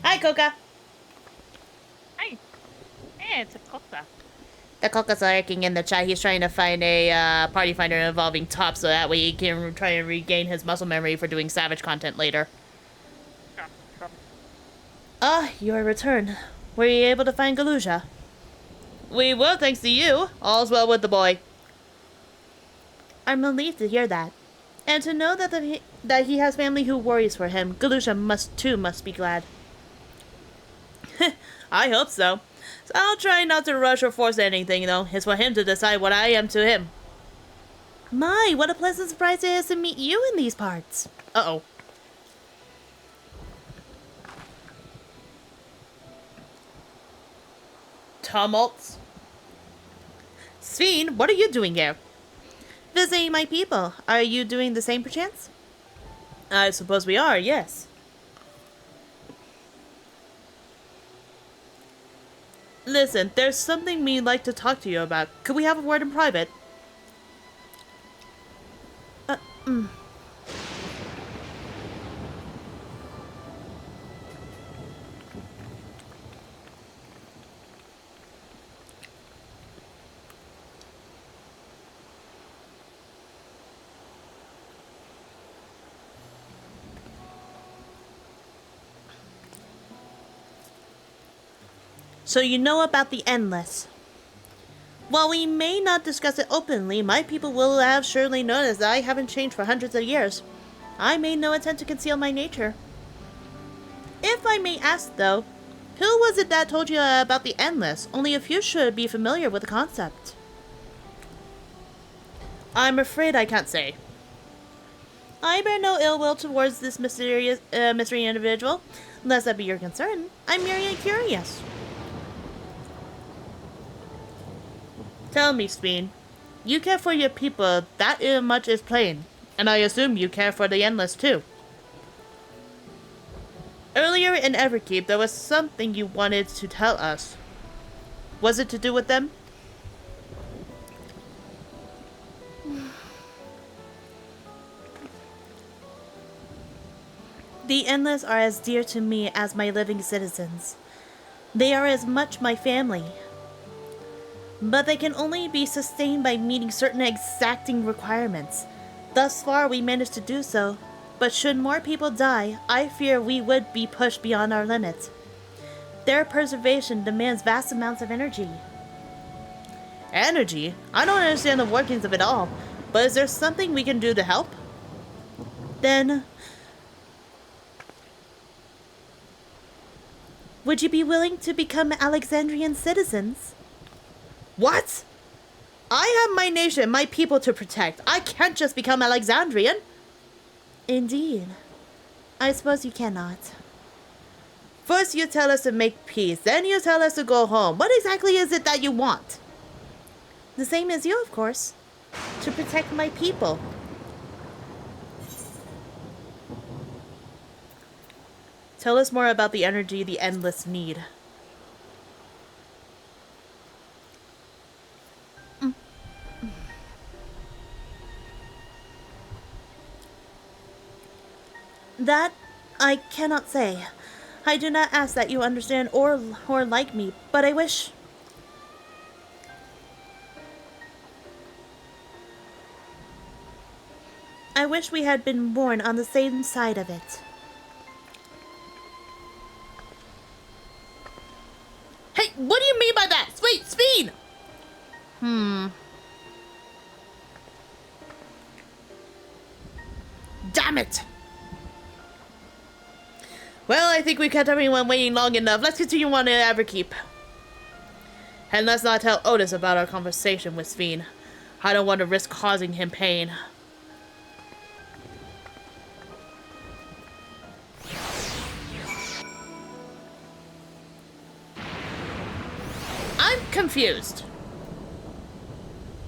Hi, Coca.
Hi. Hey, it's a Coca.
The Coca's lurking in the chat. He's trying to find a party finder involving Top so that way he can try and regain his muscle memory for doing Savage content later. Your return. Were you able to find Galusha? We will, thanks to you. All's well with the boy. I'm relieved to hear that. And to know that he has family who worries for him. Galusha must be glad. I hope so. So I'll try not to rush or force anything, though. It's for him to decide what I am to him. My, what a pleasant surprise it is to meet you in these parts. Uh-oh. Tumults. Sveen, what are you doing here? Visiting my people. Are you doing the same perchance? I suppose we are, yes. Listen, there's something we'd like to talk to you about. Could we have a word in private? So you know about the Endless. While we may not discuss it openly, my people will have surely noticed that I haven't changed for hundreds of years. I made no attempt to conceal my nature. If I may ask, though, who was it that told you about the Endless? Only a few should be familiar with the concept. I'm afraid I can't say. I bear no ill will towards this mysterious mystery individual, unless that be your concern. I'm merely curious. Tell me, Speen, you care for your people, that much is plain, and I assume you care for the Endless too. Earlier in Everkeep, there was something you wanted to tell us. Was it to do with them? The Endless are as dear to me as my living citizens. They are as much my family. But they can only be sustained by meeting certain exacting requirements. Thus far, we managed to do so. But should more people die, I fear we would be pushed beyond our limits. Their preservation demands vast amounts of energy. Energy? I don't understand the workings of it all. But is there something we can do to help? Then... would you be willing to become Alexandrian citizens? What? I have my nation, my people to protect. I can't just become Alexandrian. Indeed. I suppose you cannot. First you tell us to make peace, then you tell us to go home. What exactly is it that you want? The same as you, of course. To protect my people. Tell us more about the energy the Endless need. That I cannot say. I do not ask that you understand or like me, but I wish... I wish we had been born on the same side of it. Hey, what do you mean by that? Wait, Speen! Damn it! Well, I think we kept everyone waiting long enough. Let's continue on to Everkeep. And let's not tell Otis about our conversation with Speen. I don't want to risk causing him pain. I'm confused.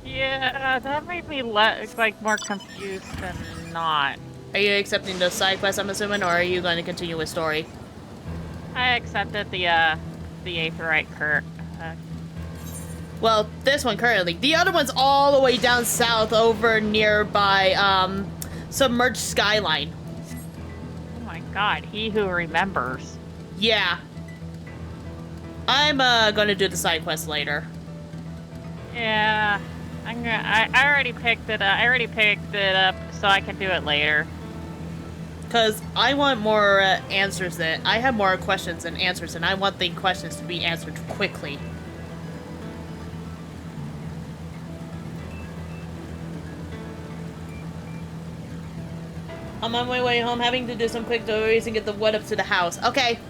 Yeah, that made me like more confused than not.
Are you accepting the side quest, I'm assuming, or are you going to continue with story?
I accepted the Aetherite Kurt.
Well, this one currently. The other one's all the way down south over nearby, Submerged Skyline.
Oh my god, he who remembers.
Yeah. I'm, gonna do the side quest later.
Yeah. I already picked it up. I already picked it up, so I can do it later.
Because I want more answers that... I have more questions than answers, and I want the questions to be answered quickly. I'm on my way home, having to do some quick deliveries and get the wood up to the house. Okay.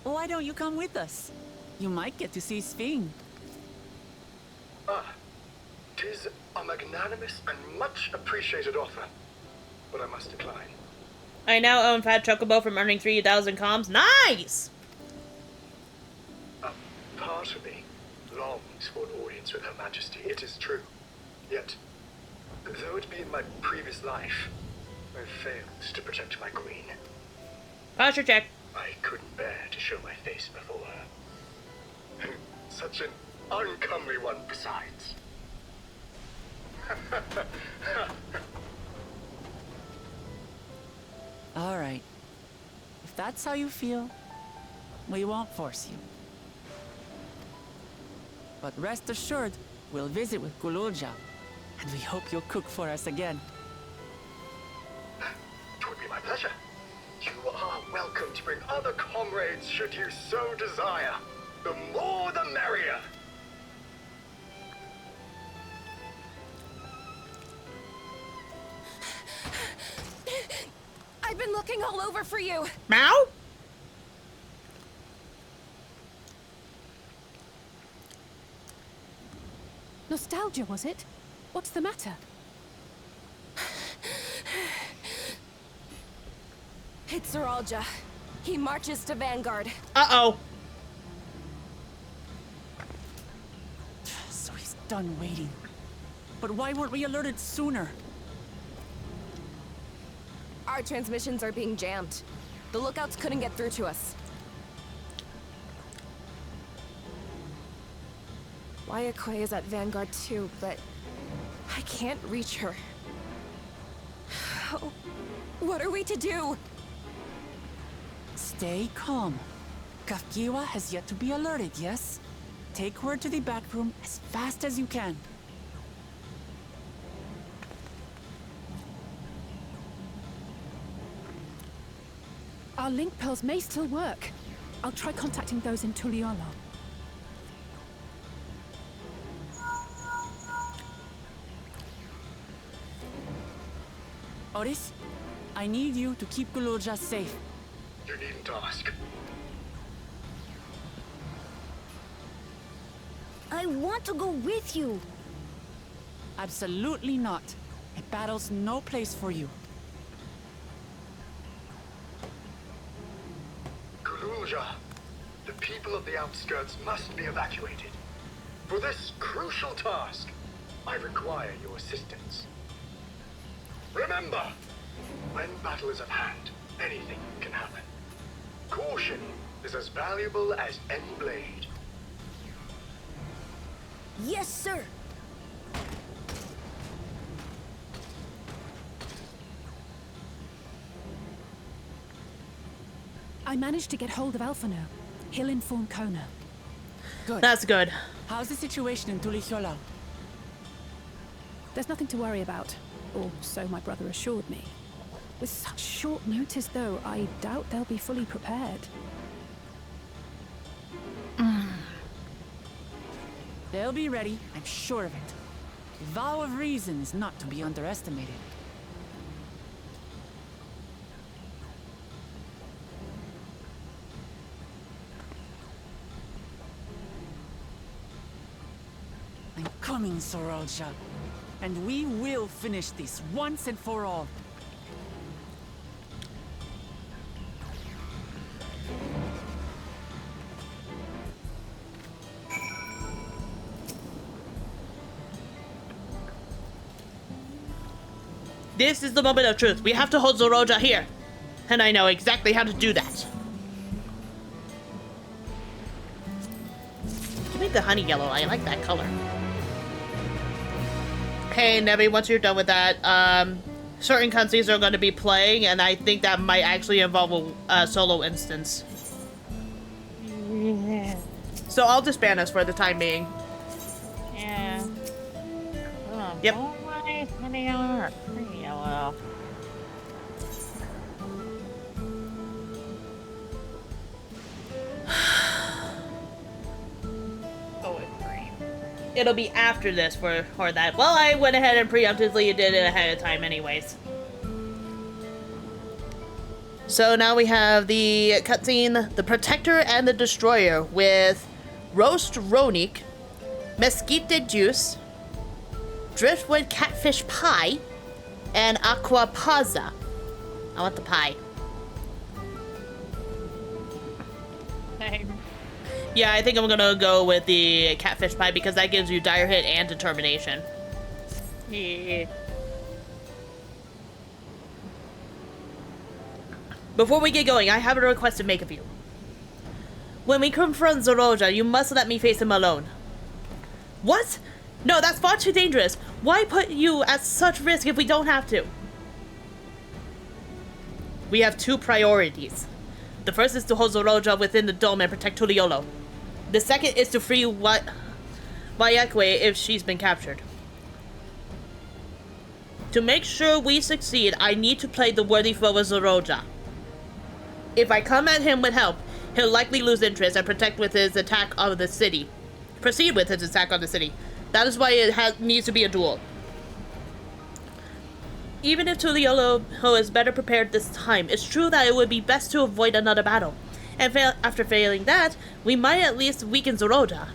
Why don't you come with us? You might get to see Sphinx.
Ah, 'tis a magnanimous and much appreciated offer, but I must decline.
I now own Fat Chocobo from earning 3,000 comms. Nice!
A part of me longs for an audience with Her Majesty, it is true. Yet, though it be in my previous life, I failed to protect my queen.
Posture check.
I couldn't bear to show my face before her. Such an uncomely one, besides.
All right. If that's how you feel, we won't force you. But rest assured, we'll visit with Gululja, and we hope you'll cook for us again.
It would be my pleasure. You are welcome to bring other comrades should you so desire. The more the merrier.
I've been looking all over for you.
Meow?
Nostalgia, was it? What's the matter?
It's Zeralja. He marches to Vanguard.
Uh-oh.
So he's done waiting. But why weren't we alerted sooner?
Our transmissions are being jammed. The lookouts couldn't get through to us. Wayakoi is at Vanguard too, but I can't reach her. Oh, what are we to do?
Stay calm. Kafkiwa has yet to be alerted, yes? Take her to the back room as fast as you can.
Our link pearls may still work. I'll try contacting those in Tuliolo.
Otis, I need you to keep Guloja safe.
You needn't ask.
I want to go with you.
Absolutely not. A battle's no place for you.
Kululja, the people of the outskirts must be evacuated. For this crucial task, I require your assistance. Remember, when battle is at hand, anything can happen. Caution is as valuable as any blade.
Yes, sir.
I managed to get hold of Alphano. He'll inform Kona.
Good.
That's good.
How's the situation in Tulihiola?
There's nothing to worry about, or so my brother assured me. With such short notice, though, I doubt they'll be fully prepared.
They'll be ready, I'm sure of it. The vow of reason is not to be underestimated. I'm coming, Sorolja. And we will finish this once and for all.
This is the moment of truth. We have to hold Zoroja here. And I know exactly how to do that. To make the honey yellow, I like that color. Hey, Nevi, once you're done with that, certain countries are going to be playing, and I think that might actually involve a solo instance.
Yeah.
So I'll disband us for the time being.
Yeah.
Yep.
Honey yellow or pretty yellow? Go with green.
It'll be after this for that. Well, I went ahead and preemptively did it ahead of time anyways. So now we have the cutscene, the Protector and the Destroyer with Roast Ronik, Mesquite Juice, Driftwood Catfish Pie, and Aqua Pazza. I want the pie.
Same.
Yeah, I think I'm gonna go with the Catfish Pie because that gives you Dire Hit and Determination.
Yeah.
Before we get going, I have a request to make of you. When we confront Zoroja, you must let me face him alone. What? No, that's far too dangerous. Why put you at such risk if we don't have to? We have two priorities. The first is to hold Zoroja within the dome and protect Tuliolo. The second is to free Wayekwe if she's been captured. To make sure we succeed, I need to play the worthy foe of Zoroja. If I come at him with help, he'll likely lose interest and proceed with his attack on the city. That is why it needs to be a duel. Even if Tuliolo is better prepared this time, it's true that it would be best to avoid another battle. And after failing that, we might at least weaken Zoroja.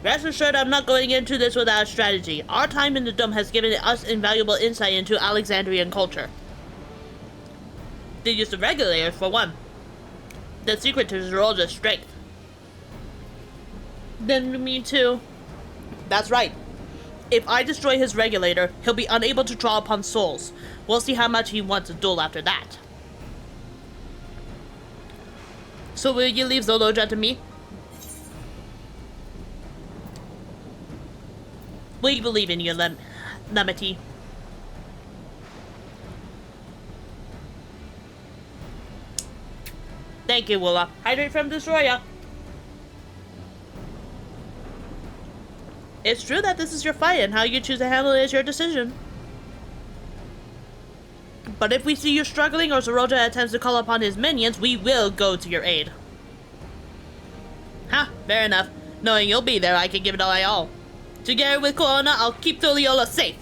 Rest assured, I'm not going into this without a strategy. Our time in the Dome has given us invaluable insight into Alexandrian culture. The use of regulators, for one. The secret to Zoroja's strength. Then me too. That's right. If I destroy his regulator, he'll be unable to draw upon souls. We'll see how much he wants a duel after that. So will you leave Zoroja to me? We believe in you, Lemity. Thank you, Willa. Hydrate from Destroyer. It's true that this is your fight, and how you choose to handle it is your decision. But if we see you struggling or Zoroja attempts to call upon his minions, we will go to your aid. Ha, fair enough. Knowing you'll be there, I can give it all my all. Together with Corona, I'll keep Toliola safe.